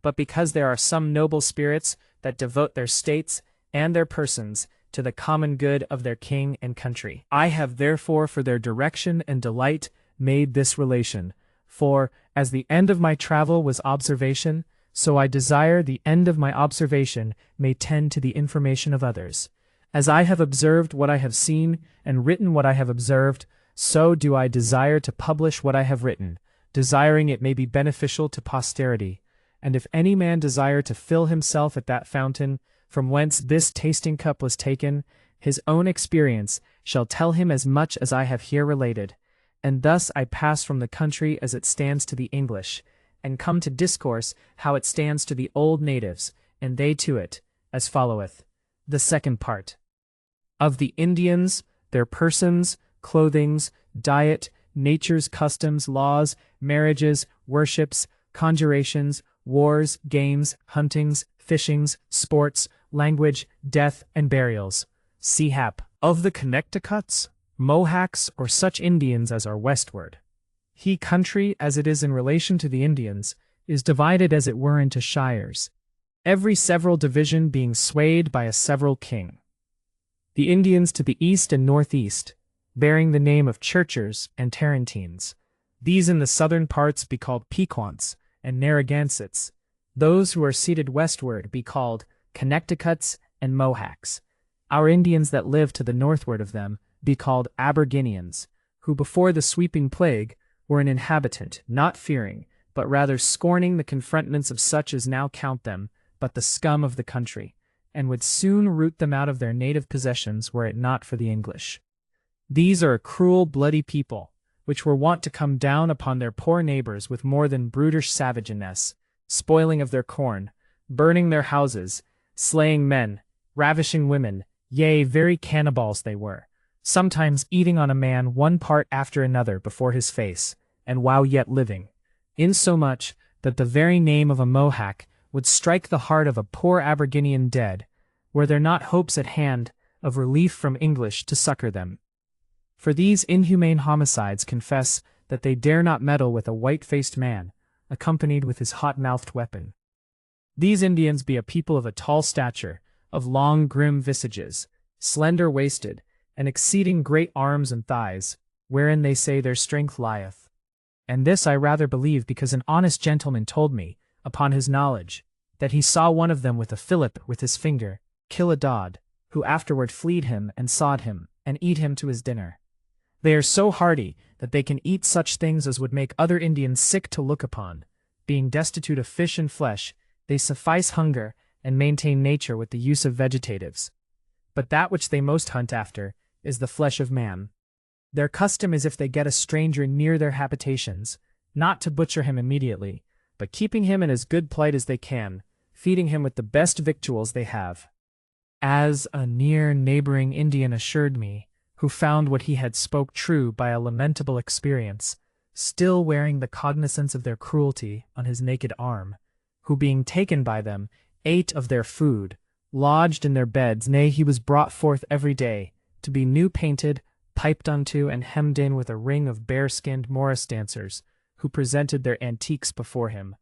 But because there are some noble spirits that devote their states and their persons to the common good of their king and country, I have therefore for their direction and delight made this relation. For, as the end of my travel was observation, so I desire the end of my observation may tend to the information of others. As I have observed what I have seen, and written what I have observed, so do I desire to publish what I have written, desiring it may be beneficial to posterity. And if any man desire to fill himself at that fountain, from whence this tasting cup was taken, his own experience shall tell him as much as I have here related. And thus I pass from the country as it stands to the English, and come to discourse how it stands to the old natives, and they to it, as followeth. The second part. Of the Indians, their persons, clothings, diet, nature's customs, laws, marriages, worships, conjurations, wars, games, huntings, fishings, sports, language, death, and burials. Hap. Of the Connecticuts, Mohawks, or such Indians as are westward. He country, as it is in relation to the Indians, is divided as it were into shires, every several division being swayed by a several king. The Indians to the east and northeast, bearing the name of Churchers and Tarantines. These in the southern parts be called Pequots and Narragansetts. Those who are seated westward be called Connecticuts and Mohawks. Our Indians that live to the northward of them be called Aboriginians, who before the sweeping plague were an inhabitant, not fearing, but rather scorning the confrontments of such as now count them but the scum of the country, and would soon root them out of their native possessions were it not for the English. These are a cruel, bloody people, which were wont to come down upon their poor neighbors with more than brutish savageness, spoiling of their corn, burning their houses, slaying men, ravishing women, yea, very cannibals they were, sometimes eating on a man one part after another before his face, and while yet living, insomuch that the very name of a Mohawk would strike the heart of a poor Aboriginian dead, were there not hopes at hand of relief from English to succor them. For these inhumane homicides confess that they dare not meddle with a white-faced man, accompanied with his hot-mouthed weapon. These Indians be a people of a tall stature, of long grim visages, slender-waisted, and exceeding great arms and thighs, wherein they say their strength lieth. And this I rather believe because an honest gentleman told me, upon his knowledge, that he saw one of them with a fillip with his finger kill a Dodd, who afterward fleed him and sawed him, and eat him to his dinner. They are so hardy that they can eat such things as would make other Indians sick to look upon. Being destitute of fish and flesh, they suffice hunger and maintain nature with the use of vegetatives. But that which they most hunt after is the flesh of man. Their custom is if they get a stranger near their habitations, not to butcher him immediately, but keeping him in as good plight as they can, feeding him with the best victuals they have. As a near neighboring Indian assured me, who found what he had spoke true by a lamentable experience, still wearing the cognizance of their cruelty on his naked arm, who being taken by them, ate of their food, lodged in their beds, nay, he was brought forth every day, to be new painted, piped unto, and hemmed in with a ring of bare-skinned Morris dancers, who presented their antiques before him.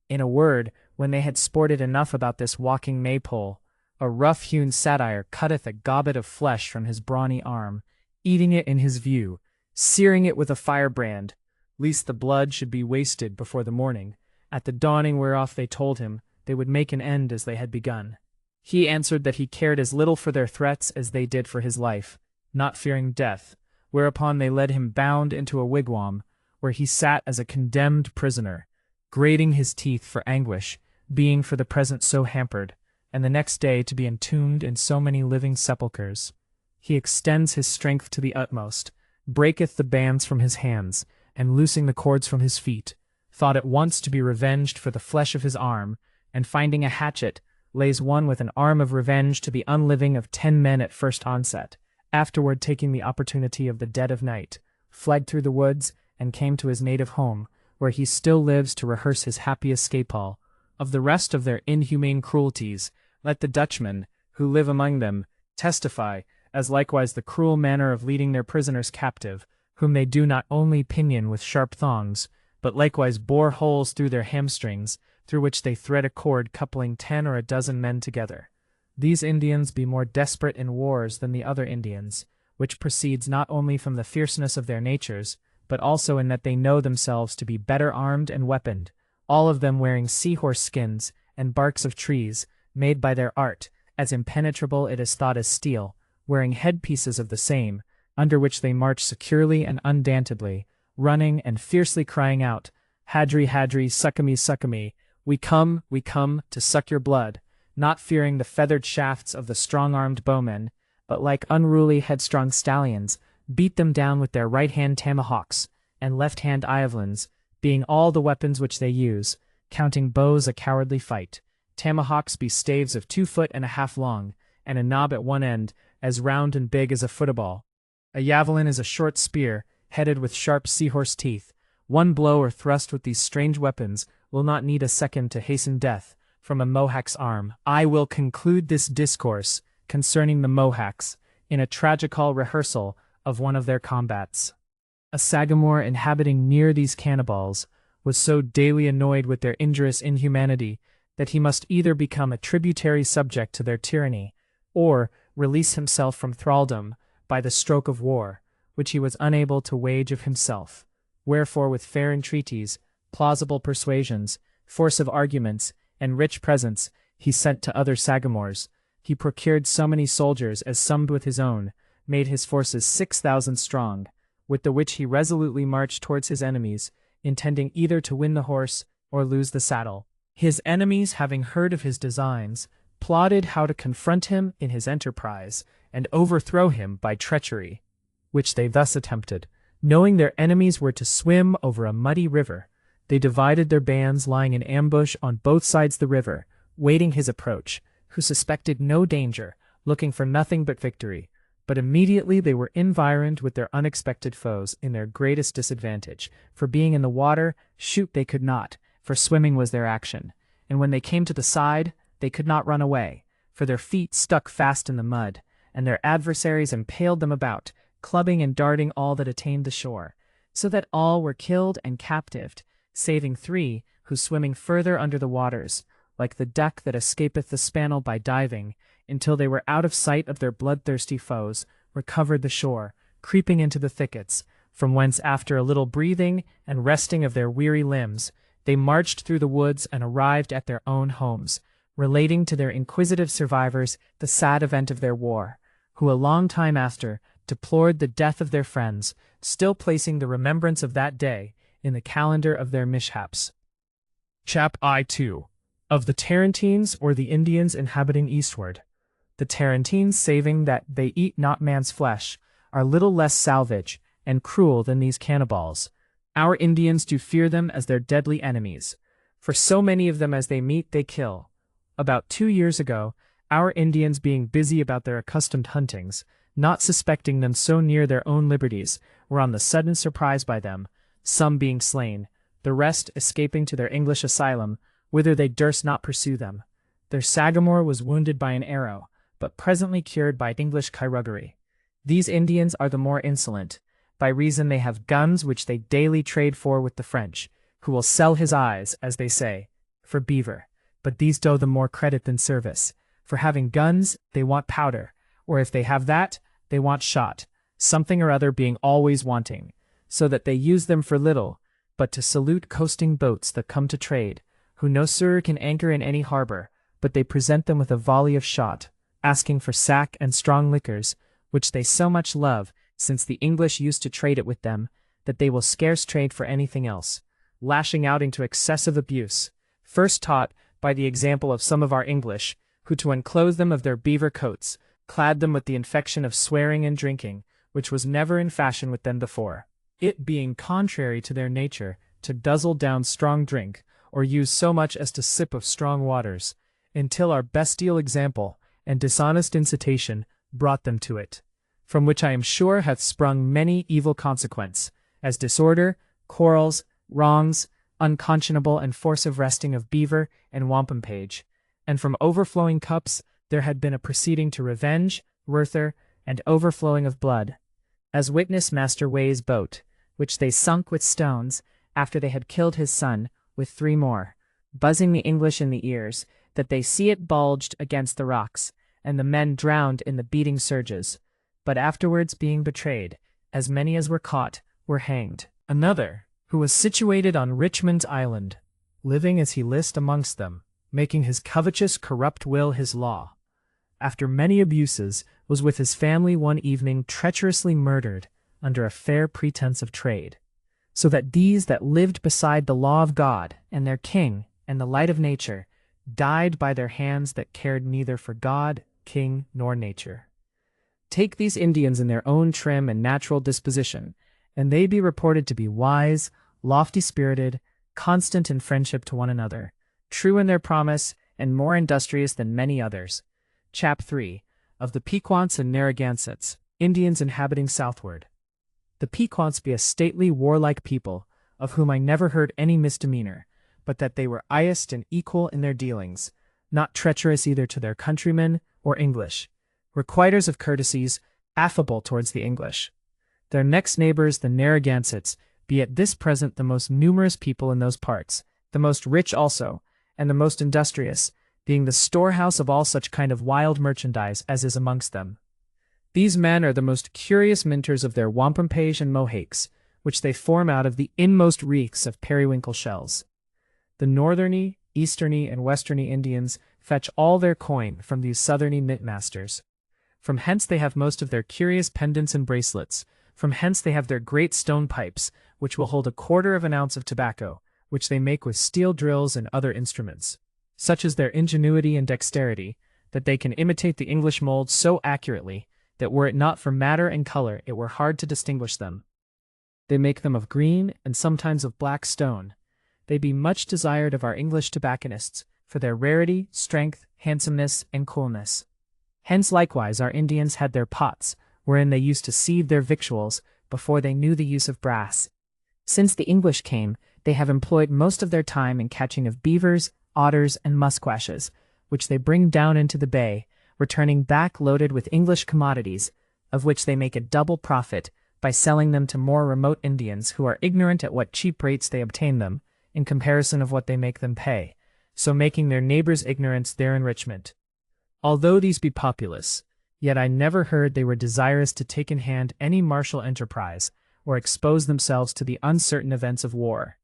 In a word, when they had sported enough about this walking maypole, a rough-hewn satyr cutteth a gobbet of flesh from his brawny arm, eating it in his view, searing it with a firebrand, lest the blood should be wasted before the morning, at the dawning whereof they told him they would make an end as they had begun. He answered that he cared as little for their threats as they did for his life, not fearing death, whereupon they led him bound into a wigwam, where he sat as a condemned prisoner, grating his teeth for anguish, being for the present so hampered, and the next day to be entombed in so many living sepulchres. He extends his strength to the utmost, breaketh the bands from his hands, and loosing the cords from his feet, thought at once to be revenged for the flesh of his arm, and finding a hatchet, lays one with an arm of revenge to the unliving of 10 men at first onset, afterward taking the opportunity of the dead of night, fled through the woods, and came to his native home, where he still lives to rehearse his happy escape. All of the rest of their inhumane cruelties, let the Dutchmen, who live among them, testify, as likewise the cruel manner of leading their prisoners captive, whom they do not only pinion with sharp thongs, but likewise bore holes through their hamstrings, through which they thread a cord coupling 10 or a dozen men together. These Indians be more desperate in wars than the other Indians, which proceeds not only from the fierceness of their natures, but also in that they know themselves to be better armed and weaponed, all of them wearing seahorse skins and barks of trees, made by their art, as impenetrable it is thought as steel, wearing headpieces of the same, under which they march securely and undauntedly, running and fiercely crying out, Hadri, Hadri, succamy, succamy, we come, to suck your blood, not fearing the feathered shafts of the strong-armed bowmen, but like unruly headstrong stallions, beat them down with their right-hand tomahawks, and left-hand iavlins, being all the weapons which they use, counting bows a cowardly fight. Tomahawks be staves of 2.5 feet long, and a knob at one end, as round and big as a football. A javelin is a short spear, headed with sharp seahorse teeth. One blow or thrust with these strange weapons will not need a second to hasten death from a Mohawk's arm. I will conclude this discourse concerning the Mohawks in a tragical rehearsal of one of their combats. A Sagamore inhabiting near these cannibals was so daily annoyed with their injurious inhumanity that he must either become a tributary subject to their tyranny, or release himself from thraldom by the stroke of war, which he was unable to wage of himself. Wherefore with fair entreaties, plausible persuasions, force of arguments, and rich presents, he sent to other Sagamores. He procured so many soldiers as summed with his own, made his forces 6,000 strong, with the which he resolutely marched towards his enemies, intending either to win the horse or lose the saddle. His enemies, having heard of his designs, plotted how to confront him in his enterprise, and overthrow him by treachery, which they thus attempted. Knowing their enemies were to swim over a muddy river, they divided their bands, lying in ambush on both sides the river, waiting his approach, who suspected no danger, looking for nothing but victory. But immediately they were environed with their unexpected foes in their greatest disadvantage, for being in the water, shoot they could not, for swimming was their action, and when they came to the side, they could not run away, for their feet stuck fast in the mud, and their adversaries impaled them about, clubbing and darting all that attained the shore, so that all were killed and captived, saving 3, who swimming further under the waters, like the duck that escapeth the spannel by diving, until they were out of sight of their bloodthirsty foes, recovered the shore, creeping into the thickets, from whence after a little breathing and resting of their weary limbs, they marched through the woods and arrived at their own homes, relating to their inquisitive survivors the sad event of their war, who a long time after deplored the death of their friends, still placing the remembrance of that day in the calendar of their mishaps. Chap I-2 of the Tarantines, or the Indians inhabiting eastward. The Tarantines, saving that they eat not man's flesh, are little less savage and cruel than these cannibals. Our Indians do fear them as their deadly enemies, for so many of them as they meet they kill. About 2 years ago, our Indians being busy about their accustomed huntings, not suspecting them so near their own liberties, were on the sudden surprised by them, some being slain, the rest escaping to their English asylum, whither they durst not pursue them. Their Sagamore was wounded by an arrow, but presently cured by English chirurgery. These Indians are the more insolent, by reason they have guns which they daily trade for with the French, who will sell his eyes, as they say, for beaver. But these do them more credit than service. For having guns, they want powder, or if they have that, they want shot, something or other being always wanting, so that they use them for little, but to salute coasting boats that come to trade, who no sooner can anchor in any harbor, but they present them with a volley of shot, asking for sack and strong liquors, which they so much love, since the English used to trade it with them, that they will scarce trade for anything else, lashing out into excessive abuse, first taught by the example of some of our English, who to unclothe them of their beaver coats, clad them with the infection of swearing and drinking, which was never in fashion with them before, it being contrary to their nature to guzzle down strong drink, or use so much as to sip of strong waters, until our bestial example and dishonest incitation brought them to it, from which I am sure hath sprung many evil consequence, as disorder, quarrels, wrongs, unconscionable and force of resting of beaver and wampum-page, and from overflowing cups there had been a proceeding to revenge, worther, and overflowing of blood, as witness Master Way's boat, which they sunk with stones, after they had killed his son, with 3 more, buzzing the English in the ears, that they see it bulged against the rocks, and the men drowned in the beating surges, but afterwards being betrayed, as many as were caught, were hanged. Another, who was situated on Richmond's Island, living as he list amongst them, making his covetous corrupt will his law, after many abuses, was with his family one evening treacherously murdered under a fair pretense of trade, so that these that lived beside the law of God and their king and the light of nature died by their hands that cared neither for God, king, nor nature. Take these Indians in their own trim and natural disposition, and they be reported to be wise, lofty-spirited, constant in friendship to one another, true in their promise, and more industrious than many others. Chap 3, of the Pequots and Narragansetts, Indians inhabiting southward. The Pequots be a stately, warlike people, of whom I never heard any misdemeanor, but that they were highest and equal in their dealings, not treacherous either to their countrymen or English, requiters of courtesies, affable towards the English. Their next neighbors, the Narragansetts, be at this present the most numerous people in those parts, the most rich also, and the most industrious, being the storehouse of all such kind of wild merchandise as is amongst them. These men are the most curious minters of their wampum-page and mohakes, which they form out of the inmost reefs of periwinkle shells. The northerny, easterny, and westerny Indians fetch all their coin from these southerny mint-masters. From hence they have most of their curious pendants and bracelets. From hence they have their great stone pipes, which will hold 1/4 of an ounce of tobacco, which they make with steel drills and other instruments. Such is their ingenuity and dexterity, that they can imitate the English mold so accurately, that were it not for matter and color it were hard to distinguish them. They make them of green, and sometimes of black stone. They be much desired of our English tobacconists, for their rarity, strength, handsomeness, and coolness. Hence likewise our Indians had their pots, wherein they used to sieve their victuals, before they knew the use of brass. Since the English came, they have employed most of their time in catching of beavers, otters, and musquashes, which they bring down into the bay, returning back loaded with English commodities, of which they make a double profit by selling them to more remote Indians who are ignorant at what cheap rates they obtain them, in comparison of what they make them pay, so making their neighbors' ignorance their enrichment. Although these be populous, yet I never heard they were desirous to take in hand any martial enterprise, or expose themselves to the uncertain events of war.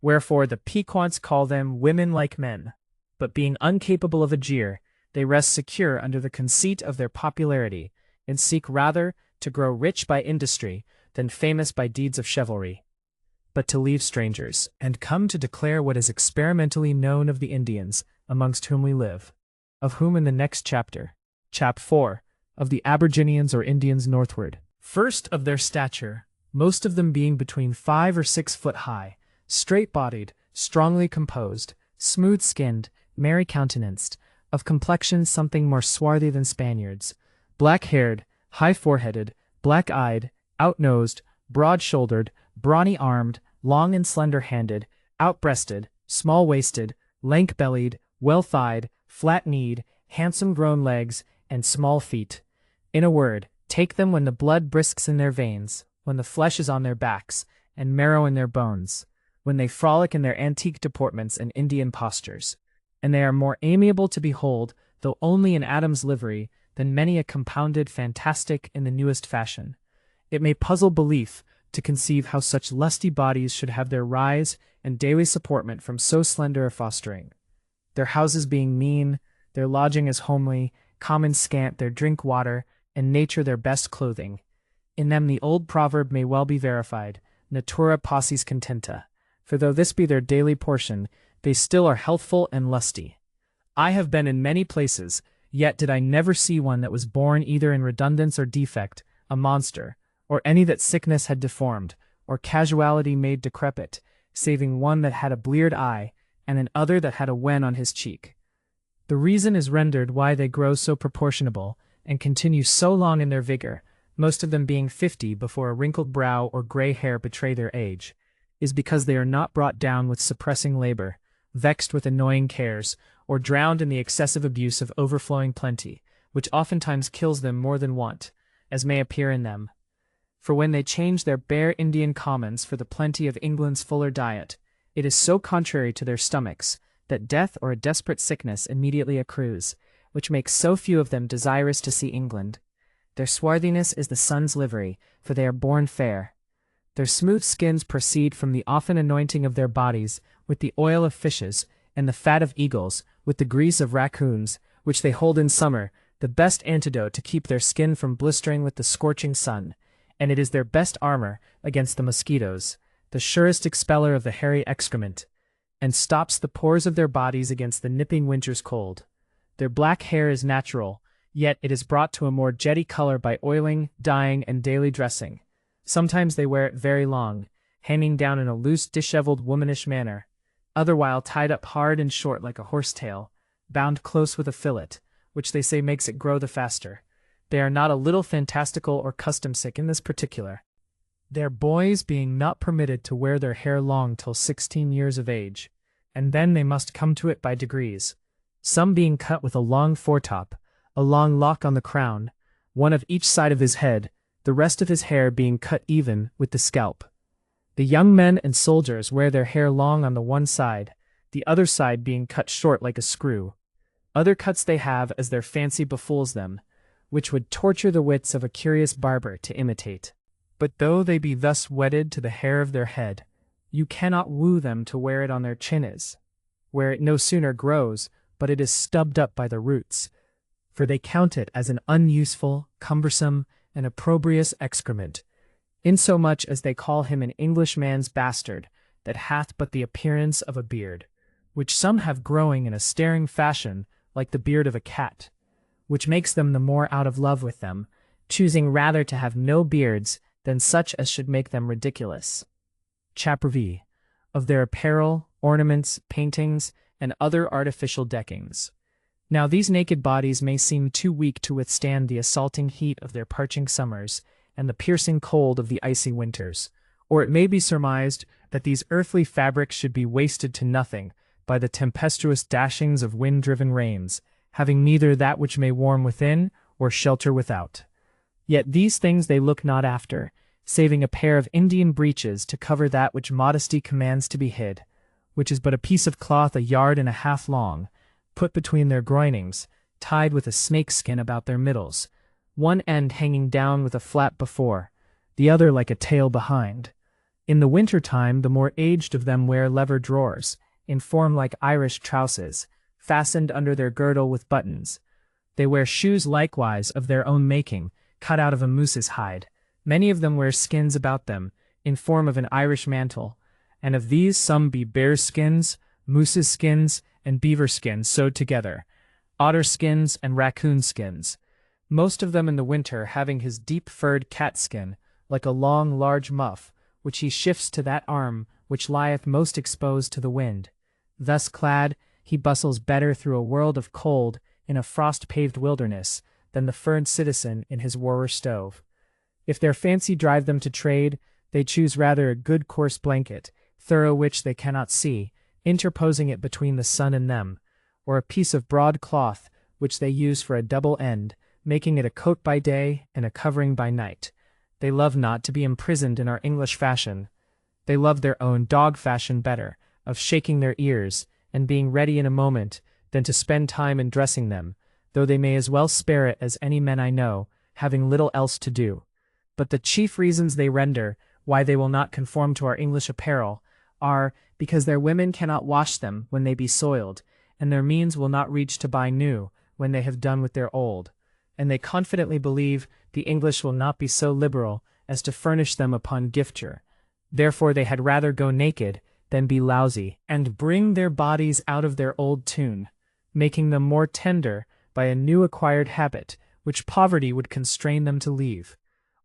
Wherefore the Pequots call them women like men, but being incapable of a jeer, they rest secure under the conceit of their popularity, and seek rather to grow rich by industry than famous by deeds of chivalry. But to leave strangers, and come to declare what is experimentally known of the Indians amongst whom we live, of whom in the next chapter, Chap 4, of the Aborigines or Indians northward. First, of their stature, most of them being between 5 or 6 foot high, straight-bodied, strongly composed, smooth-skinned, merry-countenanced, of complexion something more swarthy than Spaniards, black-haired, high-foreheaded, black-eyed, out-nosed, broad-shouldered, brawny-armed, long and slender-handed, out-breasted, small-waisted, lank-bellied, well-thighed, flat-kneed, handsome-grown legs, and small feet. In a word, take them when the blood brisks in their veins, when the flesh is on their backs, and marrow in their bones, when they frolic in their antique deportments and Indian postures. And they are more amiable to behold, though only in Adam's livery, than many a compounded fantastic in the newest fashion. It may puzzle belief to conceive how such lusty bodies should have their rise and daily supportment from so slender a fostering. Their houses being mean, their lodging is homely, common scant their drink water, and nature their best clothing. In them the old proverb may well be verified, natura possis contenta, for though this be their daily portion, they still are healthful and lusty. I have been in many places, yet did I never see one that was born either in redundance or defect, a monster, or any that sickness had deformed, or casuality made decrepit, saving one that had a bleared eye, and an other that had a wen on his cheek. The reason is rendered why they grow so proportionable, and continue so long in their vigor, most of them being 50 before a wrinkled brow or gray hair betray their age, is because they are not brought down with suppressing labor, vexed with annoying cares, or drowned in the excessive abuse of overflowing plenty, which oftentimes kills them more than want, as may appear in them. For when they change their bare Indian commons for the plenty of England's fuller diet, it is so contrary to their stomachs, that death or a desperate sickness immediately accrues, which makes so few of them desirous to see England. Their swarthiness is the sun's livery, for they are born fair. Their smooth skins proceed from the often anointing of their bodies with the oil of fishes, and the fat of eagles, with the grease of raccoons, which they hold in summer, the best antidote to keep their skin from blistering with the scorching sun, and it is their best armor against the mosquitoes, the surest expeller of the hairy excrement, and stops the pores of their bodies against the nipping winter's cold. Their black hair is natural, yet it is brought to a more jetty color by oiling, dyeing, and daily dressing. Sometimes they wear it very long, hanging down in a loose, disheveled, womanish manner, otherwhile tied up hard and short like a horse-tail, bound close with a fillet, which they say makes it grow the faster. They are not a little fantastical or custom-sick in this particular, their boys being not permitted to wear their hair long till 16 years of age, and then they must come to it by degrees, some being cut with a long foretop, a long lock on the crown, one of each side of his head, the rest of his hair being cut even with the scalp. The young men and soldiers wear their hair long on the one side, the other side being cut short like a screw. Other cuts they have as their fancy befools them, which would torture the wits of a curious barber to imitate. But though they be thus wedded to the hair of their head, you cannot woo them to wear it on their chinnes, where it no sooner grows, but it is stubbed up by the roots, for they count it as an unuseful, cumbersome, and opprobrious excrement, insomuch as they call him an Englishman's bastard, that hath but the appearance of a beard, which some have growing in a staring fashion like the beard of a cat, which makes them the more out of love with them, choosing rather to have no beards than such as should make them ridiculous. Chapter V. Of their apparel, ornaments, paintings, and other artificial deckings. Now these naked bodies may seem too weak to withstand the assaulting heat of their parching summers and the piercing cold of the icy winters, or it may be surmised that these earthly fabrics should be wasted to nothing by the tempestuous dashings of wind-driven rains, having neither that which may warm within or shelter without. Yet these things they look not after, saving a pair of Indian breeches to cover that which modesty commands to be hid, which is but a piece of cloth 1.5 yards long, put between their groinings, tied with a snake-skin about their middles, one end hanging down with a flap before, the other like a tail behind. In the winter-time the more aged of them wear leather drawers, in form like Irish trousers, fastened under their girdle with buttons. They wear shoes likewise of their own making, cut out of a moose's hide. Many of them wear skins about them, in form of an Irish mantle, and of these some be bears' skins, moose's skins, and beaver skins sewed together, otter skins and raccoon skins, most of them in the winter having his deep-furred cat skin, like a long large muff, which he shifts to that arm which lieth most exposed to the wind. Thus clad, he bustles better through a world of cold in a frost-paved wilderness than the furred citizen in his warrer stove. If their fancy drive them to trade, they choose rather a good coarse blanket, thorough which they cannot see, interposing it between the sun and them, or a piece of broad cloth which they use for a double end, making it a coat by day and a covering by night. They love not to be imprisoned in our English fashion. They love their own dog fashion better, of shaking their ears, and being ready in a moment, than to spend time in dressing them, though they may as well spare it as any men I know, having little else to do. But the chief reasons they render, why they will not conform to our English apparel, are, because their women cannot wash them when they be soiled, and their means will not reach to buy new, when they have done with their old. And they confidently believe the English will not be so liberal as to furnish them upon gifture. Therefore they had rather go naked than be lousy, and bring their bodies out of their old tune, making them more tender by a new acquired habit, which poverty would constrain them to leave.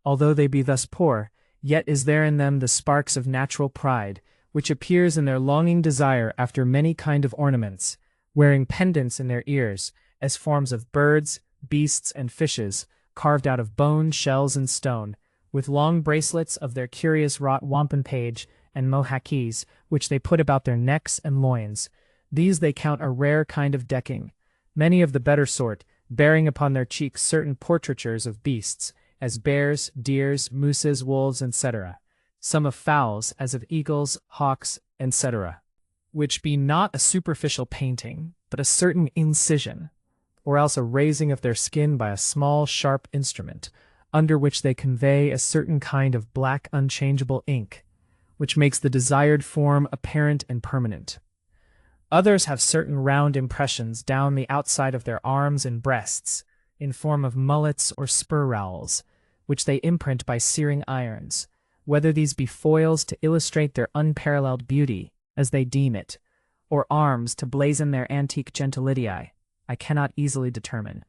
Although they be thus poor, yet is there in them the sparks of natural pride, which appears in their longing desire after many kind of ornaments, wearing pendants in their ears, as forms of birds, beasts, and fishes, carved out of bone, shells, and stone, with long bracelets of their curious wrought wampum page and mohawks, which they put about their necks and loins. These they count a rare kind of decking, many of the better sort, bearing upon their cheeks certain portraitures of beasts, as bears, deers, mooses, wolves, etc., some of fowls, as of eagles, hawks, etc., which be not a superficial painting, but a certain incision, or else a raising of their skin by a small sharp instrument, under which they convey a certain kind of black unchangeable ink, which makes the desired form apparent and permanent. Others have certain round impressions down the outside of their arms and breasts, in form of mullets or spur rowels, which they imprint by searing irons, whether these be foils to illustrate their unparalleled beauty, as they deem it, or arms to blazon their antique gentility, I cannot easily determine.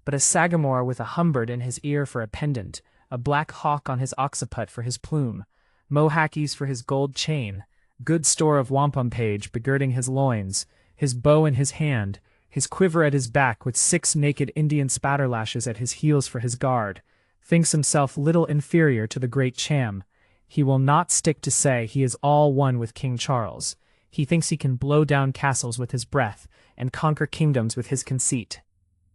But a sagamore with a humbert in his ear for a pendant, a black hawk on his occiput for his plume, mohawks for his gold chain, good store of wampum page begirding his loins, his bow in his hand, his quiver at his back with 6 naked Indian spatterlashes at his heels for his guard, thinks himself little inferior to the great Cham. He will not stick to say he is all one with King Charles. He thinks he can blow down castles with his breath, and conquer kingdoms with his conceit.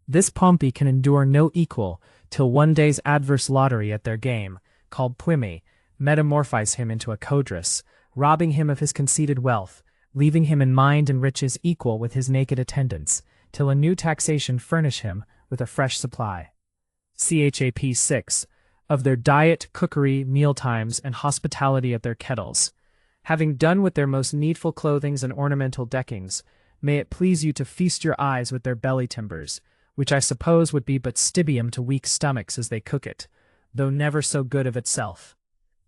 This Pompey can endure no equal, till one day's adverse lottery at their game, called Puime, metamorphise him into a codrus, robbing him of his conceited wealth, leaving him in mind and riches equal with his naked attendants, till a new taxation furnish him with a fresh supply. Chap 6. Of their diet, cookery, mealtimes, and hospitality at their kettles. Having done with their most needful clothings and ornamental deckings, may it please you to feast your eyes with their belly timbers, which I suppose would be but stibium to weak stomachs as they cook it, though never so good of itself.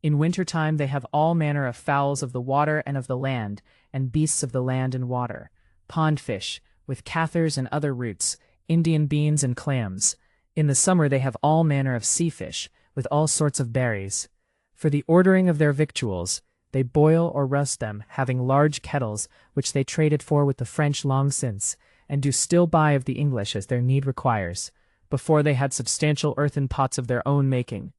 In winter time they have all manner of fowls of the water and of the land, and beasts of the land and water, pond fish, with cathers and other roots, Indian beans and clams. In the summer they have all manner of sea fish, with all sorts of berries. For the ordering of their victuals, they boil or roast them, having large kettles, which they traded for with the French long since, and do still buy of the English as their need requires, before they had substantial earthen pots of their own making.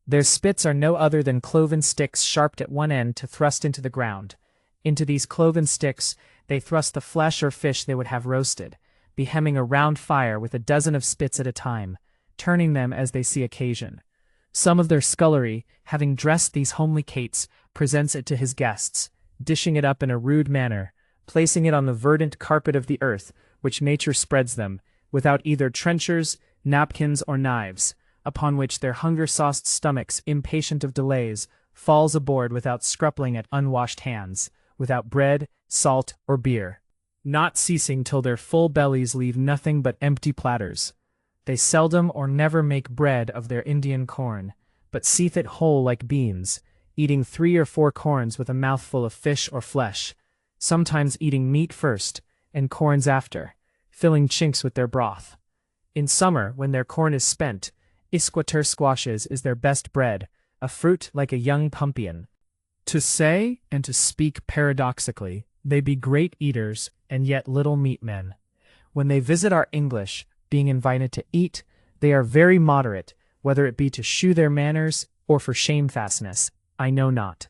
Their spits are no other than cloven sticks sharped at one end to thrust into the ground. Into these cloven sticks they thrust the flesh or fish they would have roasted, behemming a round fire with a dozen of spits at a time, turning them as they see occasion. Some of their scullery, having dressed these homely cates, presents it to his guests, dishing it up in a rude manner, placing it on the verdant carpet of the earth, which nature spreads them, without either trenchers, napkins, or knives, upon which their hunger-sauced stomachs, impatient of delays, falls aboard without scrupling at unwashed hands, without bread, salt, or beer, not ceasing till their full bellies leave nothing but empty platters. They seldom or never make bread of their Indian corn, but seethe it whole like beans, eating 3 or 4 corns with a mouthful of fish or flesh, sometimes eating meat first, and corns after, filling chinks with their broth. In summer, when their corn is spent, isquater squashes is their best bread, a fruit like a young pumpion. To say and to speak paradoxically, they be great eaters, and yet little meat men. When they visit our English, being invited to eat, they are very moderate, whether it be to shew their manners, or for shamefastness, I know not.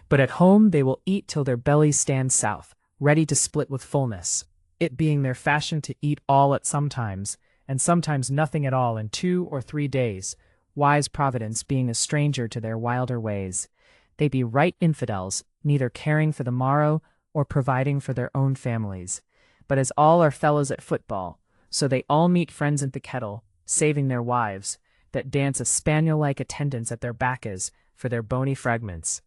But at home they will eat till their bellies stand south, ready to split with fullness, it being their fashion to eat all at sometimes, and sometimes nothing at all in 2 or 3 days, wise Providence being a stranger to their wilder ways. They be right infidels, neither caring for the morrow or providing for their own families. But as all are fellows at football, so they all meet friends at the kettle, saving their wives, that dance a spaniel-like attendance at their bacchas for their bony fragments.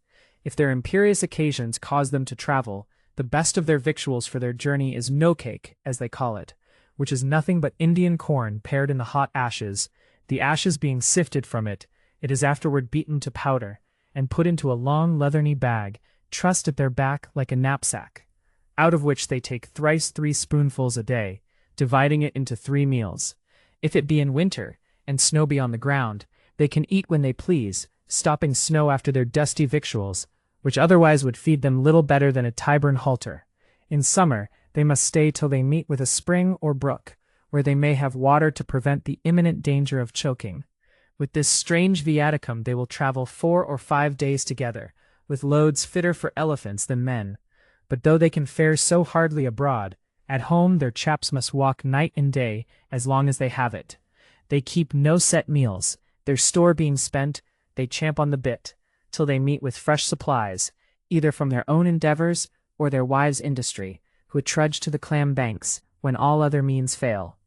If their imperious occasions cause them to travel, the best of their victuals for their journey is no cake, as they call it, which is nothing but Indian corn pared in the hot ashes. The ashes being sifted from it, it is afterward beaten to powder, and put into a long leathern bag, trussed at their back like a knapsack, out of which they take thrice 3 spoonfuls a day, dividing it into 3 meals. If it be in winter, and snow be on the ground, they can eat when they please, stopping snow after their dusty victuals, which otherwise would feed them little better than a Tyburn halter. In summer, they must stay till they meet with a spring or brook, where they may have water to prevent the imminent danger of choking. With this strange viaticum they will travel 4 or 5 days together, with loads fitter for elephants than men. But though they can fare so hardly abroad, at home their chaps must walk night and day as long as they have it. They keep no set meals, their store being spent, they champ on the bit, till they meet with fresh supplies, either from their own endeavors or their wives' industry, who trudge to the clam banks when all other means fail.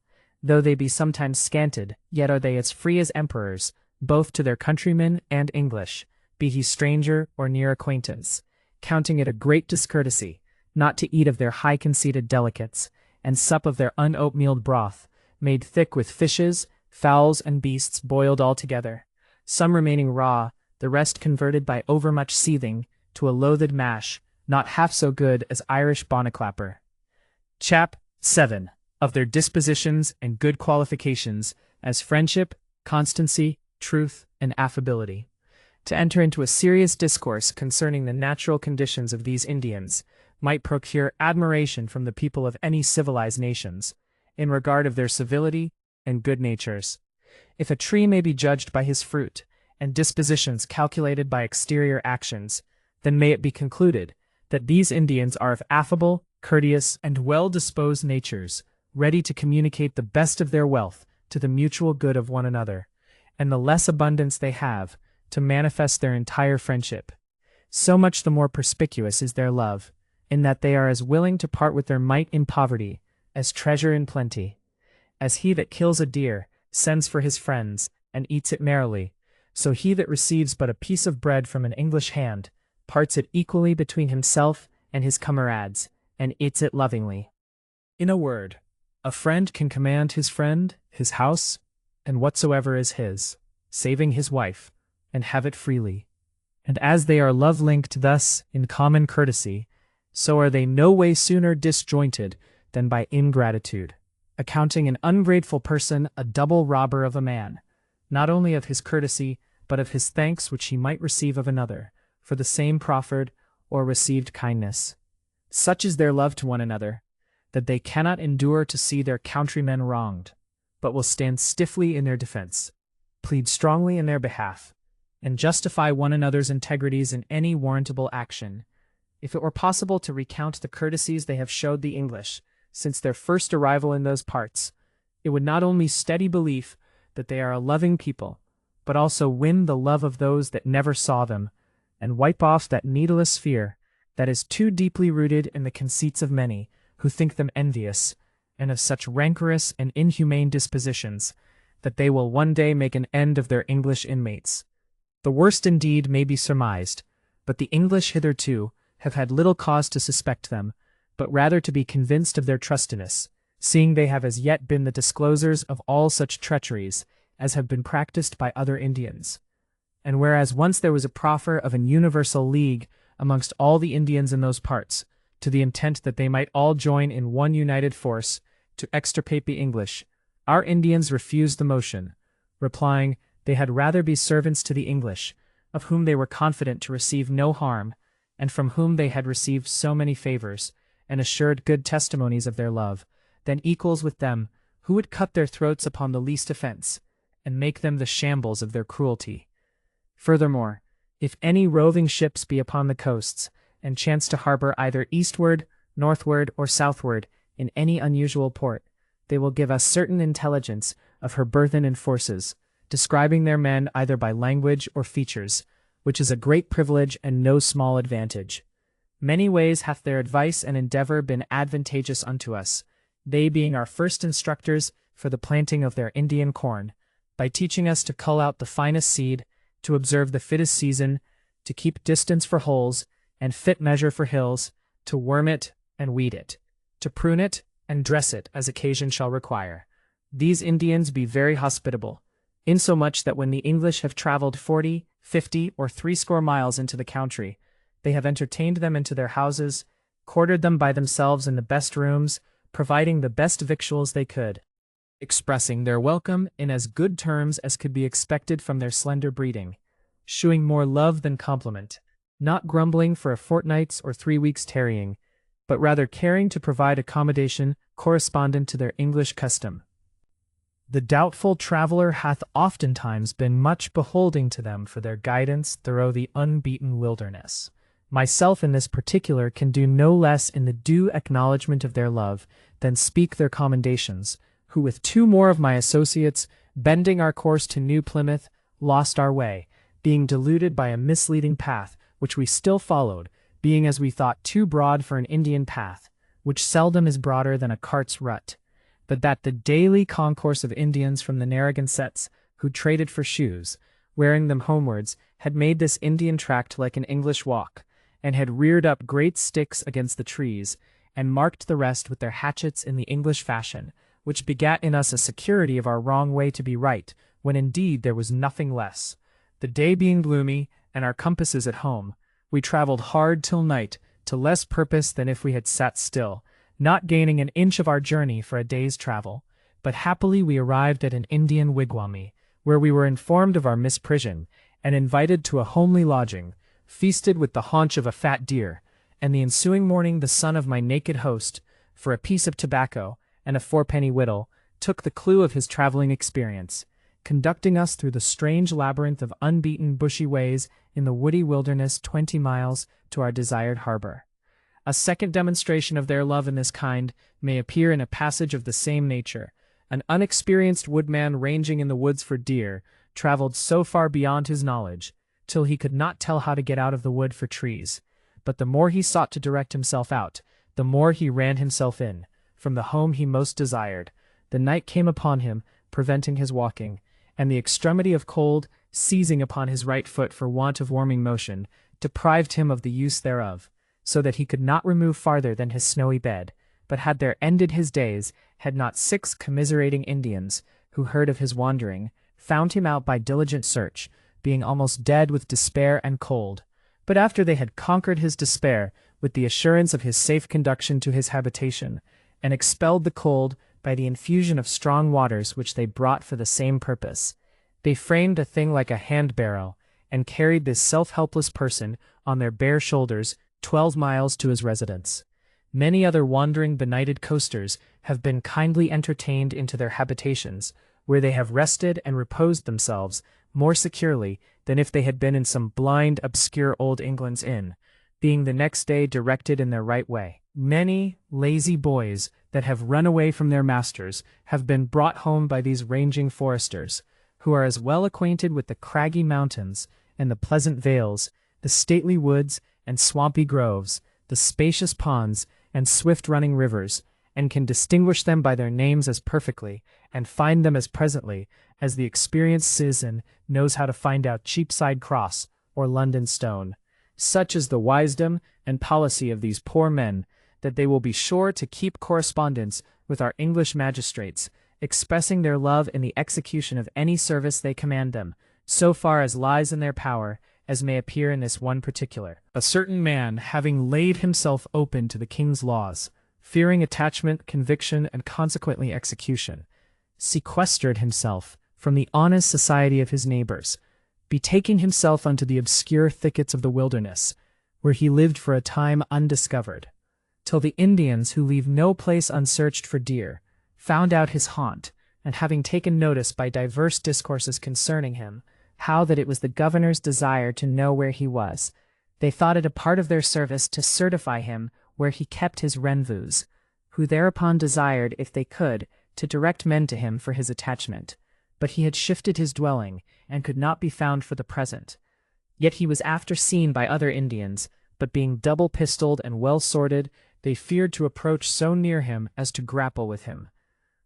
Though they be sometimes scanted, yet are they as free as emperors, both to their countrymen and English, be he stranger or near acquaintance, counting it a great discourtesy, not to eat of their high-conceited delicates, and sup of their un-oatmealed broth, made thick with fishes, fowls, and beasts boiled all together, some remaining raw, the rest converted by overmuch seething to a loathed mash, not half so good as Irish bonaclapper. Chap. 7. Of their dispositions and good qualifications as friendship, constancy, truth, and affability. To enter into a serious discourse concerning the natural conditions of these Indians might procure admiration from the people of any civilized nations, in regard of their civility and good natures. If a tree may be judged by his fruit, and dispositions calculated by exterior actions, then may it be concluded that these Indians are of affable, courteous, and well-disposed natures, ready to communicate the best of their wealth to the mutual good of one another, and the less abundance they have, to manifest their entire friendship. So much the more perspicuous is their love, in that they are as willing to part with their mite in poverty as treasure in plenty. As he that kills a deer sends for his friends and eats it merrily, so he that receives but a piece of bread from an English hand parts it equally between himself and his comrades, and eats it lovingly. In a word, a friend can command his friend, his house, and whatsoever is his, saving his wife, and have it freely. And as they are love-linked thus in common courtesy, so are they no way sooner disjointed than by ingratitude, accounting an ungrateful person a double robber of a man, not only of his courtesy, but of his thanks which he might receive of another, for the same proffered or received kindness. Such is their love to one another, that they cannot endure to see their countrymen wronged, but will stand stiffly in their defense, plead strongly in their behalf, and justify one another's integrities in any warrantable action. If it were possible to recount the courtesies they have showed the English since their first arrival in those parts, it would not only steady belief that they are a loving people, but also win the love of those that never saw them, and wipe off that needless fear that is too deeply rooted in the conceits of many who think them envious, and of such rancorous and inhumane dispositions, that they will one day make an end of their English inmates. The worst indeed may be surmised, but the English hitherto have had little cause to suspect them, but rather to be convinced of their trustiness, seeing they have as yet been the disclosers of all such treacheries as have been practiced by other Indians. And whereas once there was a proffer of an universal league amongst all the Indians in those parts, to the intent that they might all join in one united force to extirpate the English, our Indians refused the motion, replying they had rather be servants to the English, of whom they were confident to receive no harm, and from whom they had received so many favors, and assured good testimonies of their love, than equals with them, who would cut their throats upon the least offense, and make them the shambles of their cruelty. Furthermore, if any roving ships be upon the coasts, and chance to harbor either eastward, northward, or southward in any unusual port, they will give us certain intelligence of her burthen and forces, describing their men either by language or features, which is a great privilege and no small advantage. Many ways hath their advice and endeavor been advantageous unto us, they being our first instructors for the planting of their Indian corn, by teaching us to cull out the finest seed, to observe the fittest season, to keep distance for holes, and fit measure for hills, to worm it and weed it, to prune it and dress it as occasion shall require. These Indians be very hospitable, insomuch that when the English have travelled 40, 50, or 60 miles into the country, they have entertained them into their houses, quartered them by themselves in the best rooms, providing the best victuals they could, expressing their welcome in as good terms as could be expected from their slender breeding, shewing more love than compliment, not grumbling for a fortnight's or 3 weeks' tarrying, but rather caring to provide accommodation correspondent to their English custom. The doubtful traveller hath oftentimes been much beholding to them for their guidance through the unbeaten wilderness. Myself in this particular can do no less in the due acknowledgment of their love than speak their commendations, who with 2 more of my associates, bending our course to New Plymouth, lost our way, being deluded by a misleading path, which we still followed, being as we thought too broad for an Indian path, which seldom is broader than a cart's rut, but that the daily concourse of Indians from the Narragansetts, who traded for shoes, wearing them homewards, had made this Indian tract like an English walk, and had reared up great sticks against the trees, and marked the rest with their hatchets in the English fashion, which begat in us a security of our wrong way to be right, when indeed there was nothing less. The day being gloomy, and our compasses at home, we travelled hard till night, to less purpose than if we had sat still, not gaining an inch of our journey for a day's travel. But happily we arrived at an Indian wigwammy, where we were informed of our misprision, and invited to a homely lodging, feasted with the haunch of a fat deer, and the ensuing morning the son of my naked host, for a piece of tobacco and a 4-penny whittle, took the clue of his travelling experience, conducting us through the strange labyrinth of unbeaten bushy ways in the woody wilderness 20 miles to our desired harbor. A second demonstration of their love in this kind may appear in a passage of the same nature. An unexperienced woodman ranging in the woods for deer travelled so far beyond his knowledge, till he could not tell how to get out of the wood for trees. But the more he sought to direct himself out, the more he ran himself in, from the home he most desired. The night came upon him, preventing his walking, and the extremity of cold, seizing upon his right foot for want of warming motion, deprived him of the use thereof, so that he could not remove farther than his snowy bed, but had there ended his days, had not 6 commiserating Indians, who heard of his wandering, found him out by diligent search, being almost dead with despair and cold. But after they had conquered his despair, with the assurance of his safe conduction to his habitation, and expelled the cold by the infusion of strong waters which they brought for the same purpose, they framed a thing like a hand-barrow, and carried this self-helpless person on their bare shoulders 12 miles to his residence. Many other wandering benighted coasters have been kindly entertained into their habitations, where they have rested and reposed themselves more securely than if they had been in some blind, obscure old England's inn, being the next day directed in their right way. Many lazy boys that have run away from their masters have been brought home by these ranging foresters, who are as well acquainted with the craggy mountains and the pleasant vales, the stately woods and swampy groves, the spacious ponds and swift-running rivers, and can distinguish them by their names as perfectly, and find them as presently, as the experienced citizen knows how to find out Cheapside Cross or London Stone. Such is the wisdom and policy of these poor men, that they will be sure to keep correspondence with our English magistrates, expressing their love in the execution of any service they command them, so far as lies in their power, as may appear in this one particular. A certain man, having laid himself open to the king's laws, fearing attachment, conviction, and consequently execution, sequestered himself from the honest society of his neighbors, betaking himself unto the obscure thickets of the wilderness, where he lived for a time undiscovered, till the Indians, who leave no place unsearched for deer, found out his haunt, and having taken notice by diverse discourses concerning him, how that it was the governor's desire to know where he was, they thought it a part of their service to certify him where he kept his renvous, who thereupon desired, if they could, to direct men to him for his attachment. but he had shifted his dwelling, and could not be found for the present. Yet he was after seen by other Indians, but being double-pistoled and well-sworded, they feared to approach so near him as to grapple with him.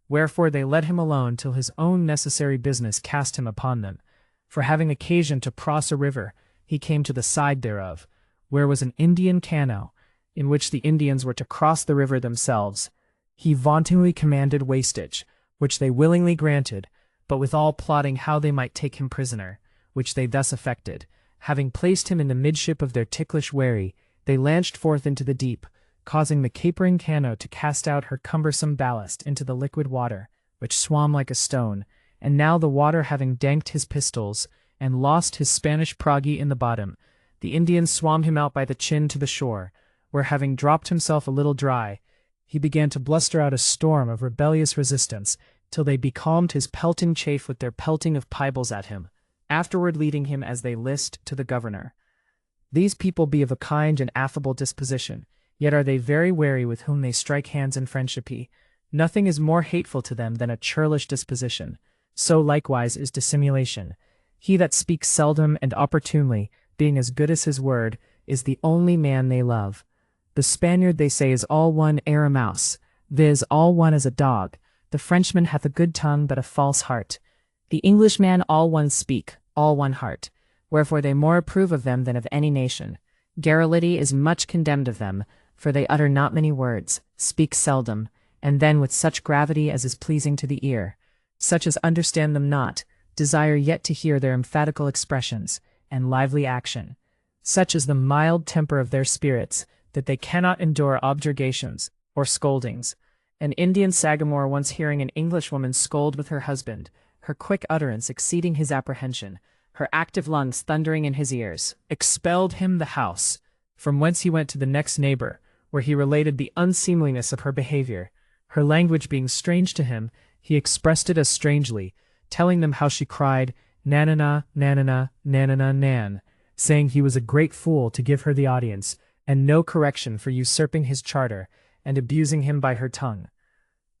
Wherefore they let him alone till his own necessary business cast him upon them. For having occasion to cross a river, he came to the side thereof, where was an Indian canoe, in which the Indians were to cross the river themselves. He vauntingly commanded wastage, which they willingly granted, but withal plotting how they might take him prisoner, which they thus effected. Having placed him in the midship of their ticklish wherry, they launched forth into the deep, causing the capering canoe to cast out her cumbersome ballast into the liquid water, which swam like a stone. And now the water having danked his pistols, and lost his Spanish proggy in the bottom, the Indians swam him out by the chin to the shore, where having dropped himself a little dry, he began to bluster out a storm of rebellious resistance, till they becalmed his pelting chafe with their pelting of pibels at him, afterward leading him as they list to the governor. These people be of a kind and affable disposition, yet are they very wary with whom they strike hands in friendshipy. Nothing is more hateful to them than a churlish disposition. So likewise is dissimulation. He that speaks seldom and opportunely, being as good as his word, is the only man they love. The Spaniard, they say, is all one ere a mouse, viz. All one as a dog. The Frenchman hath a good tongue but a false heart. The Englishman all one speak, all one heart. Wherefore they more approve of them than of any nation. Garrulity is much condemned of them, for they utter not many words, speak seldom, and then with such gravity as is pleasing to the ear. Such as understand them not, desire yet to hear their emphatical expressions, and lively action. Such is the mild temper of their spirits, that they cannot endure objurgations, or scoldings. An Indian sagamore once hearing an Englishwoman scold with her husband, her quick utterance exceeding his apprehension, her active lungs thundering in his ears, expelled him the house, from whence he went to the next neighbor, where he related the unseemliness of her behavior. Her language being strange to him, he expressed it as strangely, telling them how she cried, "Nanana, nanana, nanana, nan," saying he was a great fool to give her the audience, and no correction for usurping his charter, and abusing him by her tongue.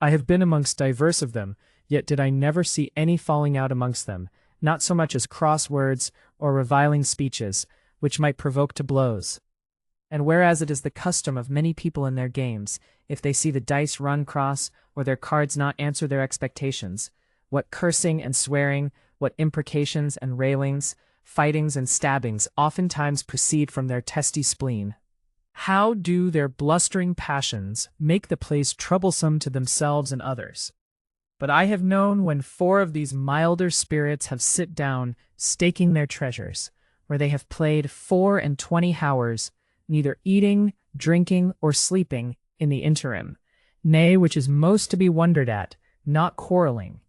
I have been amongst divers of them, yet did I never see any falling out amongst them, not so much as cross words or reviling speeches, which might provoke to blows. And whereas it is the custom of many people in their games, if they see the dice run cross, or their cards not answer their expectations, what cursing and swearing, what imprecations and railings, fightings and stabbings oftentimes proceed from their testy spleen. How do their blustering passions make the place troublesome to themselves and others? But I have known when 4 of these milder spirits have sit down, staking their treasures, where they have played 24 hours, neither eating, drinking, or sleeping in the interim, nay, which is most to be wondered at, not quarreling,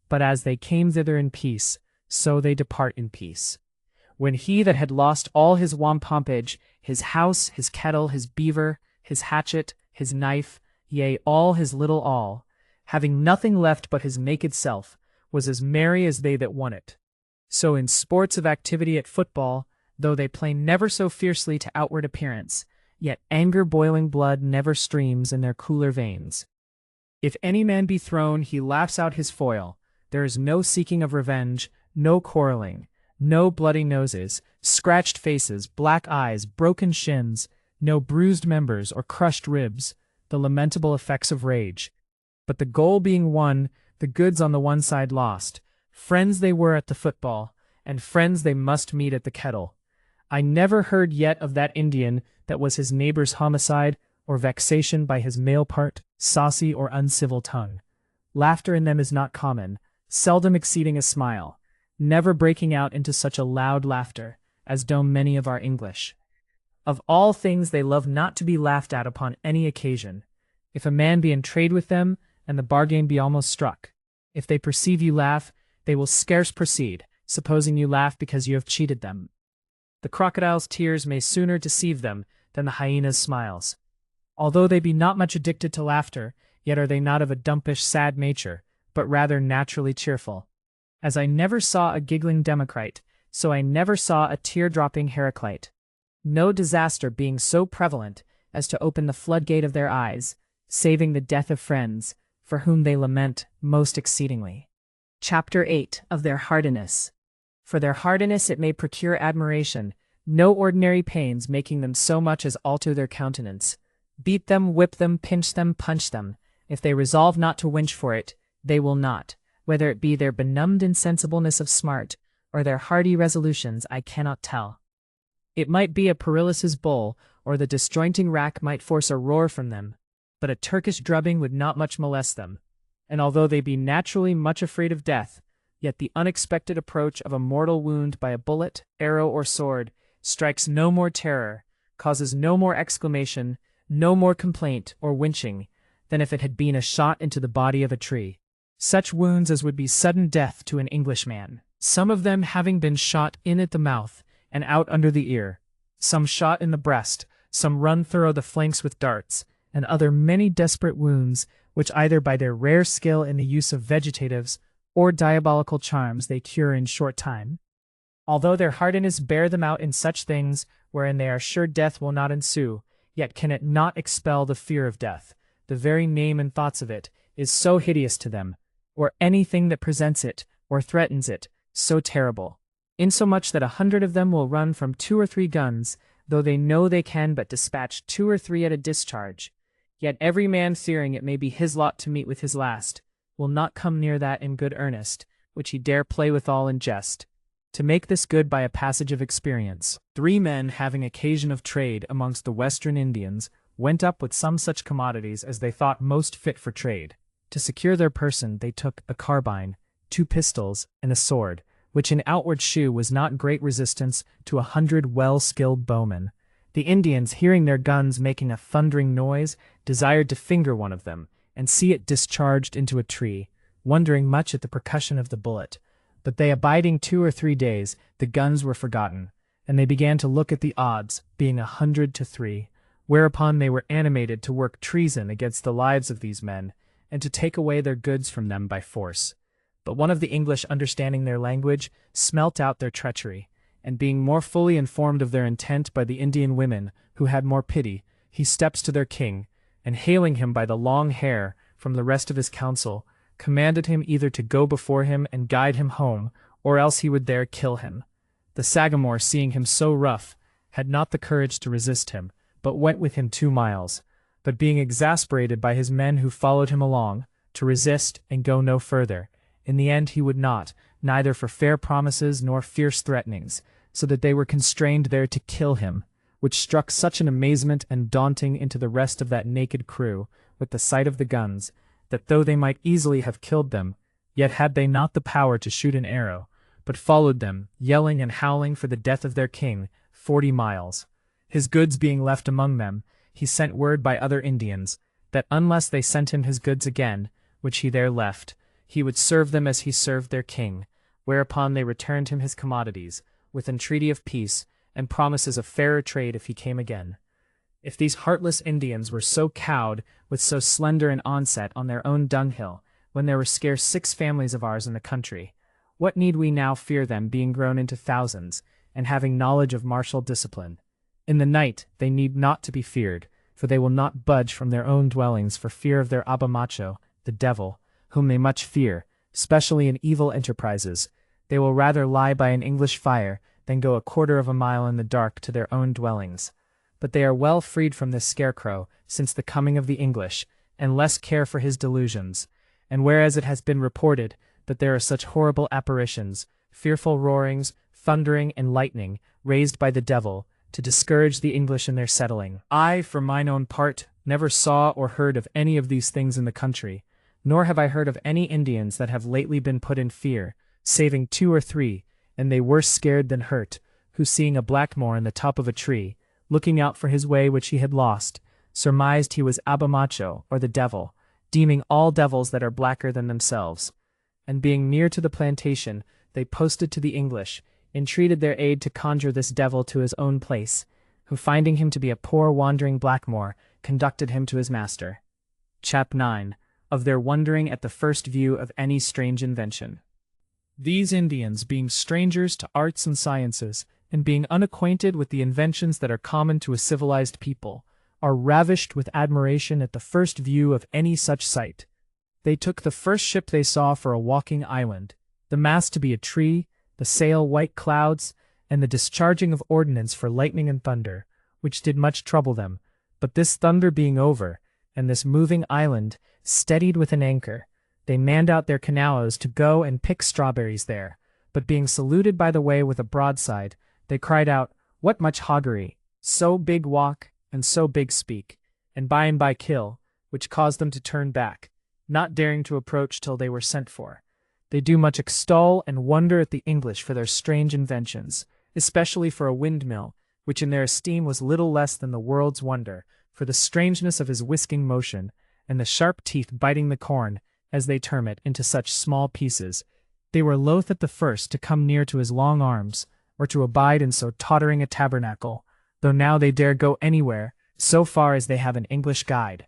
but as they came thither in peace, so they depart in peace. When he that had lost all his wampumage, his house, his kettle, his beaver, his hatchet, his knife, yea, all his little all, having nothing left but his naked self, was as merry as they that won it. So in sports of activity at football, though they play never so fiercely to outward appearance, yet anger-boiling blood never streams in their cooler veins. If any man be thrown, he laughs out his foil. There is no seeking of revenge, no quarreling, no bloody noses, scratched faces, black eyes, broken shins, no bruised members or crushed ribs, the lamentable effects of rage. But the goal being won, the goods on the one side lost. Friends they were at the football, and friends they must meet at the kettle. I never heard yet of that Indian that was his neighbor's homicide or vexation by his male part, saucy or uncivil tongue. Laughter in them is not common, seldom exceeding a smile, never breaking out into such a loud laughter, as do many of our English. Of all things they love not to be laughed at upon any occasion. If a man be in trade with them, and the bargain be almost struck, if they perceive you laugh, they will scarce proceed, supposing you laugh because you have cheated them. The crocodile's tears may sooner deceive them than the hyena's smiles. Although they be not much addicted to laughter, yet are they not of a dumpish, sad nature, but rather naturally cheerful. As I never saw a giggling Democrite, so I never saw a tear-dropping Heraclite. No disaster being so prevalent as to open the floodgate of their eyes, saving the death of friends, for whom they lament most exceedingly. Chapter 8 of their hardiness. For their hardiness it may procure admiration, no ordinary pains making them so much as alter their countenance. Beat them, whip them, pinch them, punch them. If they resolve not to winch for it, they will not, whether it be their benumbed insensibleness of smart, or their hardy resolutions, I cannot tell. It might be a Perilus's bull, or the disjointing rack might force a roar from them, but a Turkish drubbing would not much molest them. And although they be naturally much afraid of death, yet the unexpected approach of a mortal wound by a bullet, arrow, or sword strikes no more terror, causes no more exclamation, no more complaint or winching, than if it had been a shot into the body of a tree. Such wounds as would be sudden death to an Englishman, some of them having been shot in at the mouth and out under the ear, some shot in the breast, some run thorough the flanks with darts, and other many desperate wounds, which either by their rare skill in the use of vegetatives or diabolical charms they cure in short time. Although their hardiness bear them out in such things wherein they are sure death will not ensue, yet can it not expel the fear of death. The very name and thoughts of it is so hideous to them, or anything that presents it or threatens it, so terrible, insomuch that 100 of them will run from 2 or 3 guns, though they know they can but dispatch 2 or 3 at a discharge. Yet every man fearing it may be his lot to meet with his last, will not come near that in good earnest, which he dare play withal in jest. To make this good by a passage of experience, 3 men having occasion of trade amongst the Western Indians, went up with some such commodities as they thought most fit for trade. To secure their person they took a carbine, 2 pistols, and a sword, which in outward shew was not great resistance to 100 well-skilled bowmen. The Indians, hearing their guns making a thundering noise, desired to finger one of them, and see it discharged into a tree, wondering much at the percussion of the bullet. But they abiding 2 or 3 days, the guns were forgotten, and they began to look at the odds, being 100 to 3, whereupon they were animated to work treason against the lives of these men, and to take away their goods from them by force. But one of the English, understanding their language, smelt out their treachery, and being more fully informed of their intent by the Indian women, who had more pity, he steps to their king, and hailing him by the long hair from the rest of his council, commanded him either to go before him and guide him home, or else he would there kill him. The Sagamore, seeing him so rough, had not the courage to resist him, but went with him 2 miles, but being exasperated by his men who followed him along, to resist and go no further, in the end he would not, neither for fair promises nor fierce threatenings, so that they were constrained there to kill him, which struck such an amazement and daunting into the rest of that naked crew, with the sight of the guns, that though they might easily have killed them, yet had they not the power to shoot an arrow, but followed them, yelling and howling for the death of their king, 40 miles. His goods being left among them, he sent word by other Indians, that unless they sent him his goods again, which he there left, he would serve them as he served their king, whereupon they returned him his commodities, with entreaty of peace, and promises of fairer trade if he came again. If these heartless Indians were so cowed with so slender an onset on their own dunghill, when there were scarce 6 families of ours in the country, what need we now fear them, being grown into thousands, and having knowledge of martial discipline? In the night they need not to be feared, for they will not budge from their own dwellings for fear of their Abamacho, the devil, whom they much fear, specially in evil enterprises. They will rather lie by an English fire than go 1/4 of a mile in the dark to their own dwellings. But they are well freed from this scarecrow since the coming of the English, and less care for his delusions. And whereas it has been reported that there are such horrible apparitions, fearful roarings, thundering, and lightning, raised by the devil, to discourage the English in their settling, I, for mine own part, never saw or heard of any of these things in the country, nor have I heard of any Indians that have lately been put in fear, saving 2 or 3, and they worse scared than hurt, who seeing a Blackmore in the top of a tree, looking out for his way which he had lost, surmised he was Abamacho, or the devil, deeming all devils that are blacker than themselves. And being near to the plantation, they posted to the English, entreated their aid to conjure this devil to his own place, who finding him to be a poor wandering Blackmore, conducted him to his master. Chap 9. Of their wondering at the first view of any strange invention. These Indians, being strangers to arts and sciences, and being unacquainted with the inventions that are common to a civilized people, are ravished with admiration at the first view of any such sight. They took the first ship they saw for a walking island, the mast to be a tree, the sail white clouds, and the discharging of ordnance for lightning and thunder, which did much trouble them. But this thunder being over, and this moving island steadied with an anchor, they manned out their canoes to go and pick strawberries there. But being saluted by the way with a broadside, they cried out, "What much hoggery! So big walk, and so big speak, and by kill," which caused them to turn back, not daring to approach till they were sent for. They do much extol and wonder at the English for their strange inventions, especially for a windmill, which in their esteem was little less than the world's wonder, for the strangeness of his whisking motion, and the sharp teeth biting the corn, as they term it, into such small pieces. They were loath at the first to come near to his long arms, or to abide in so tottering a tabernacle, though now they dare go anywhere, so far as they have an English guide.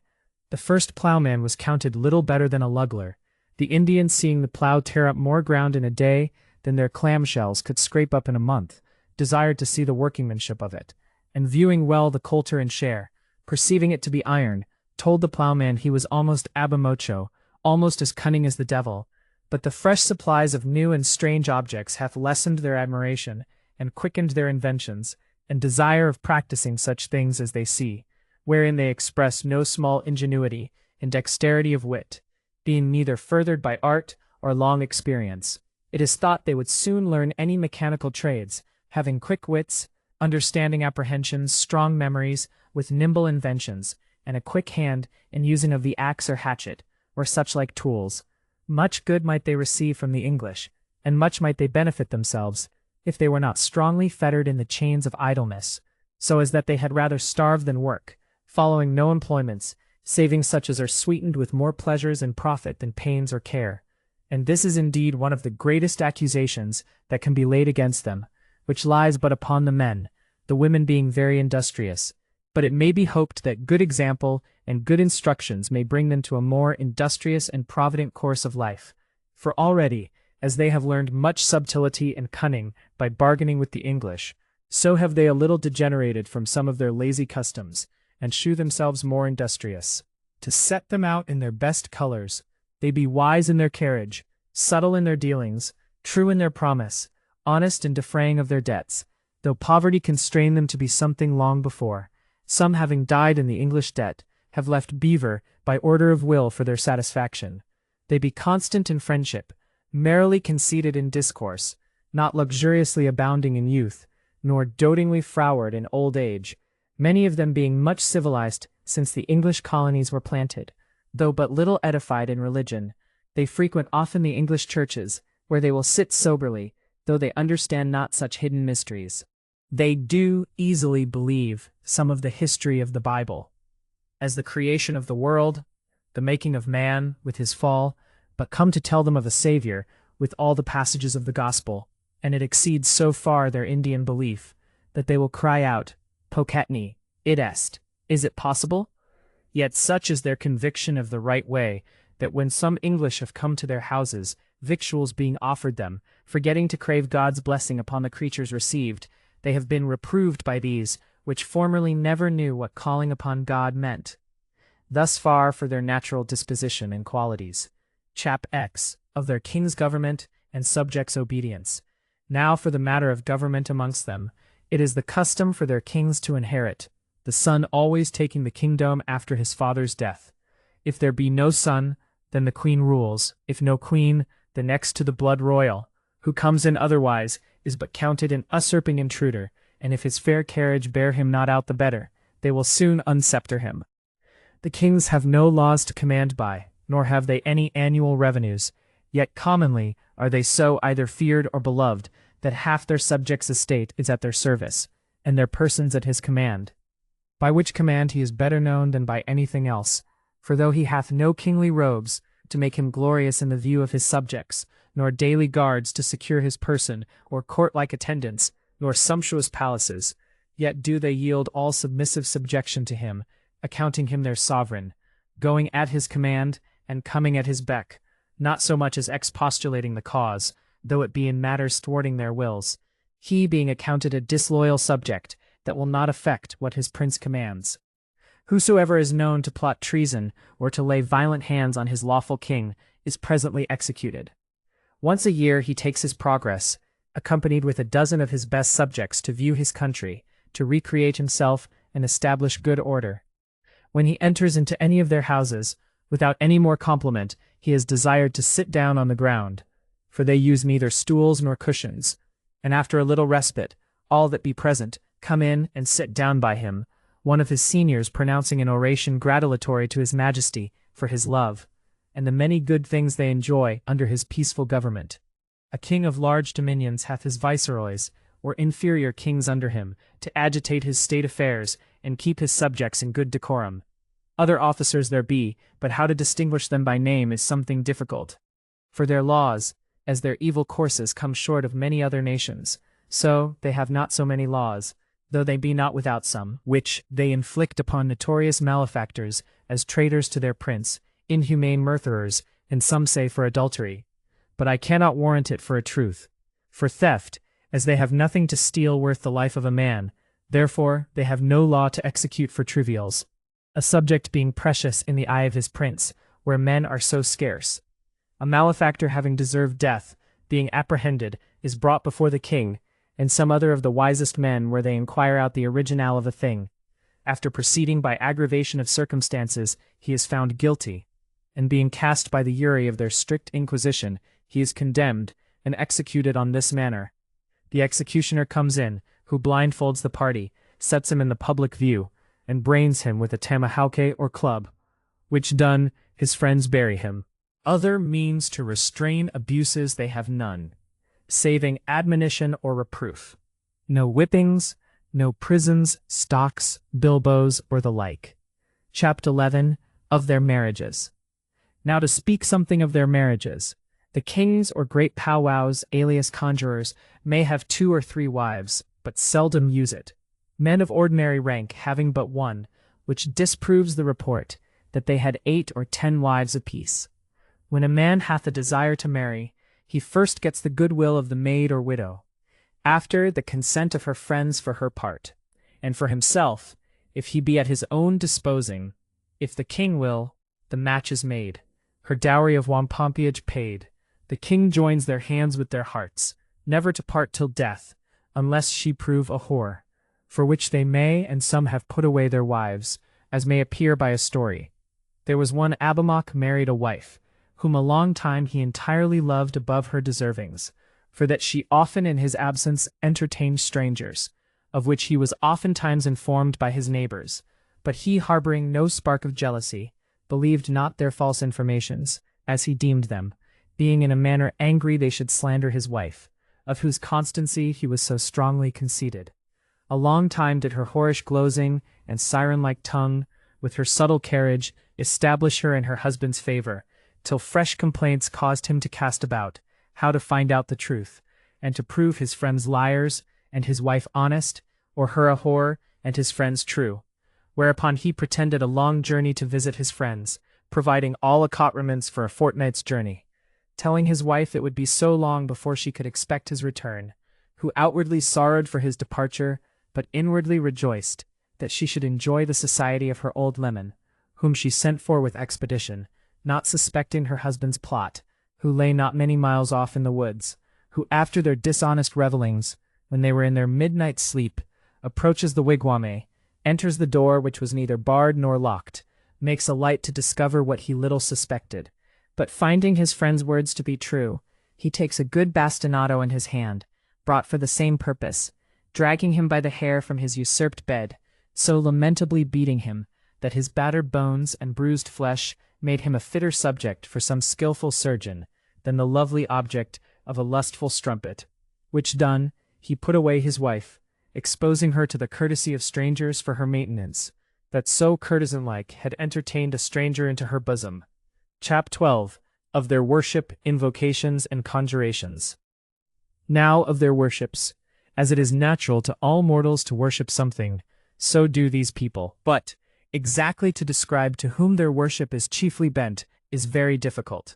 The first ploughman was counted little better than a luggler, the Indians seeing the plough tear up more ground in a day than their clamshells could scrape up in a month, desired to see the workingmanship of it, and viewing well the coulter and share, perceiving it to be iron, told the ploughman he was almost abamocho, almost as cunning as the devil. But the fresh supplies of new and strange objects hath lessened their admiration, and quickened their inventions, and desire of practicing such things as they see, wherein they express no small ingenuity and dexterity of wit, being neither furthered by art or long experience. It is thought they would soon learn any mechanical trades, having quick wits, understanding apprehensions, strong memories, with nimble inventions, and a quick hand in using of the axe or hatchet, or such like tools. Much good might they receive from the English, and much might they benefit themselves, if they were not strongly fettered in the chains of idleness, so as that they had rather starve than work, following no employments, saving such as are sweetened with more pleasures and profit than pains or care. And this is indeed one of the greatest accusations that can be laid against them, which lies but upon the men, the women being very industrious. But it may be hoped that good example and good instructions may bring them to a more industrious and provident course of life. For already, as they have learned much subtlety and cunning by bargaining with the English, so have they a little degenerated from some of their lazy customs, and shew themselves more industrious. To set them out in their best colours, they be wise in their carriage, subtle in their dealings, true in their promise, honest in defraying of their debts, though poverty constrain them to be something long before. Some having died in the English debt, have left beaver by order of will for their satisfaction. They be constant in friendship, merrily conceited in discourse, not luxuriously abounding in youth, nor dotingly froward in old age, many of them being much civilized since the English colonies were planted, though but little edified in religion. They frequent often the English churches, where they will sit soberly, though they understand not such hidden mysteries. They do easily believe some of the history of the Bible, as the creation of the world, the making of man with his fall, but come to tell them of a Savior with all the passages of the gospel, and it exceeds so far their Indian belief, that they will cry out, Pocatni, id est, is it possible? Yet such is their conviction of the right way, that when some English have come to their houses, victuals being offered them, forgetting to crave God's blessing upon the creatures received, they have been reproved by these, which formerly never knew what calling upon God meant. Thus far for their natural disposition and qualities. Chap X, of their king's government and subjects' obedience. Now for the matter of government amongst them, it is the custom for their kings to inherit, the son always taking the kingdom after his father's death. If there be no son, then the queen rules, if no queen, the next to the blood royal, who comes in otherwise is but counted an usurping intruder, and if his fair carriage bear him not out the better, they will soon unsceptre him. The kings have no laws to command by, nor have they any annual revenues, yet commonly are they so either feared or beloved, that half their subjects' estate is at their service, and their persons at his command. By which command he is better known than by anything else, for though he hath no kingly robes to make him glorious in the view of his subjects, nor daily guards to secure his person, or court-like attendants, nor sumptuous palaces, yet do they yield all submissive subjection to him, accounting him their sovereign, going at his command, and coming at his beck, not so much as expostulating the cause, though it be in matters thwarting their wills, he being accounted a disloyal subject that will not effect what his prince commands. Whosoever is known to plot treason or to lay violent hands on his lawful king is presently executed. Once a year he takes his progress, accompanied with a dozen of his best subjects to view his country, to recreate himself and establish good order. When he enters into any of their houses, without any more compliment, he is desired to sit down on the ground, for they use neither stools nor cushions, and after a little respite, all that be present come in and sit down by him, one of his seniors pronouncing an oration gratulatory to his majesty for his love, and the many good things they enjoy under his peaceful government. A king of large dominions hath his viceroys, or inferior kings under him, to agitate his state affairs and keep his subjects in good decorum. Other officers there be, but how to distinguish them by name is something difficult. For their laws, as their evil courses come short of many other nations, so they have not so many laws, though they be not without some, which they inflict upon notorious malefactors, as traitors to their prince, inhumane murderers, and some say for adultery. But I cannot warrant it for a truth. For theft, as they have nothing to steal worth the life of a man, therefore they have no law to execute for trivials, a subject being precious in the eye of his prince, where men are so scarce. A malefactor having deserved death, being apprehended, is brought before the king, and some other of the wisest men where they inquire out the original of a thing. After proceeding by aggravation of circumstances, he is found guilty, and being cast by the jury of their strict inquisition, he is condemned and executed on this manner. The executioner comes in, who blindfolds the party, sets him in the public view, and brains him with a tomahawk or club, which done, his friends bury him. Other means to restrain abuses they have none, saving admonition or reproof. No whippings, no prisons, stocks, bilboes, or the like. Chapter 11, of their marriages. Now to speak something of their marriages. The kings or great powwows, alias conjurers, may have 2 or 3 wives, but seldom use it. Men of ordinary rank having but one, which disproves the report, that they had 8 or 10 wives apiece. When a man hath a desire to marry, he first gets the goodwill of the maid or widow, after the consent of her friends for her part, and for himself, if he be at his own disposing. If the king will, the match is made, her dowry of wampumpiage paid. The king joins their hands with their hearts, never to part till death, unless she prove a whore, for which they may and some have put away their wives, as may appear by a story. There was one Abimelech married a wife, whom a long time he entirely loved above her deservings, for that she often in his absence entertained strangers, of which he was oftentimes informed by his neighbors, but he, harboring no spark of jealousy, believed not their false informations, as he deemed them, being in a manner angry they should slander his wife, of whose constancy he was so strongly conceited. A long time did her whorish glozing and siren-like tongue, with her subtle carriage, establish her in her husband's favor, till fresh complaints caused him to cast about, how to find out the truth, and to prove his friends liars, and his wife honest, or her a whore, and his friends true. Whereupon he pretended a long journey to visit his friends, providing all accoutrements for a fortnight's journey, telling his wife it would be so long before she could expect his return, who outwardly sorrowed for his departure, but inwardly rejoiced that she should enjoy the society of her old leman, whom she sent for with expedition, not suspecting her husband's plot, who lay not many miles off in the woods, who after their dishonest revellings, when they were in their midnight sleep, approaches the wigwam, enters the door which was neither barred nor locked, makes a light to discover what he little suspected, but finding his friend's words to be true, he takes a good bastinado in his hand, brought for the same purpose, dragging him by the hair from his usurped bed, so lamentably beating him, that his battered bones and bruised flesh made him a fitter subject for some skilful surgeon than the lovely object of a lustful strumpet, which done, he put away his wife, exposing her to the courtesy of strangers for her maintenance, that so courtesan-like had entertained a stranger into her bosom. Chap 12, of their worship, invocations, and conjurations. Now of their worships, as it is natural to all mortals to worship something, so do these people. But exactly to describe to whom their worship is chiefly bent is very difficult.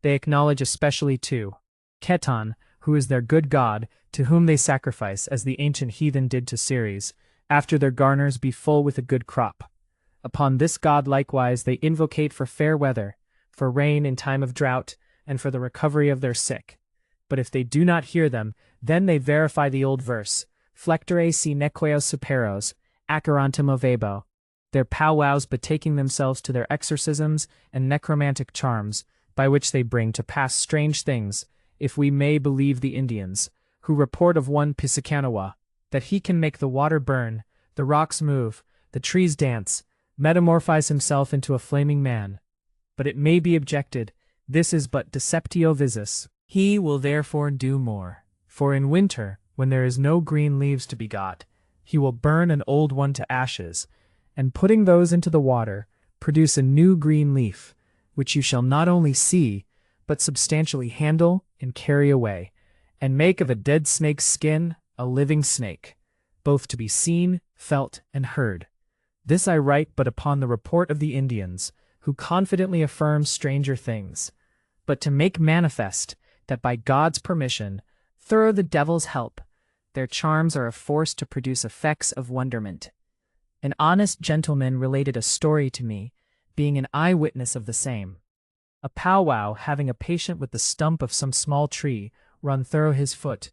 They acknowledge especially to Keton, who is their good god, to whom they sacrifice as the ancient heathen did to Ceres, after their garners be full with a good crop. Upon this god likewise they invocate for fair weather, for rain in time of drought, and for the recovery of their sick. But if they do not hear them, then they verify the old verse, Flectere si nequeos superos, acherontum ovebo, their powwows betaking themselves to their exorcisms and necromantic charms, by which they bring to pass strange things, if we may believe the Indians, who report of one Piscataway, that he can make the water burn, the rocks move, the trees dance, metamorphose himself into a flaming man. But it may be objected, this is but deceptio visus. He will therefore do more. For in winter, when there is no green leaves to be got, he will burn an old one to ashes, and putting those into the water, produce a new green leaf, which you shall not only see, but substantially handle and carry away, and make of a dead snake's skin a living snake, both to be seen, felt, and heard. This I write but upon the report of the Indians, who confidently affirm stranger things, but to make manifest that by God's permission, through the devil's help, their charms are a force to produce effects of wonderment. An honest gentleman related a story to me, being an eyewitness of the same. A powwow having a patient with the stump of some small tree run through his foot,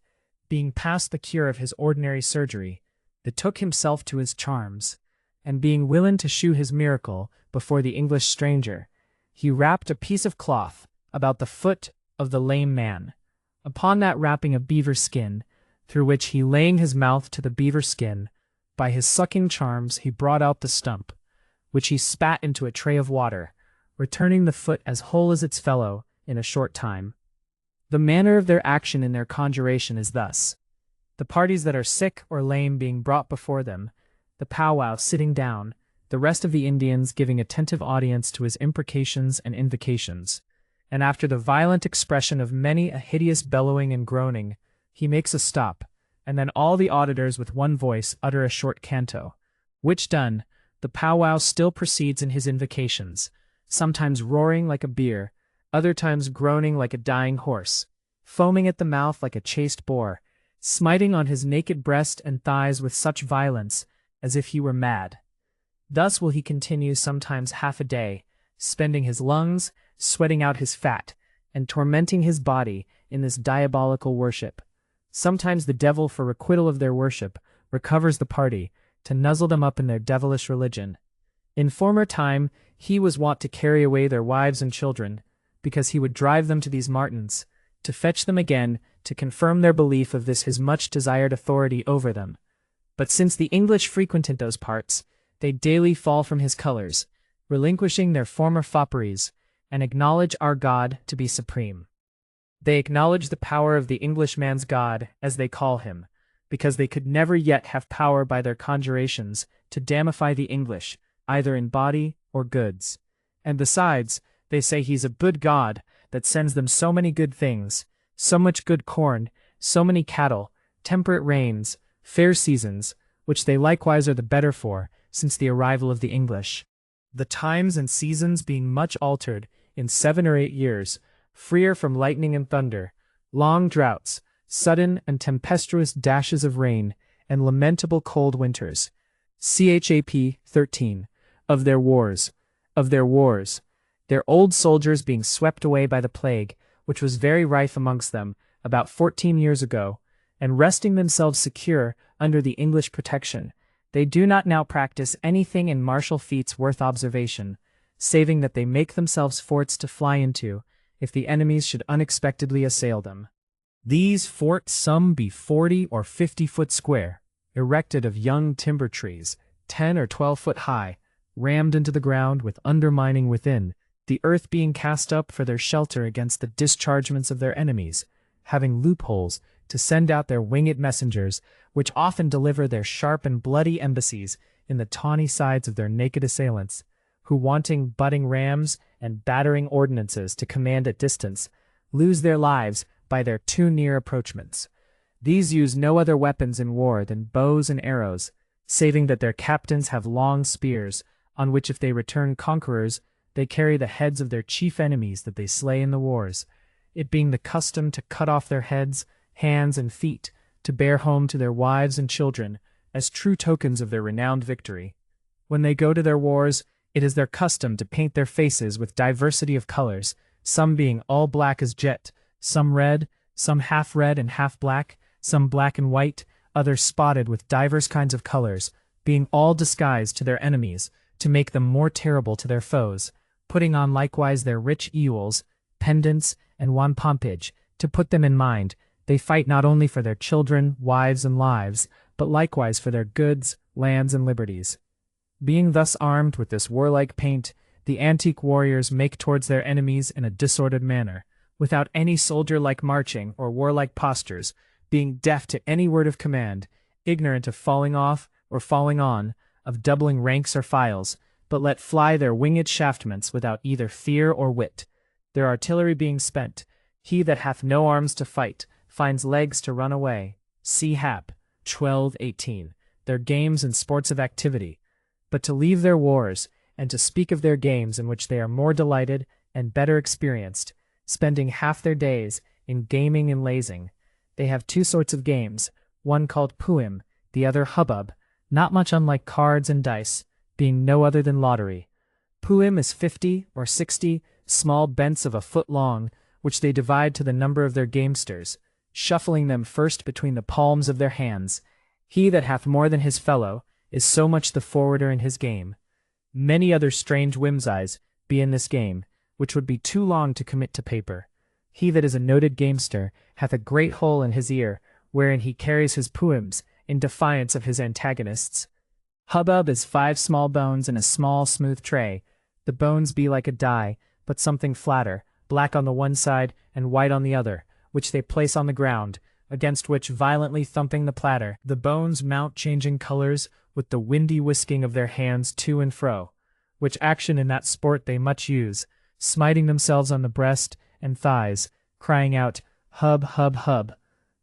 being past the cure of his ordinary surgery, betook himself to his charms, and being willing to shew his miracle before the English stranger, he wrapped a piece of cloth about the foot of the lame man. Upon that wrapping a beaver skin, through which he laying his mouth to the beaver skin, by his sucking charms he brought out the stump, which he spat into a tray of water, returning the foot as whole as its fellow in a short time. The manner of their action in their conjuration is thus: the parties that are sick or lame being brought before them, the powwow sitting down, the rest of the Indians giving attentive audience to his imprecations and invocations, and after the violent expression of many a hideous bellowing and groaning, he makes a stop, and then all the auditors with one voice utter a short canto, which done, the powwow still proceeds in his invocations, sometimes roaring like a bear, other times groaning like a dying horse, foaming at the mouth like a chased boar, smiting on his naked breast and thighs with such violence as if he were mad. Thus will he continue sometimes half a day, spending his lungs, sweating out his fat, and tormenting his body in this diabolical worship. Sometimes the devil, for requital of their worship, recovers the party, to nuzzle them up in their devilish religion. In former time he was wont to carry away their wives and children, because he would drive them to these martins, to fetch them again, to confirm their belief of this his much-desired authority over them. But since the English frequented those parts, they daily fall from his colours, relinquishing their former fopperies, and acknowledge our God to be supreme. They acknowledge the power of the Englishman's God, as they call him, because they could never yet have power by their conjurations to damnify the English, either in body or goods. And besides, they say he's a good God that sends them so many good things, so much good corn, so many cattle, temperate rains, fair seasons, which they likewise are the better for, since the arrival of the English. The times and seasons being much altered in 7 or 8 years, freer from lightning and thunder, long droughts, sudden and tempestuous dashes of rain, and lamentable cold winters. Chap. 13. Of their wars. Their old soldiers being swept away by the plague, which was very rife amongst them, about 14 years ago, and resting themselves secure under the English protection, they do not now practice anything in martial feats worth observation, saving that they make themselves forts to fly into, if the enemies should unexpectedly assail them. These forts some be 40 or 50 foot square, erected of young timber trees, 10 or 12 foot high, rammed into the ground with undermining within, the earth being cast up for their shelter against the dischargements of their enemies, having loopholes to send out their winged messengers, which often deliver their sharp and bloody embassies in the tawny sides of their naked assailants, who wanting butting rams and battering ordnances to command at distance, lose their lives by their too near approachments. These use no other weapons in war than bows and arrows, saving that their captains have long spears, on which if they return conquerors, they carry the heads of their chief enemies that they slay in the wars, it being the custom to cut off their heads, hands, and feet, to bear home to their wives and children, as true tokens of their renowned victory. When they go to their wars, it is their custom to paint their faces with diversity of colors, some being all black as jet, some red, some half red and half black, some black and white, others spotted with divers kinds of colors, being all disguised to their enemies, to make them more terrible to their foes, putting on likewise their rich eaules, pendants, and wampumage, to put them in mind, they fight not only for their children, wives, and lives, but likewise for their goods, lands, and liberties. Being thus armed with this warlike paint, the antique warriors make towards their enemies in a disordered manner, without any soldier-like marching or warlike postures, being deaf to any word of command, ignorant of falling off or falling on, of doubling ranks or files, but let fly their winged shaftments without either fear or wit. Their artillery being spent, he that hath no arms to fight, finds legs to run away. See Hap. 12:18. Their games and sports of activity. But to leave their wars, and to speak of their games in which they are more delighted and better experienced, spending half their days in gaming and lazing. They have two sorts of games, one called puim, the other hubbub, not much unlike cards and dice, being no other than lottery. Puim is 50 or 60 small bents of a foot long, which they divide to the number of their gamesters, shuffling them first between the palms of their hands. He that hath more than his fellow is so much the forwarder in his game. Many other strange whimsies be in this game, which would be too long to commit to paper. He that is a noted gamester hath a great hole in his ear, wherein he carries his puims, in defiance of his antagonists. Hubbub is 5 small bones in a small smooth tray. The bones be like a die, but something flatter, black on the one side and white on the other, which they place on the ground, against which violently thumping the platter, the bones mount changing colors with the windy whisking of their hands to and fro, which action in that sport they much use, smiting themselves on the breast and thighs, crying out, hub, hub, hub.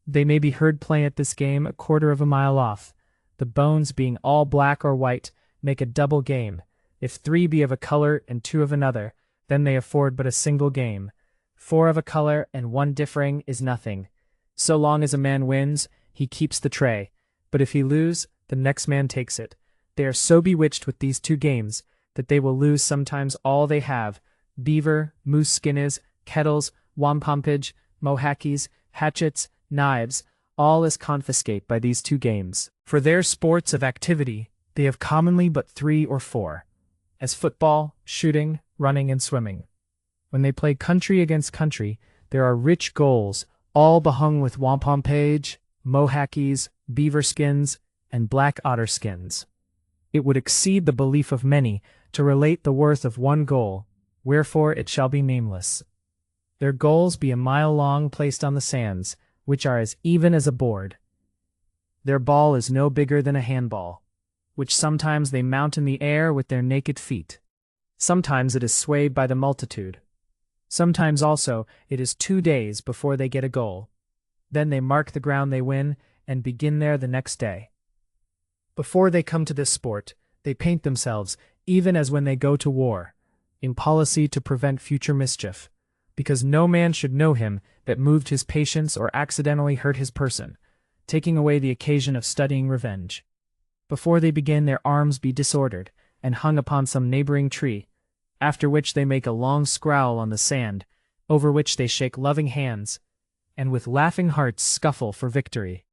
They may be heard playing at this game a quarter of a mile off. The bones being all black or white, make a double game. If 3 be of a color and 2 of another, then they afford but a single game. 4 of a color and 1 differing is nothing. So long as a man wins, he keeps the tray, but if he lose, the next man takes it. They are so bewitched with these 2 games, that they will lose sometimes all they have, beaver, moose skinnes, kettles, wampumage, mohackies, hatchets, knives, all is confiscate by these 2 games. For their sports of activity, they have commonly but 3 or 4, as football, shooting, running, and swimming. When they play country against country, there are rich goals, all behung with wampumage, mohackies, beaver skins, and black otter skins. It would exceed the belief of many to relate the worth of one goal, wherefore it shall be nameless. Their goals be a mile long, placed on the sands, which are as even as a board. Their ball is no bigger than a handball, which sometimes they mount in the air with their naked feet. Sometimes it is swayed by the multitude. Sometimes also it is 2 days before they get a goal. Then they mark the ground they win, and begin there the next day. Before they come to this sport, they paint themselves, even as when they go to war, in policy to prevent future mischief, because no man should know him that moved his patience or accidentally hurt his person, taking away the occasion of studying revenge. Before they begin, their arms be disordered, and hung upon some neighboring tree, after which they make a long scrowl on the sand, over which they shake loving hands, and with laughing hearts scuffle for victory.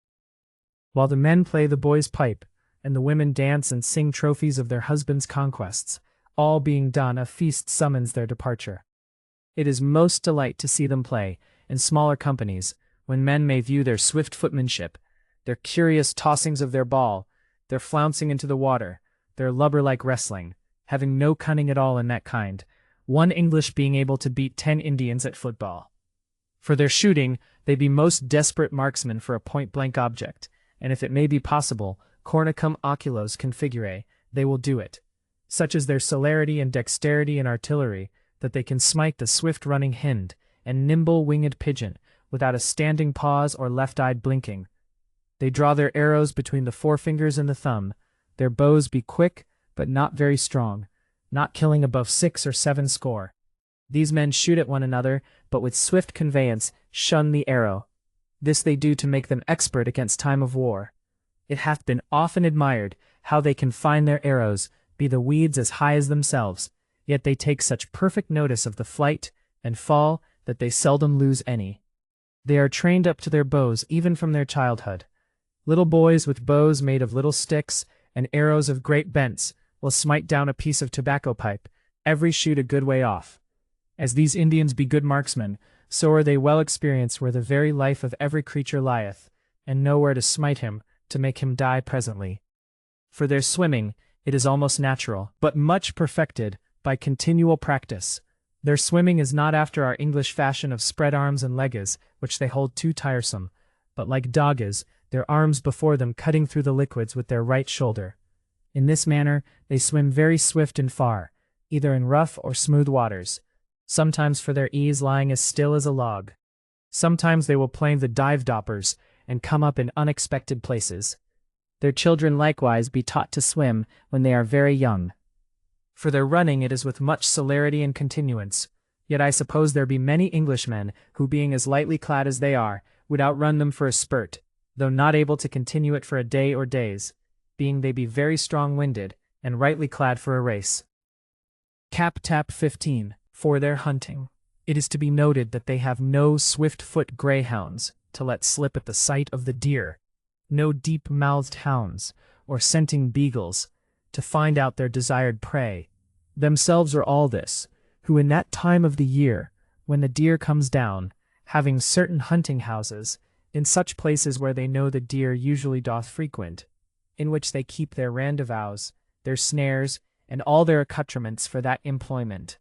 While the men play, the boys pipe, and the women dance and sing trophies of their husbands' conquests. All being done, a feast summons their departure. It is most delight to see them play, in smaller companies, when men may view their swift footmanship, their curious tossings of their ball, their flouncing into the water, their lubber-like wrestling, having no cunning at all in that kind, one English being able to beat 10 Indians at football. For their shooting, they be most desperate marksmen for a point-blank object, and if it may be possible, cornicum oculos configure, they will do it. Such is their celerity and dexterity in artillery, that they can smite the swift-running hind and nimble winged pigeon without a standing pause or left-eyed blinking. They draw their arrows between the forefingers and the thumb. Their bows be quick, but not very strong, not killing above 6 or 7 score. These men shoot at one another, but with swift conveyance shun the arrow. This they do to make them expert against time of war. It hath been often admired how they confine their arrows, be the weeds as high as themselves, yet they take such perfect notice of the flight and fall that they seldom lose any. They are trained up to their bows even from their childhood. Little boys with bows made of little sticks and arrows of great bents will smite down a piece of tobacco pipe, every shoot a good way off. As these Indians be good marksmen, so are they well experienced where the very life of every creature lieth, and know where to smite him, to make him die presently. For their swimming, it is almost natural, but much perfected by continual practice. Their swimming is not after our English fashion of spread arms and legs, which they hold too tiresome, but like dogs, their arms before them cutting through the liquids with their right shoulder. In this manner they swim very swift and far, either in rough or smooth waters, sometimes for their ease lying as still as a log. Sometimes they will play the dive-doppers, and come up in unexpected places. Their children likewise be taught to swim when they are very young. For their running it is with much celerity and continuance, yet I suppose there be many Englishmen who, being as lightly clad as they are, would outrun them for a spurt, though not able to continue it for a day or days, being they be very strong-winded, and rightly clad for a race. Cap-tap 15. For their hunting. It is to be noted that they have no swift-foot greyhounds to let slip at the sight of the deer, no deep-mouthed hounds, or scenting beagles, to find out their desired prey. Themselves are all this, who in that time of the year, when the deer comes down, having certain hunting houses, in such places where they know the deer usually doth frequent, in which they keep their rendezvous, their snares, and all their accoutrements for that employment.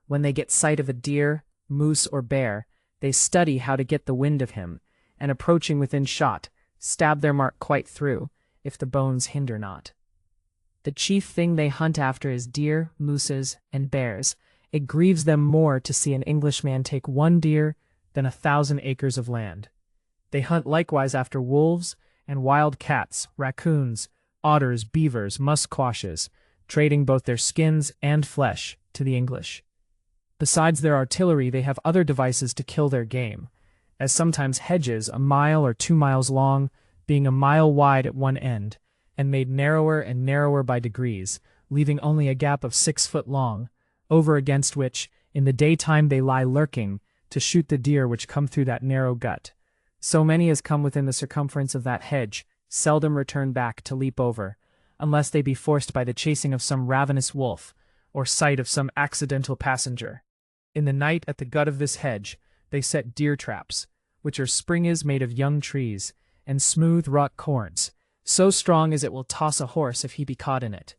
When they get sight of a deer, moose, or bear, they study how to get the wind of him, and approaching within shot, stab their mark quite through, if the bones hinder not. The chief thing they hunt after is deer, mooses, and bears. It grieves them more to see an Englishman take one deer than 1,000 acres of land. They hunt likewise after wolves and wild cats, raccoons, otters, beavers, musquashes, trading both their skins and flesh to the English. Besides their artillery, they have other devices to kill their game, as sometimes hedges 1 mile or 2 miles long, being 1 mile wide at one end, and made narrower and narrower by degrees, leaving only a gap of 6 foot long, over against which, in the daytime they lie lurking, to shoot the deer which come through that narrow gut. So many as come within the circumference of that hedge seldom return back to leap over, unless they be forced by the chasing of some ravenous wolf, or sight of some accidental passenger. In the night at the gut of this hedge they set deer traps, which are springes made of young trees, and smooth wrought cords, so strong as it will toss a horse if he be caught in it.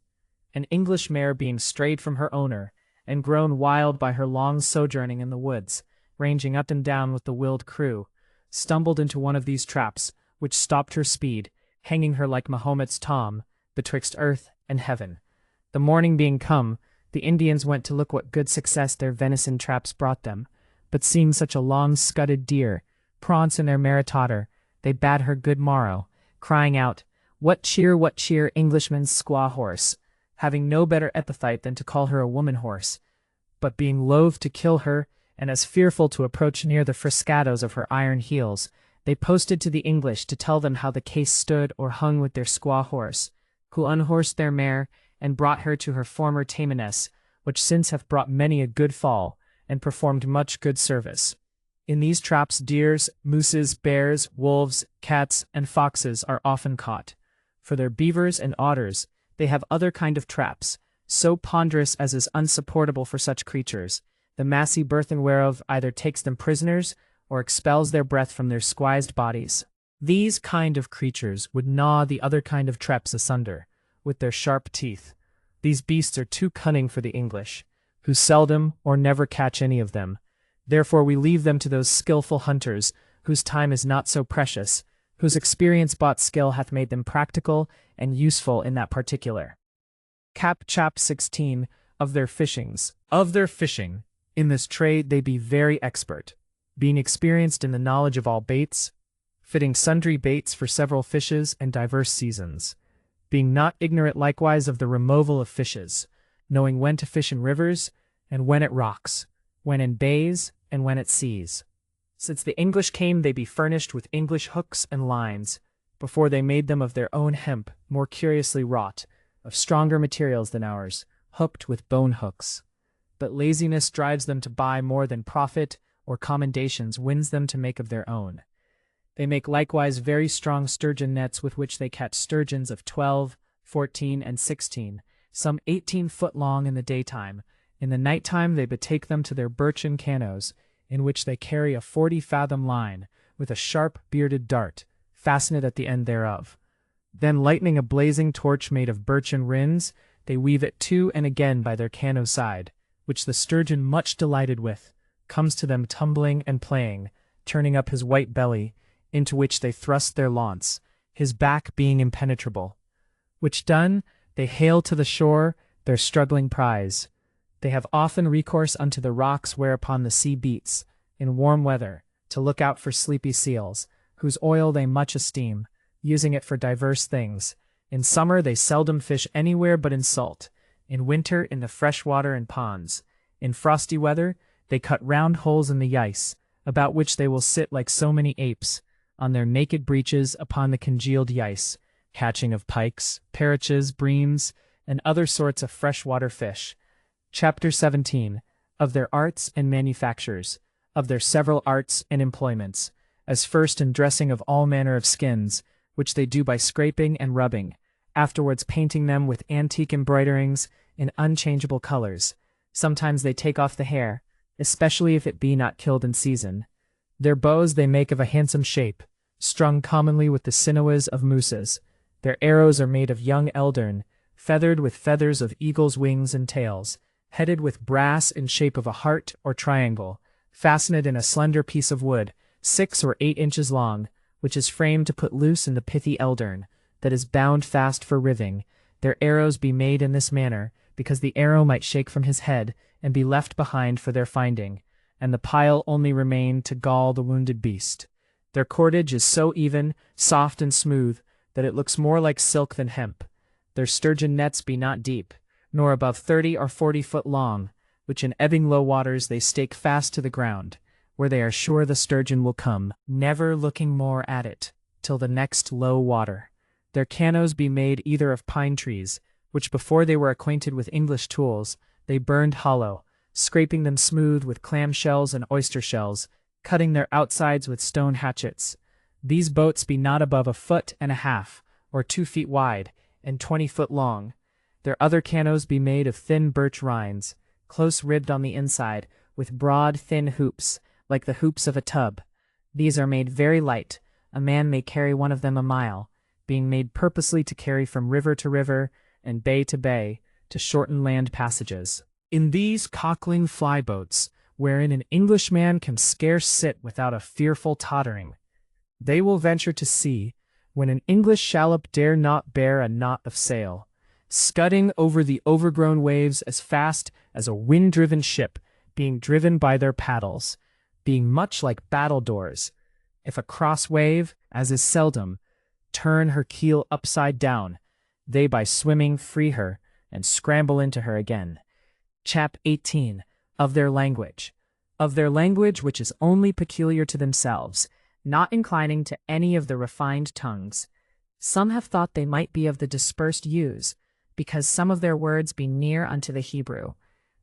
An English mare being strayed from her owner, and grown wild by her long sojourning in the woods, ranging up and down with the willed crew, stumbled into one of these traps, which stopped her speed, hanging her like Mahomet's Tom, betwixt earth and heaven. The morning being come, the Indians went to look what good success their venison traps brought them, but seeing such a long scudded deer, prance in their meritotter, they bade her good morrow, crying out, what cheer, Englishman's squaw horse," having no better epithet than to call her a woman horse, but being loath to kill her, and as fearful to approach near the friscados of her iron heels, they posted to the English to tell them how the case stood or hung with their squaw horse, who unhorsed their mare, and brought her to her former tameness, which since hath brought many a good fall, and performed much good service. In these traps deers, mooses, bears, wolves, cats, and foxes are often caught. For their beavers and otters, they have other kind of traps, so ponderous as is unsupportable for such creatures, the massy burthen whereof either takes them prisoners, or expels their breath from their squeezed bodies. These kind of creatures would gnaw the other kind of traps asunder, with their sharp teeth. These beasts are too cunning for the English, who seldom or never catch any of them. Therefore we leave them to those skillful hunters, whose time is not so precious, whose experience-bought skill hath made them practical and useful in that particular. Chap 16. Of their fishings. Of their fishing. In this trade they be very expert, being experienced in the knowledge of all baits, fitting sundry baits for several fishes and diverse seasons, being not ignorant likewise of the removal of fishes, knowing when to fish in rivers, and when at rocks, when in bays, and when at seas. Since the English came they be furnished with English hooks and lines, before they made them of their own hemp, more curiously wrought, of stronger materials than ours, hooked with bone hooks. But laziness drives them to buy more than profit, or commendations wins them to make of their own. They make likewise very strong sturgeon nets with which they catch sturgeons of 12, 14, and 16, some 18 foot long in the daytime. In the night-time they betake them to their birchen canoes, in which they carry a 40-fathom line, with a sharp bearded dart, fastened at the end thereof. Then lightening a blazing torch made of birchen rins, they weave it to and again by their canoe side, which the sturgeon, much delighted with, comes to them tumbling and playing, turning up his white belly, into which they thrust their launce, his back being impenetrable. Which done, they hale to the shore their struggling prize. They have often recourse unto the rocks whereupon the sea beats, in warm weather, to look out for sleepy seals, whose oil they much esteem, using it for divers things. In summer they seldom fish anywhere but in salt, in winter in the fresh water and ponds. In frosty weather they cut round holes in the ice, about which they will sit like so many apes, on their naked breeches upon the congealed ice, catching of pikes, parroches, breams, and other sorts of fresh-water fish. Chapter 17. Of their arts and manufactures, of their several arts and employments, as first in dressing of all manner of skins, which they do by scraping and rubbing, afterwards painting them with antique embroiderings in unchangeable colors. Sometimes they take off the hair, especially if it be not killed in season. Their bows they make of a handsome shape, strung commonly with the sinews of mooses. Their arrows are made of young eldern, feathered with feathers of eagles' wings and tails, headed with brass in shape of a heart or triangle, fastened in a slender piece of wood, 6 or 8 inches long, which is framed to put loose in the pithy eldern, that is bound fast for riving. Their arrows be made in this manner, because the arrow might shake from his head, and be left behind for their finding, and the pile only remain to gall the wounded beast. Their cordage is so even, soft, and smooth, that it looks more like silk than hemp. Their sturgeon nets be not deep, nor above 30 or 40 foot long, which in ebbing low waters they stake fast to the ground, where they are sure the sturgeon will come, never looking more at it, till the next low water. Their canoes be made either of pine trees, which before they were acquainted with English tools, they burned hollow, scraping them smooth with clam shells and oyster shells, cutting their outsides with stone hatchets. These boats be not above 1.5 feet, or 2 feet wide, and 20 foot long. Their other canoes be made of thin birch rinds, close ribbed on the inside, with broad, thin hoops, like the hoops of a tub. These are made very light. A man may carry one of them a mile, being made purposely to carry from river to river, and bay to bay, to shorten land passages. In these cockling fly-boats, wherein an Englishman can scarce sit without a fearful tottering, they will venture to sea, when an English shallop dare not bear a knot of sail, scudding over the overgrown waves as fast as a wind-driven ship, being driven by their paddles, being much like battledores. If a cross wave, as is seldom, turn her keel upside down, they by swimming free her, and scramble into her again. Chap 18. Of their language. Of their language which is only peculiar to themselves, not inclining to any of the refined tongues. Some have thought they might be of the dispersed Jews, because some of their words be near unto the Hebrew,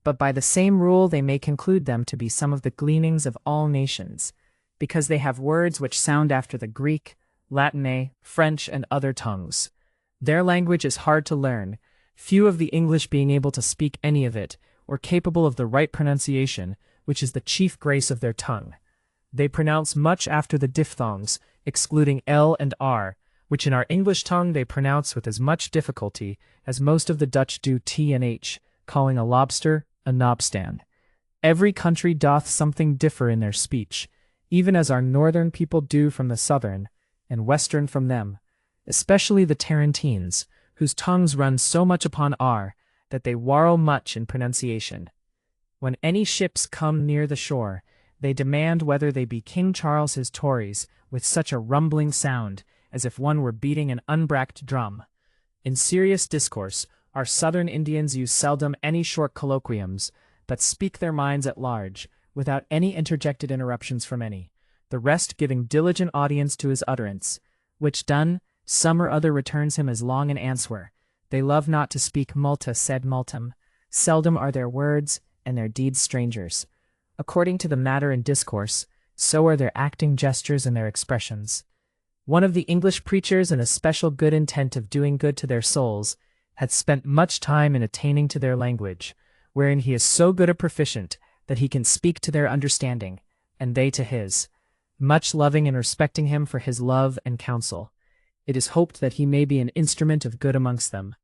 but by the same rule they may conclude them to be some of the gleanings of all nations, because they have words which sound after the Greek, Latin, French, and other tongues. Their language is hard to learn, few of the English being able to speak any of it, or capable of the right pronunciation, which is the chief grace of their tongue. They pronounce much after the diphthongs, excluding L and R, which in our English tongue they pronounce with as much difficulty as most of the Dutch do T and H, calling a lobster a knobstand. Every country doth something differ in their speech, even as our northern people do from the southern, and western from them, especially the Tarantines, whose tongues run so much upon R, that they warble much in pronunciation. When any ships come near the shore, they demand whether they be King Charles's Tories, with such a rumbling sound, as if one were beating an unbracked drum. In serious discourse, our southern Indians use seldom any short colloquiums, but speak their minds at large, without any interjected interruptions from any, the rest giving diligent audience to his utterance, which done, some or other returns him as long an answer, They love not to speak multa sed multum. Seldom are their words, and their deeds strangers. According to the matter and discourse, so are their acting gestures and their expressions. One of the English preachers, in a special good intent of doing good to their souls, had spent much time in attaining to their language, wherein he is so good a proficient that he can speak to their understanding, and they to his, much loving and respecting him for his love and counsel. It is hoped that he may be an instrument of good amongst them.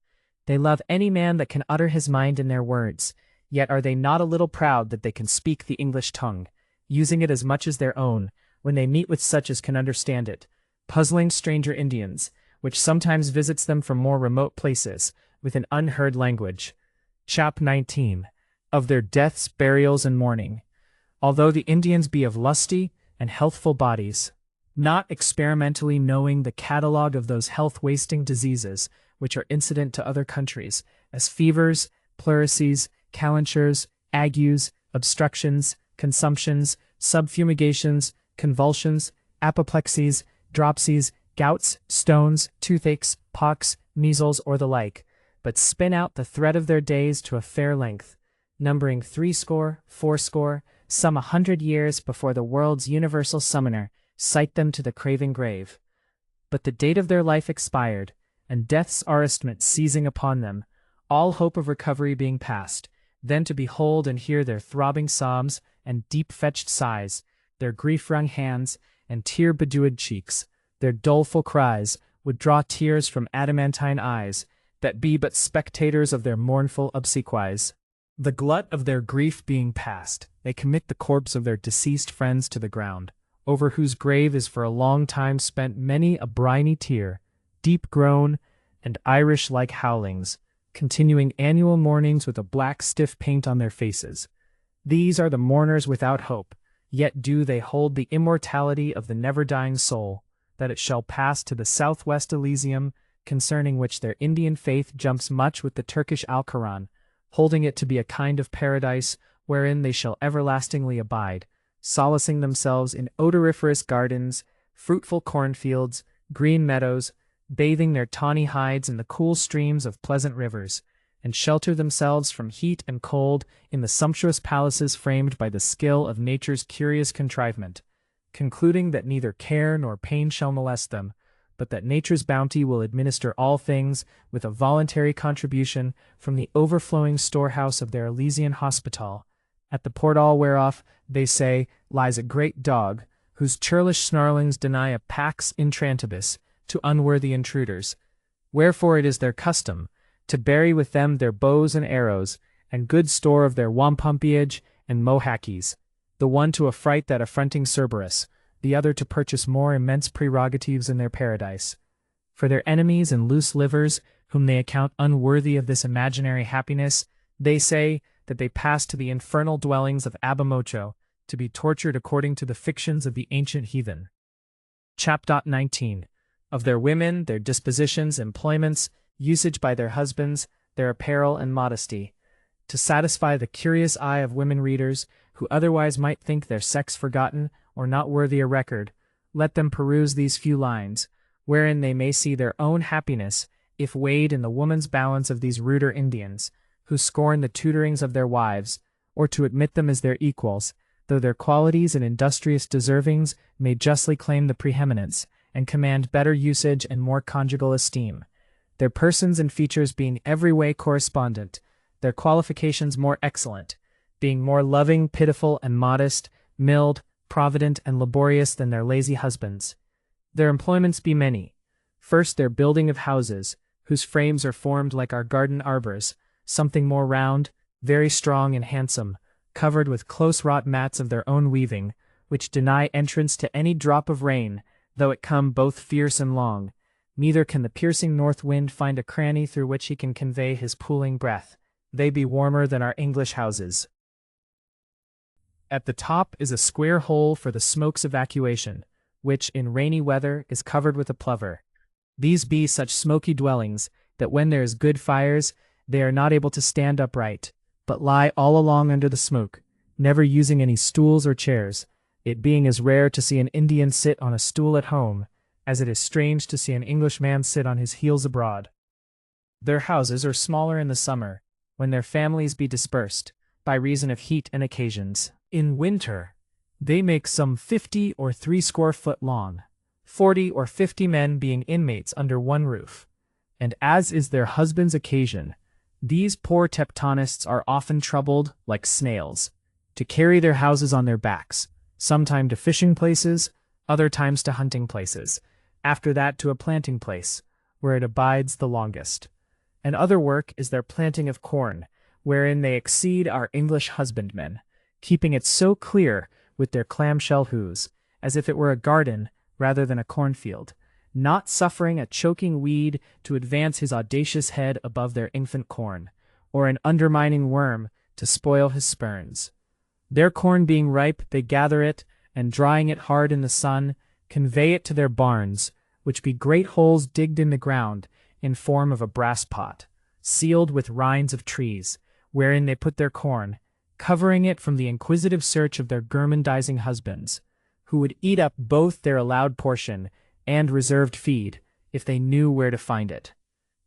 They love any man that can utter his mind in their words, yet are they not a little proud that they can speak the English tongue, using it as much as their own, when they meet with such as can understand it, puzzling stranger Indians, which sometimes visits them from more remote places, with an unheard language. Chap 19. Of their deaths, burials, and mourning. Although the Indians be of lusty and healthful bodies, not experimentally knowing the catalogue of those health-wasting diseases which are incident to other countries, as fevers, pleurisy, calentures, agues, obstructions, consumptions, subfumigations, convulsions, apoplexies, dropsies, gouts, stones, toothaches, pox, measles, or the like, but spin out the thread of their days to a fair length, numbering 60, 80, some 100 years before the world's universal summoner cite them to the craving grave. But the date of their life expired, and death's arrestment seizing upon them, all hope of recovery being past, then to behold and hear their throbbing sobs and deep-fetched sighs, their grief-wrung hands and tear-bedewed cheeks, their doleful cries, would draw tears from adamantine eyes, that be but spectators of their mournful obsequies. The glut of their grief being past, they commit the corpse of their deceased friends to the ground, over whose grave is for a long time spent many a briny tear, deep groan, and Irish-like howlings, continuing annual mournings with a black stiff paint on their faces. These are the mourners without hope, yet do they hold the immortality of the never-dying soul, that it shall pass to the southwest Elysium, concerning which their Indian faith jumps much with the Turkish Alcoran, holding it to be a kind of paradise wherein they shall everlastingly abide, solacing themselves in odoriferous gardens, fruitful cornfields, green meadows, bathing their tawny hides in the cool streams of pleasant rivers, and shelter themselves from heat and cold in the sumptuous palaces framed by the skill of nature's curious contrivement, concluding that neither care nor pain shall molest them, but that nature's bounty will administer all things with a voluntary contribution from the overflowing storehouse of their Elysian hospital, at the portal whereof, they say, lies a great dog, whose churlish snarlings deny a pax intrantibus to unworthy intruders. Wherefore it is their custom to bury with them their bows and arrows, and good store of their wampumpiage and mohackies, the one to affright that affronting Cerberus, the other to purchase more immense prerogatives in their paradise. For their enemies and loose livers, whom they account unworthy of this imaginary happiness, they say that they pass to the infernal dwellings of Abamocho, to be tortured according to the fictions of the ancient heathen. Chap. 19. Of their women, their dispositions, employments, usage by their husbands, their apparel and modesty. To satisfy the curious eye of women readers, who otherwise might think their sex forgotten or not worthy a record, let them peruse these few lines, wherein they may see their own happiness, if weighed in the woman's balance of these ruder Indians, who scorn the tutorings of their wives, or to admit them as their equals, though their qualities and industrious deservings may justly claim the preeminence, and command better usage and more conjugal esteem, their persons and features being every way correspondent, their qualifications more excellent, being more loving, pitiful, and modest, mild, provident, and laborious than their lazy husbands. Their employments be many. First, their building of houses, whose frames are formed like our garden arbors, something more round, very strong and handsome, covered with close-wrought mats of their own weaving, which deny entrance to any drop of rain, though it come both fierce and long. Neither can the piercing north wind find a cranny through which he can convey his cooling breath. They be warmer than our English houses. At the top is a square hole for the smoke's evacuation, which, in rainy weather, is covered with a plover. These be such smoky dwellings, that when there is good fires, they are not able to stand upright, but lie all along under the smoke, never using any stools or chairs, it being as rare to see an Indian sit on a stool at home, as it is strange to see an Englishman sit on his heels abroad. Their houses are smaller in the summer, when their families be dispersed, by reason of heat and occasions. In winter, they make some 50 or 60 foot long, 40 or 50 men being inmates under one roof. And as is their husband's occasion, these poor tectonists are often troubled, like snails, to carry their houses on their backs, sometime to fishing places, other times to hunting places, after that to a planting place, where it abides the longest. And other work is their planting of corn, wherein they exceed our English husbandmen, keeping it so clear with their clamshell hoes, as if it were a garden rather than a cornfield, not suffering a choking weed to advance his audacious head above their infant corn, or an undermining worm to spoil his spurns. Their corn being ripe, they gather it, and drying it hard in the sun, convey it to their barns, which be great holes digged in the ground, in form of a brass pot, sealed with rinds of trees, wherein they put their corn, covering it from the inquisitive search of their gormandizing husbands, who would eat up both their allowed portion and reserved feed, if they knew where to find it.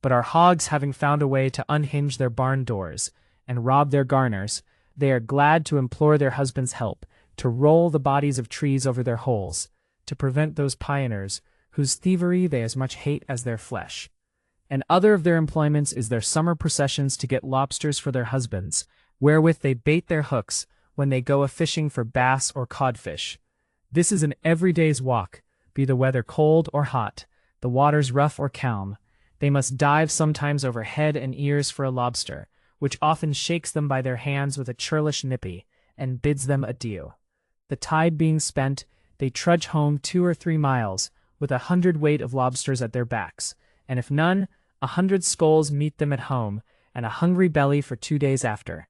But our hogs having found a way to unhinge their barn doors, and rob their garners, they are glad to implore their husbands' help, to roll the bodies of trees over their holes, to prevent those pioneers, whose thievery they as much hate as their flesh. And other of their employments is their summer processions to get lobsters for their husbands, wherewith they bait their hooks when they go a-fishing for bass or codfish. This is an every day's walk, be the weather cold or hot, the waters rough or calm. They must dive sometimes over head and ears for a lobster, which often shakes them by their hands with a churlish nippy, and bids them adieu. The tide being spent, they trudge home 2 or 3 miles, with 100 weight of lobsters at their backs, and if none, 100 sculls meet them at home, and a hungry belly for 2 days after.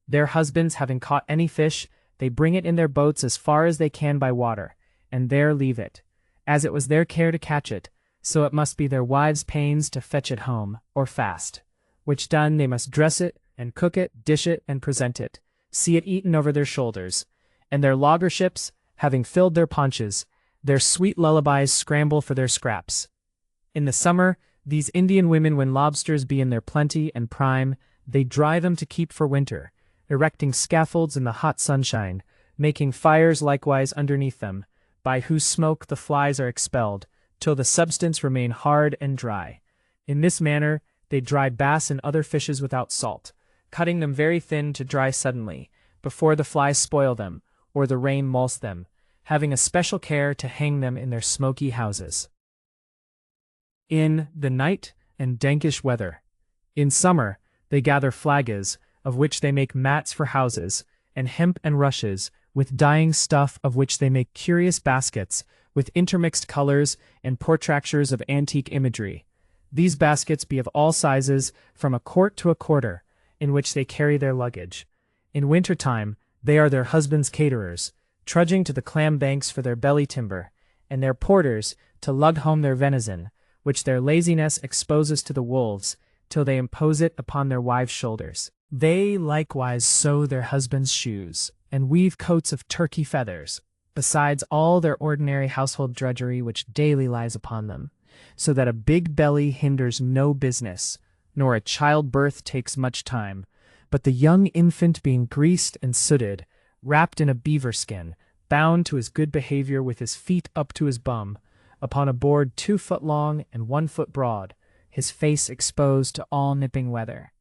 Their husbands having caught any fish, they bring it in their boats as far as they can by water, and there leave it. As it was their care to catch it, so it must be their wives' pains to fetch it home, or fast. Which done, they must dress it, and cook it, dish it, and present it, see it eaten over their shoulders. And their loggerships, having filled their paunches, their sweet lullabies scramble for their scraps. In the summer, these Indian women, when lobsters be in their plenty and prime, they dry them to keep for winter, erecting scaffolds in the hot sunshine, making fires likewise underneath them, by whose smoke the flies are expelled, till the substance remain hard and dry. In this manner they dry bass and other fishes without salt, cutting them very thin to dry suddenly, before the flies spoil them, or the rain mulch them, having a special care to hang them in their smoky houses. In the night and dankish weather. In summer they gather flagas, of which they make mats for houses, and hemp and rushes, with dyeing stuff of which they make curious baskets, with intermixed colors and portraitures of antique imagery. These baskets be of all sizes, from a quart to a quarter, in which they carry their luggage. In winter time they are their husbands' caterers, trudging to the clam banks for their belly timber, and their porters to lug home their venison, which their laziness exposes to the wolves, till they impose it upon their wives' shoulders. They likewise sew their husbands' shoes, and weave coats of turkey feathers, besides all their ordinary household drudgery which daily lies upon them, so that a big belly hinders no business, nor a childbirth takes much time, but the young infant being greased and sooted, wrapped in a beaver skin, bound to his good behavior with his feet up to his bum, upon a board 2 foot long and 1 foot broad, his face exposed to all nipping weather.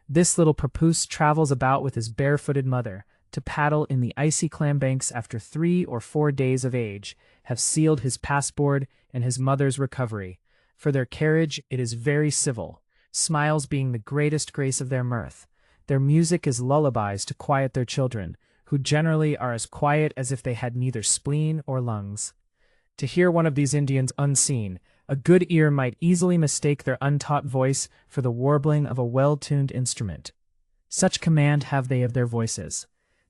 This little papoose travels about with his barefooted mother, to paddle in the icy clam banks after 3 or 4 days of age, have sealed his passport and his mother's recovery. For their carriage it is very civil, smiles being the greatest grace of their mirth. Their music is lullabies to quiet their children, who generally are as quiet as if they had neither spleen or lungs. To hear one of these Indians unseen, a good ear might easily mistake their untaught voice for the warbling of a well-tuned instrument. Such command have they of their voices.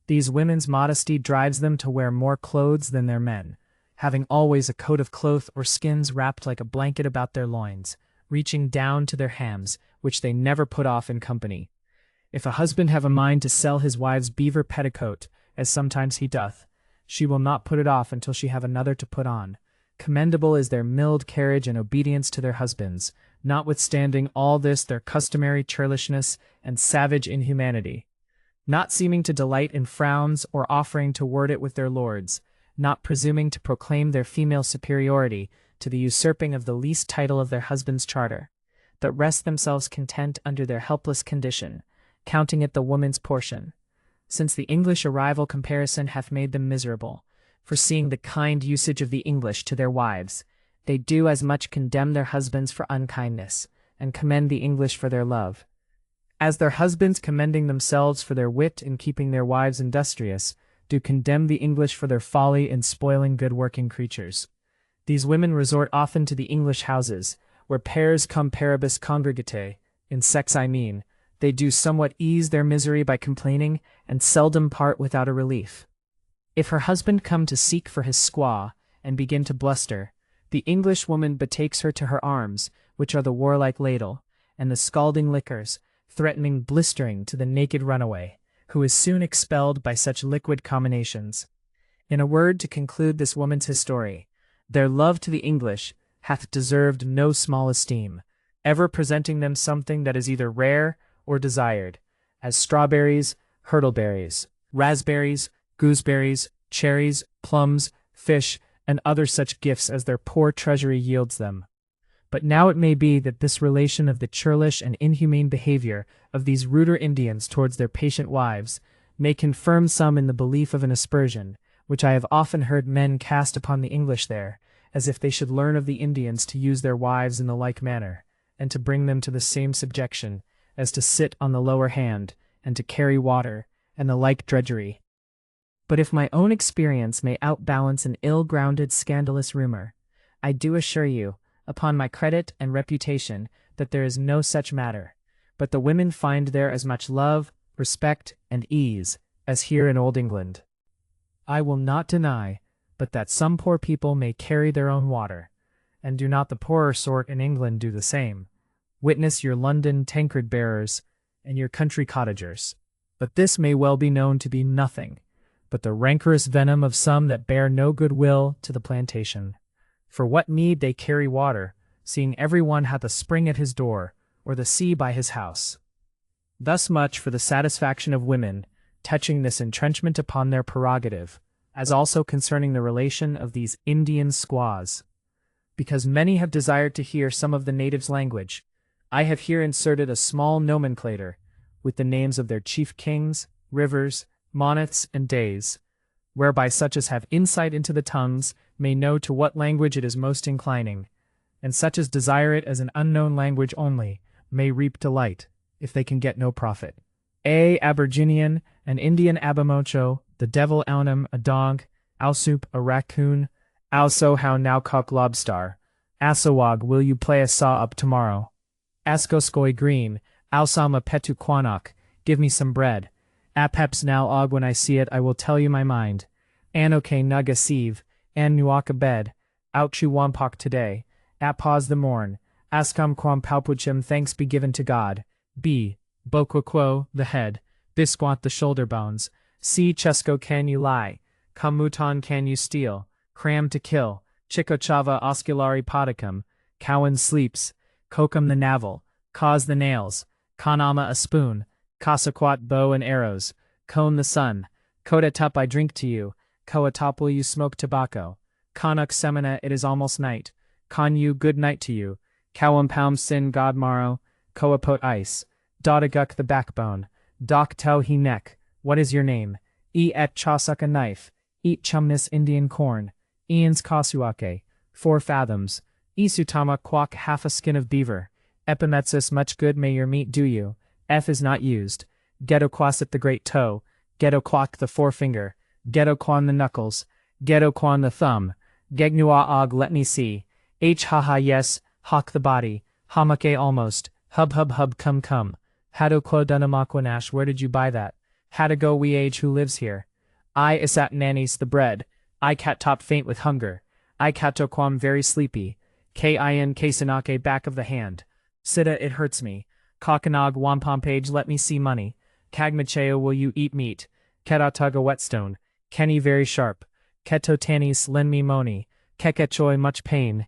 These women's modesty drives them to wear more clothes than their men, having always a coat of cloth or skins wrapped like a blanket about their loins, reaching down to their hams, which they never put off in company. If a husband have a mind to sell his wife's beaver petticoat, as sometimes he doth, she will not put it off until she have another to put on, Commendable is their mild carriage and obedience to their husbands, notwithstanding all this their customary churlishness and savage inhumanity. Not seeming to delight in frowns or offering to word it with their lords, not presuming to proclaim their female superiority to the usurping of the least title of their husband's charter, but rest themselves content under their helpless condition, counting it the woman's portion. Since the English arrival comparison hath made them miserable, for seeing the kind usage of the English to their wives, they do as much condemn their husbands for unkindness, and commend the English for their love, as their husbands commending themselves for their wit in keeping their wives industrious, do condemn the English for their folly in spoiling good working creatures. These women resort often to the English houses, where pairs cum paribus congregate, in sex I mean, they do somewhat ease their misery by complaining, and seldom part without a relief. If her husband come to seek for his squaw, and begin to bluster, the English woman betakes her to her arms, which are the warlike ladle, and the scalding liquors, threatening blistering to the naked runaway, who is soon expelled by such liquid combinations. In a word, to conclude this woman's history, their love to the English hath deserved no small esteem, ever presenting them something that is either rare or desired, as strawberries, hurtleberries, raspberries, gooseberries, cherries, plums, fish, and other such gifts as their poor treasury yields them. But now it may be that this relation of the churlish and inhumane behavior of these ruder Indians towards their patient wives may confirm some in the belief of an aspersion, which I have often heard men cast upon the English there, as if they should learn of the Indians to use their wives in the like manner, and to bring them to the same subjection, as to sit on the lower hand, and to carry water, and the like drudgery. But if my own experience may outbalance an ill-grounded scandalous rumor, I do assure you, upon my credit and reputation, that there is no such matter, but the women find there as much love, respect, and ease, as here in Old England. I will not deny, but that some poor people may carry their own water, and do not the poorer sort in England do the same? Witness your London tankard-bearers, and your country cottagers. But this may well be known to be nothing, but the rancorous venom of some that bear no good will to the plantation. For what need they carry water, seeing every one hath a spring at his door, or the sea by his house? Thus much for the satisfaction of women, touching this entrenchment upon their prerogative, as also concerning the relation of these Indian squaws. Because many have desired to hear some of the natives' language, I have here inserted a small nomenclator, with the names of their chief kings, rivers, moneths, and days, whereby such as have insight into the tongues may know to what language it is most inclining, and such as desire it as an unknown language only may reap delight, if they can get no profit. A Aboriginian, an Indian Abamocho, the devil Aunum, a dog, Alsup, a raccoon, Also how now cock lobstar, Asawag will you play a saw up tomorrow? Askoskoy green, Alsama petu quanok, give me some bread. Apeps now og when I see it I will tell you my mind. Anoke nuga sieve, an nuaka bed, ouchu wampok today, apause the morn, askam quam palpuchem thanks be given to God, b, boquaquo, the head, bisquat the shoulder bones, c chesko can you lie, kamutan can you steal, cram to kill, chicochava osculari podicum, cowan sleeps, kokum the navel, cause the nails, kanama a spoon, kasaquat bow and arrows, cone the sun, kodatap I drink to you, koatop will you smoke tobacco, kanuk semina it is almost night, kan you good night to you, kawam sin god morrow, koapot ice, dotaguk the backbone, dok tau he neck, what is your name, et chasuk a knife, eat chumness Indian corn, Ian's kasuake, 4 fathoms, isutama quack half a skin of beaver, epimetsis much good may your meat do you, F is not used, ghetto quasit the great toe, ghetto quack the forefinger, ghetto quan the knuckles, ghetto quan the thumb, gegnua og let me see, h haha yes, hawk the body, hamake almost, hub come, hado quo dunamaquanash where did you buy that, hadago we age who lives here, I isat nannies the bread, I cat top faint with hunger, I cato quam very sleepy, kin casinake back of the hand, sita it hurts me, Kakanog wampom page let me see money, Kagmacheo will you eat meat, Ketataga whetstone, Kenny very sharp, Keto tanis lend me money, Kekechoy much pain.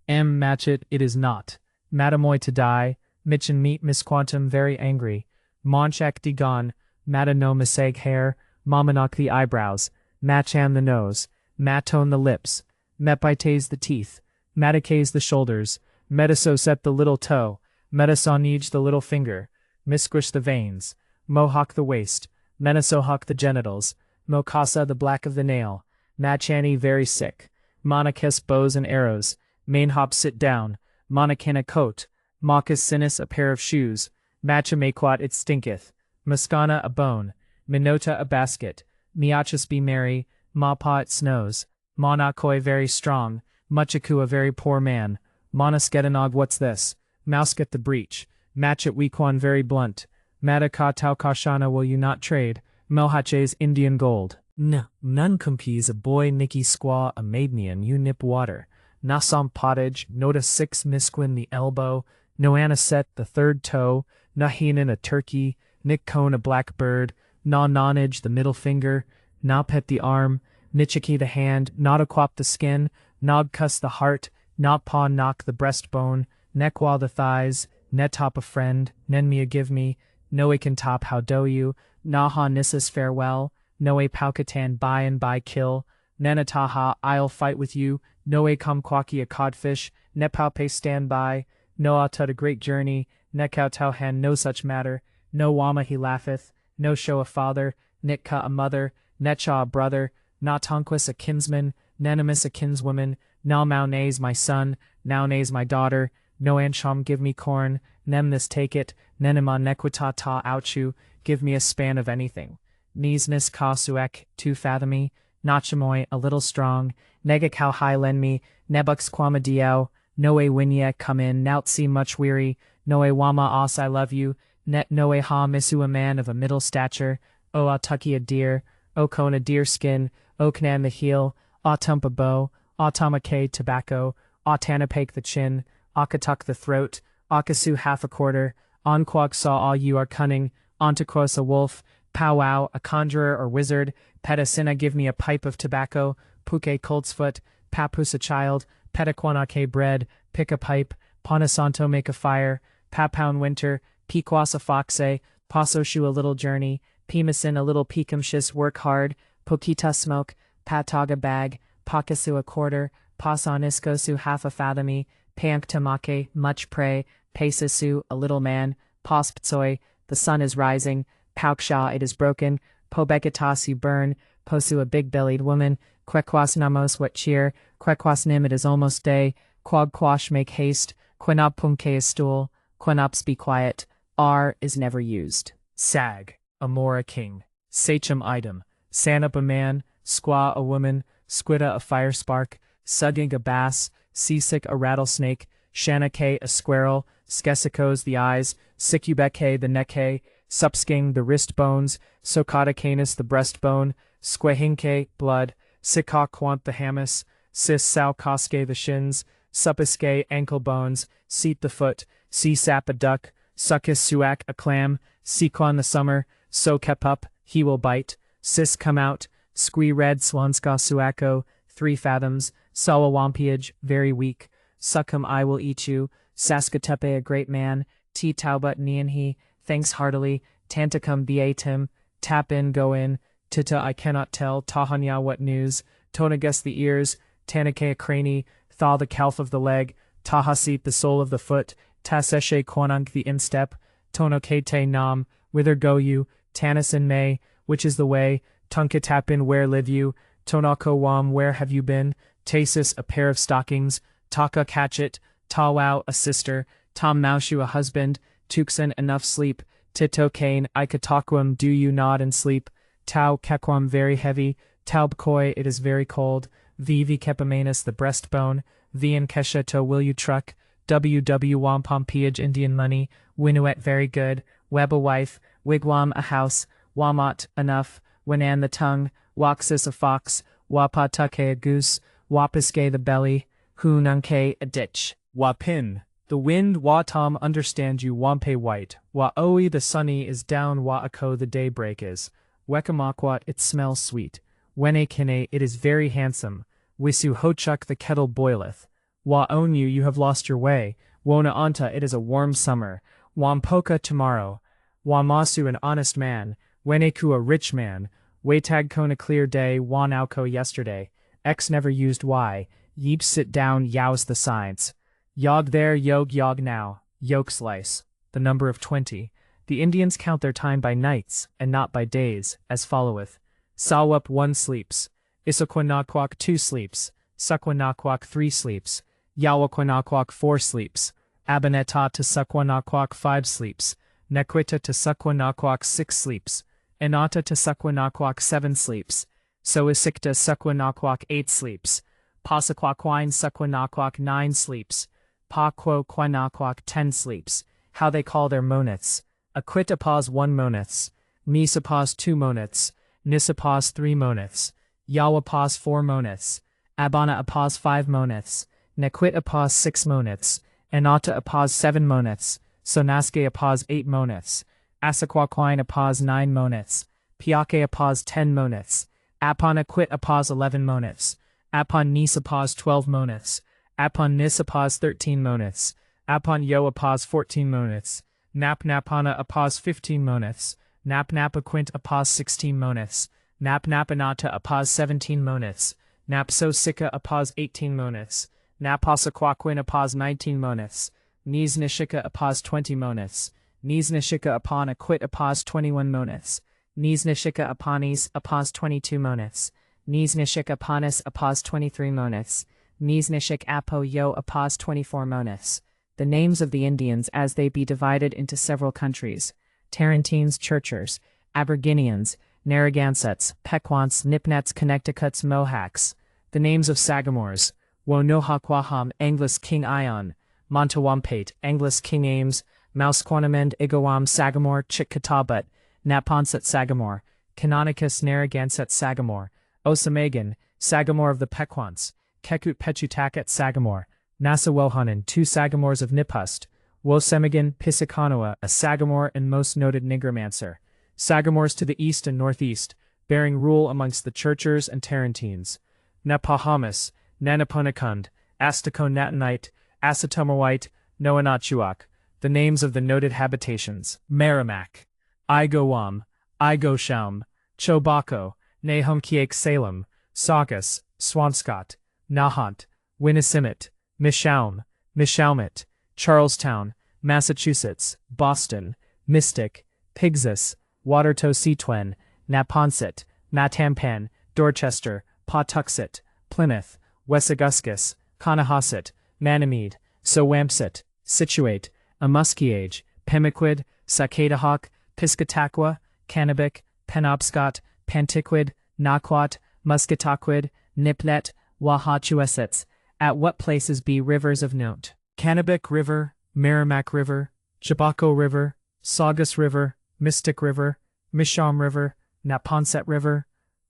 Match it is not. Madamoy to die, Mitchin meet Miss Quantum very angry. Monchak de gone, Mada no misag hair, Mamanok the eyebrows, Machan the nose, Matone the lips, Mepites the teeth, Matakays the shoulders, Metasoset the little toe, Metasonij the little finger, Misquish the veins, Mohawk the waist, Menasohawk the genitals, Mokasa the black of the nail, Machani very sick, Monachus bows and arrows, Mainhop sit down, Monachina coat, Machus sinus a pair of shoes, Machimaquat it stinketh, Muscana a bone, Minota a basket, Miachus be merry, Mapa it snows, Monakoi very strong, Muchaku a very poor man, Monaskedanog what's this, Mousket the breach, Machet Wequan very blunt, Madaka Taukashana will you not trade, Mohache's Indian gold. None compese a boy Nicky squaw a maidnian you nip water, Nasam pottage, Nota 6 misquin the elbow, Noanaset the third toe, Nahinan a turkey, Nick Cone a black bird, Na nonage the middle finger, Napet the arm, Nichiki the hand, Notaquap the skin, Nodcuss the heart, Notpaw knock the breastbone, Nekwa the thighs, Netop a friend, Nenmia give me, Noe can top how do you, Naha Nissus farewell, Noe Paukatan by and by kill, Nenataha I'll fight with you, Noe Kumquaki a codfish, Nepaupe stand by, Noa tut a great journey, Nekau Tauhan no such matter, No Wama he laugheth, No show a father, Nitka a mother, Netcha a brother, Natonquis a kinsman, Nenemis a kinswoman, Nalmaunays my son, Naunays my daughter, No Ansham give me corn, Nemnis take it, Nenema nequita ta ouchu, give me a span of anything. Nisnis ka suek, 2 fathomy, Nachamoy a little strong, Negakau high lend me, Nebux quamadiao, Noe winyek come in, Nautsi much weary, Noe wama os I love you, Net noe ha misu a man of a middle stature, O atucky a deer, O cone a deer skin, O knan the heel, Autump a bow, Autamake tobacco, Autanapake the chin, Akatuk the throat, Akasu half a quarter, Onquag saw all you are cunning, Ontakros a wolf, Powwow a conjurer or wizard, Pedicina give me a pipe of tobacco, Puke coltsfoot, Papus a child, Petaquanake bread, pick a pipe, Ponasanto make a fire, Papoun winter, Pequots a foxe, Pasoshu a little journey, Pimasin a little peakumshis work hard, Pokita smoke, Pataga bag, Pakasu a quarter, Pasaniskosu half a fathomy, Panktamake much prey, Pesasu a little man, Posptsoi, the sun is rising, Pauksha it is broken, Pobekitasu you burn, Posu a big-bellied woman, Quequas namos what cheer, Quequas nim it is almost day, Quag quash make haste, Quenop punke is stool, Quenops be quiet, R is never used. Sag, Amora king, Sachem item, Sanup a man, Squaw a woman, Squida a fire spark, Sugging a bass, Seasick a rattlesnake, Shanake a squirrel, Skesicos the eyes, Sikubeke the neckhe, Supsking the wrist bones, Socatacanus the breastbone, Squehinke blood, Sikaquant the hamus, Sis Saukoske the shins, Supiske ankle bones, Seat the foot, Sap a duck, Suckis suak a clam, Sequan the summer, So kep up, he will bite, Sis come out, Squee red swanska suako, 3 fathoms, Sawawampiage, very weak, Succum I will eat you, Saskatepe a great man, T taubut nianhi, thanks heartily, Tantacum beatim, tap in go in, Tita I cannot tell, Tahanya what news, Tonagus the ears, Tanake a crany, Thaw the calf of the leg, Tahasit the sole of the foot, Taseshe quanunk the instep, Tonokete nam, whither go you, Tanasin may, which is the way, Tunkatapin where live you, Tonako wam where have you been, Tasis a pair of stockings, Taka hatchet, Tawau a sister, Tom Maushu a husband, Tuksan enough sleep, Tito Kane Ikatakwam do you nod and sleep, Tau Kekwam very heavy, Taubkoi it is very cold, Vivi Kepamanus the breastbone, Vian Kesha to will you truck, WW Wampum Peage Indian money, Winuet very good, Web a wife, Wigwam a house, Wamat enough, Winan the tongue, Waxis a fox, Wapatuke a goose, Wapiske the belly, Hununke a ditch, Wapin. The wind Watom understand you Wampe white, Waoi the sunny is down Waako the daybreak is, Wekamaquat it smells sweet, Wene kine it is very handsome, Wisu hochuk the kettle boileth. Wa onyu you have lost your way. Wona anta it is a warm summer. Wampoka tomorrow. Wamasu an honest man. Weneku a rich man. Wetagkon a clear day. Wanauko yesterday. X never used y. Yeep sit down yows the sides. Yog there yog now. Yolk slice. The number of 20. The Indians count their time by nights, and not by days, as followeth. Sawup 1 sleeps. Issaquanaquak 2 sleeps. Suquanaquak 3 sleeps. Yawaquanaquak 4 sleeps. Abaneta to Suquanaquak 5 sleeps. Nequita to Suquanaquak 6 sleeps. Enata to Suquanaquak 7 sleeps. Soisikta Suquanaquak 8 sleeps. Pasaquaquine Suquanaquak 9 sleeps. Paquo Quanaquak 10 sleeps. How they call their moneths. Aquitapaz 1 moneths. Misapaz 2 moneths. Nisapaz 3 moneths. Yawapaz 4 moneths. Abana-apaz 5 moneths. Nequit-apaz 6 moneths. Enata-apaz 7 moneths. Sonaske-apaz 8 moneths. Asaquaquine-apaz 9 moneths. Piake-apaz 10 moneths. Apon-aquit-apaz 11 moneths. Apon-nisapaz 12 moneths. Apon-nisapaz 13 moneths. Apon-yo-apaz 14 moneths. Nap-napana-apaz 15 moneths. Nap-napaquint-apaz 16 moneths. Nap-napanata-apaz 17 moneths. Nap-so-sika-apaz 18 moneths. Napasaquaquin-apaz 19 moneths. Niznishika-apaz 20 moneths. Niznishika-apon-aquit-apaz 21 moneths. Niznishika-aponis-apaz 22 moneths. Niznishika-aponis-apaz 23 moneths. Niznishik-apo-yo-apaz 24 moneths. The names of the Indians as they be divided into several countries. Tarantines, Churchers, Aboriginians, Narragansetts, Pequots, Nipnats, Connecticuts, Mohawks. The names of Sagamores. Wonohawquaham, Anglis King Ion, Montawampate, Anglis King Ames, Mousquanamend, Igawam, Sagamore, Chitkatabat, Naponset Sagamore, Canonicus, Narragansett Sagamore, Osamagan, Sagamore of the Pequots, Kekut Pechutakat Sagamore, Nasawohanan, 2 Sagamores of Nipust, Wosemagan, Piscataway, a Sagamore and most noted nigromancer. Sagamores to the east and northeast, bearing rule amongst the Churchers and Tarantines. Napahamas, Nanaponakund, Astaconatonite, Asatomawite, Noanachuak. The names of the noted habitations. Merrimack, Igowam, Igoshaum, Chobacco, Nahumkiak Salem, Saugus, Swampscott, Nahant, Winnisimmet, Mishaum, Mishaumet, Charlestown, Massachusetts, Boston, Mystic, Pigsus, Watertoseatwen, Naponset, Matampan, Dorchester, Pawtuxet, Plymouth, Wessaguscus, Conahoset, Manameed, Sowampset, Situate, Amuskiage, Pemaquid, Sacadahawk, Piscataqua, Canabic, Penobscot, Pantiquid, Naquat, Musketaquid, Niplet, Wahachuesets. At what places be rivers of note? Canabic River, Merrimack River, Chabaco River, Saugus River, Mystic River, Mishaum River, Naponset River,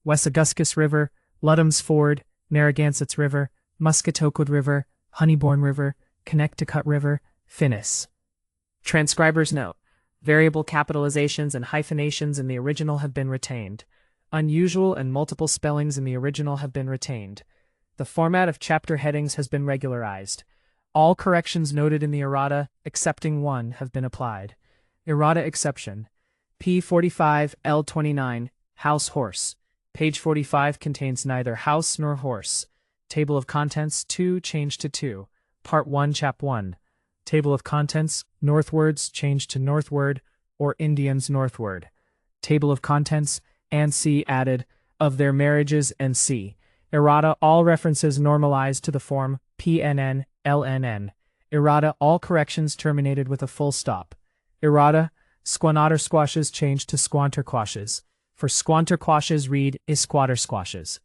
Wessaguscus River, Ludham's Ford, Narragansett's River, Musketaquid River, Honeyborn River, Connecticut River, Finis. Transcriber's note. Variable capitalizations and hyphenations in the original have been retained. Unusual and multiple spellings in the original have been retained. The format of chapter headings has been regularized. All corrections noted in the errata, excepting one, have been applied. Errata exception. P45, L29, house horse. Page 45 contains neither house nor horse. Table of contents 2 changed to 2. Part 1, Chap 1. Table of contents, northwards changed to northward, or Indians northward. Table of contents, and C added, of their marriages and C. Errata, all references normalized to the form PNN, LNN. Errata, all corrections terminated with a full stop. Errata, squanatter squashes changed to squanter quashes. For squanter quashes read isquatter squashes.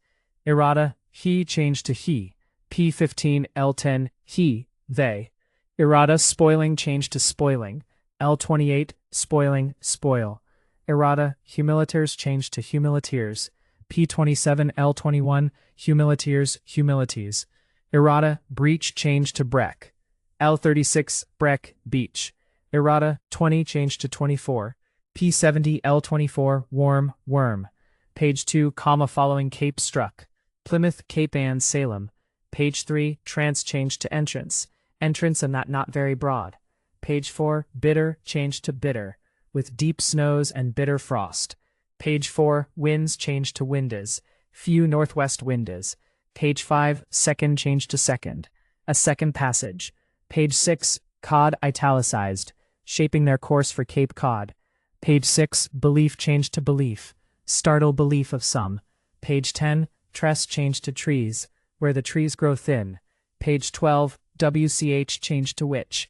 Errata, he changed to he. P15, L10, he, they. Errata, spoiling changed to spoiling. L28, spoiling, spoil. Errata, humiliters changed to humiliteers. P27, L21, humiliteers, humilities. Errata, breach changed to breck. L36, breck, beach. Errata, 20 changed to 24. P70, L24, warm, worm. Page 2, comma following cape struck. Plymouth, Cape Ann, Salem. Page 3, trans changed to entrance. Entrance and that not very broad. Page 4, bitter changed to bitter, with deep snows and bitter frost. Page 4, winds changed to windes, few northwest windes. Page 5, second changed to second, a second passage. Page 6, cod italicized, shaping their course for Cape Cod. Page 6, belief changed to belief, startle belief of some. Page 10, tress changed to trees, where the trees grow thin. Page 12, WCH changed to which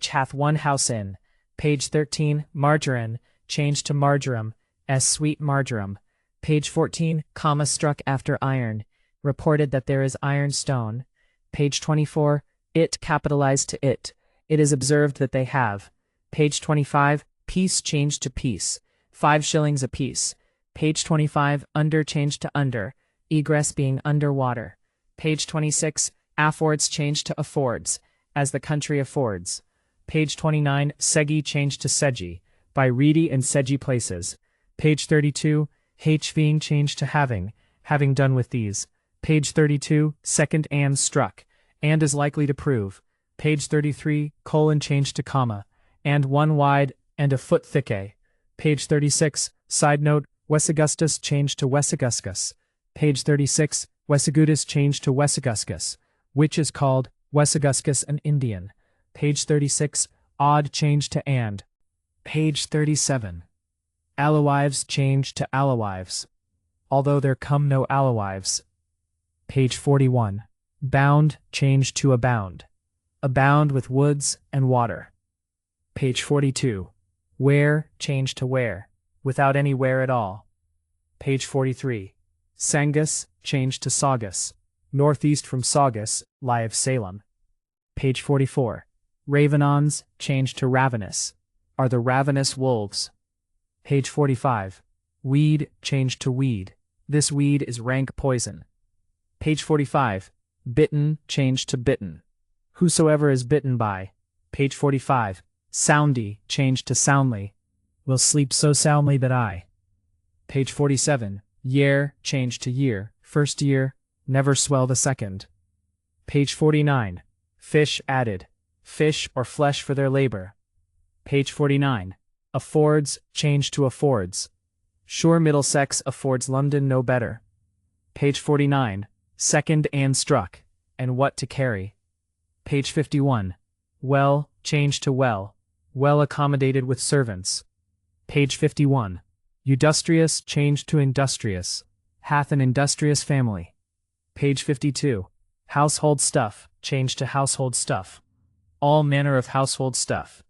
hath one house in. Page 13, margarine changed to marjoram, as sweet marjoram. Page 14, comma struck after iron, reported that there is iron stone. Page 24, it capitalized to it is observed that they have. Page 25, piece changed to piece, 5 shillings apiece. Page 25, under changed to under, egress being underwater. Page 26, affords changed to affords, as the country affords. Page 29, seggy changed to sedgy, by reedy and sedgy places. Page 32, hving changed to having done with these. Page 32, second and struck, and is likely to prove. Page 33, colon changed to comma, and 1 wide and a foot thick a. Page 36, side note, Wessaugustus changed to Wessauguscus. Page 36, Wessagutus changed to Wessaguscus, which is called Wessauguscus an Indian. Page 36, odd changed to and. Page 37, alewives changed to alewives, although there come no alewives. Page 41, bound changed to abound with woods and water. Page 42, where changed to where, without any where at all. Page 43, Sangus changed to Saugus, northeast from Saugus, lie of Salem. Page 44, Ravenons changed to ravenous, are the ravenous wolves. Page 45, weed changed to weed, this weed is rank poison. Page 45, bitten changed to bitten, whosoever is bitten by. Page 45, soundy changed to soundly, will sleep so soundly that I. Page 47, year changed to year, first year, never swell the second. Page 49, fish added, fish or flesh for their labor. Page 49, affords changed to affords, sure Middlesex affords London no better. Page 49, second and struck, and what to carry. Page 51, well changed to well accommodated with servants. Page 51, industrious changed to industrious, hath an industrious family. Page 52, household stuff changed to household stuff, all manner of household stuff.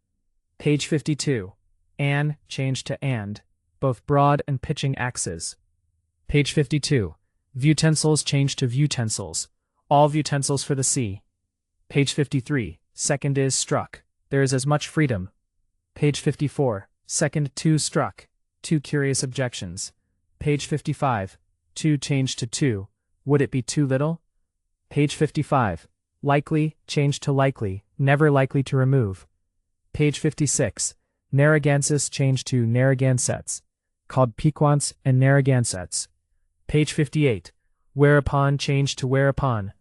Page 52, an changed to and, both broad and pitching axes. Page 52, utensils changed to utensils, all utensils for the sea. Page 53, second is struck, there is as much freedom. Page 54, second to struck, 2 curious objections. Page 55, 2 changed to 2, would it be too little? Page 55, likely changed to likely, never likely to remove. Page 56, Narragansets changed to Narragansetts, called Pequots and Narragansetts. Page 58, whereupon changed to whereupon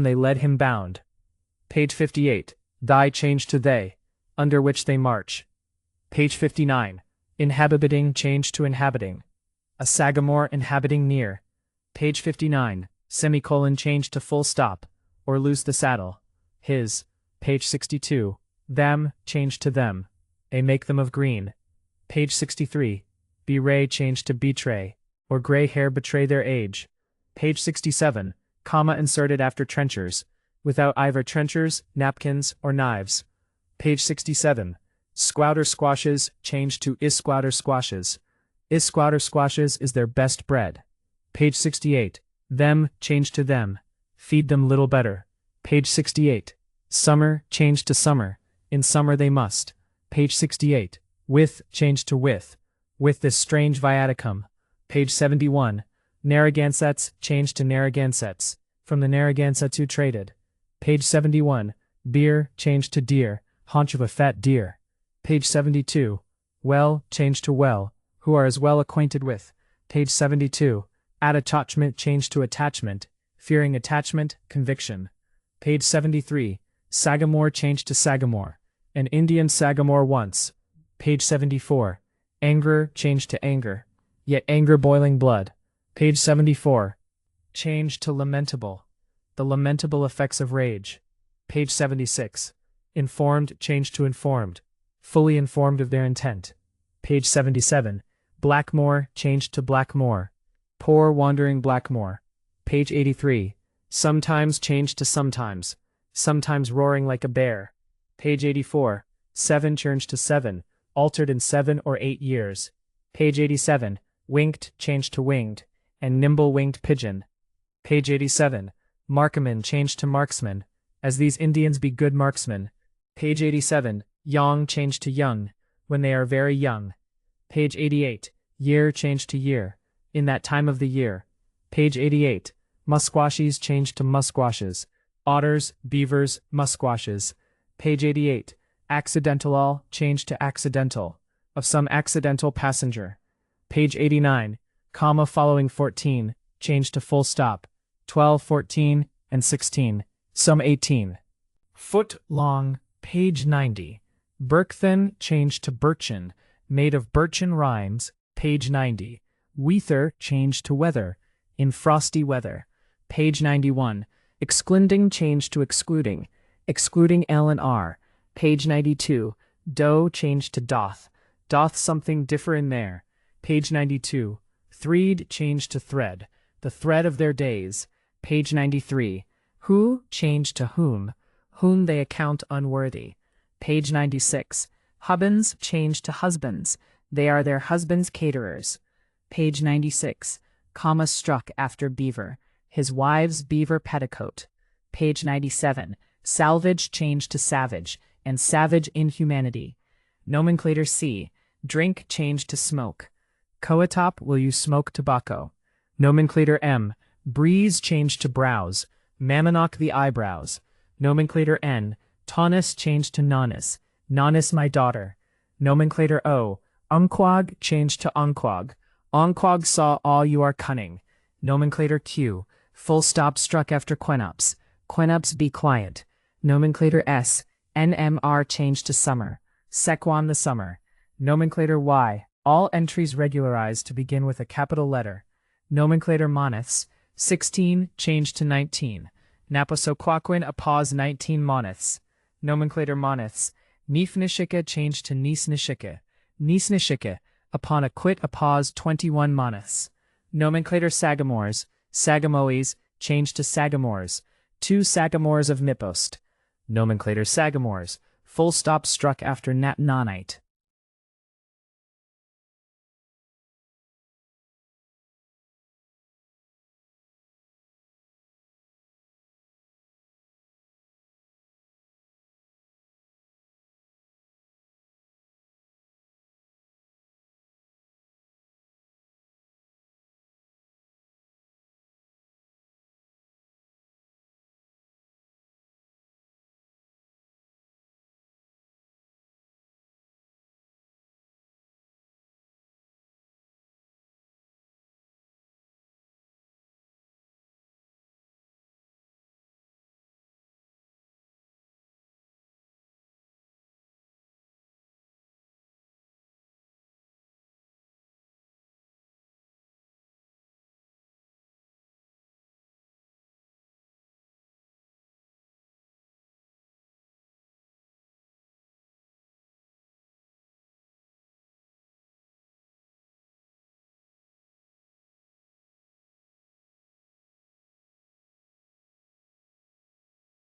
they led him bound. Page 58, thy changed to they, under which they march. Page 59, inhabiting changed to inhabiting, a sagamore inhabiting near. Page 59, semicolon changed to full stop, or lose the saddle, his. Page 62, them changed to them, a make them of green. Page 63, bewray changed to betray, or gray hair betray their age. Page 67, comma inserted after trenchers, without either trenchers, napkins, or knives. Page 67, squouter squashes changed to is-squouter squashes. Is-squouter squashes is their best bread. Page 68, them changed to them, feed them little better. Page 68, summer changed to summer, in summer they must. Page 68, with changed to with this strange viaticum. Page 71, Narragansetts changed to Narragansetts, from the Narragansetts who traded. Page 71, beer changed to deer, haunch of a fat deer. Page 72, well changed to well, who are as well acquainted with. Page 72, Add attachment changed to attachment, fearing attachment, conviction. Page 73. Sagamore changed to sagamore. An Indian sagamore once. Page 74. Anger changed to anger. Yet anger boiling blood. Page 74. Change to lamentable. The lamentable effects of rage. Page 76. Informed changed to informed. Fully informed of their intent. Page 77. Blackmore changed to blackmore. Poor wandering blackmore. Page 83. Sometimes changed to sometimes. Sometimes roaring like a bear. Page 84. Seven changed to seven, altered in 7 or 8 years. Page 87. Winked changed to winged, and nimble winged pigeon. Page 87. Marksman changed to marksman, as these Indians be good marksmen. Page 87. Young changed to young, when they are very young. Page 88. Year changed to year, in that time of the year. Page 88. Musquashes changed to musquashes, otters, beavers, musquashes. Page 88. Accidental all changed to accidental, of some accidental passenger. Page 89. Comma following 14, changed to full stop. 12, 14, and 16, some 18. Foot long, page 90. Birkthen changed to birchen, made of birchen rhymes, page 90. Weather changed to weather, in frosty weather. Page 91. Excluding changed to excluding, excluding L and R. Page 92. Doe changed to doth, doth something differ in there. Page 92. Threed changed to thread, the thread of their days. Page 93. Who changed to whom they account unworthy. Page 96. Hubbins changed to husbands, they are their husbands' caterers. Page 96. Comma struck after beaver, his wife's beaver petticoat. Page 97. Salvage changed to savage, and savage inhumanity. Nomenclator C. Drink changed to smoke. Coatop, will you smoke tobacco? Nomenclator M. Breeze changed to browse, Mammonock the eyebrows. Nomenclator N. Taunus changed to nonus, nonus my daughter. Nomenclator O. Unquag changed to unquag, unquag saw all you are cunning. Nomenclator Q. Full stop struck after quenops, quenops be quiet. Nomenclator S. NMR changed to summer, sequan the summer. Nomenclator Y. All entries regularized to begin with a capital letter. Nomenclator moneths. 16 changed to 19. Naposoquaquin a pause 19 moneths. Nomenclator moneths. Neefnishika changed to Neesnishika. Neesnishika, upon a quit a pause 21 moneths. Nomenclator sagamores. Sagamoes changed to sagamores. 2 sagamores of Mipost. Nomenclator sagamores. Full stop struck after nat nonite.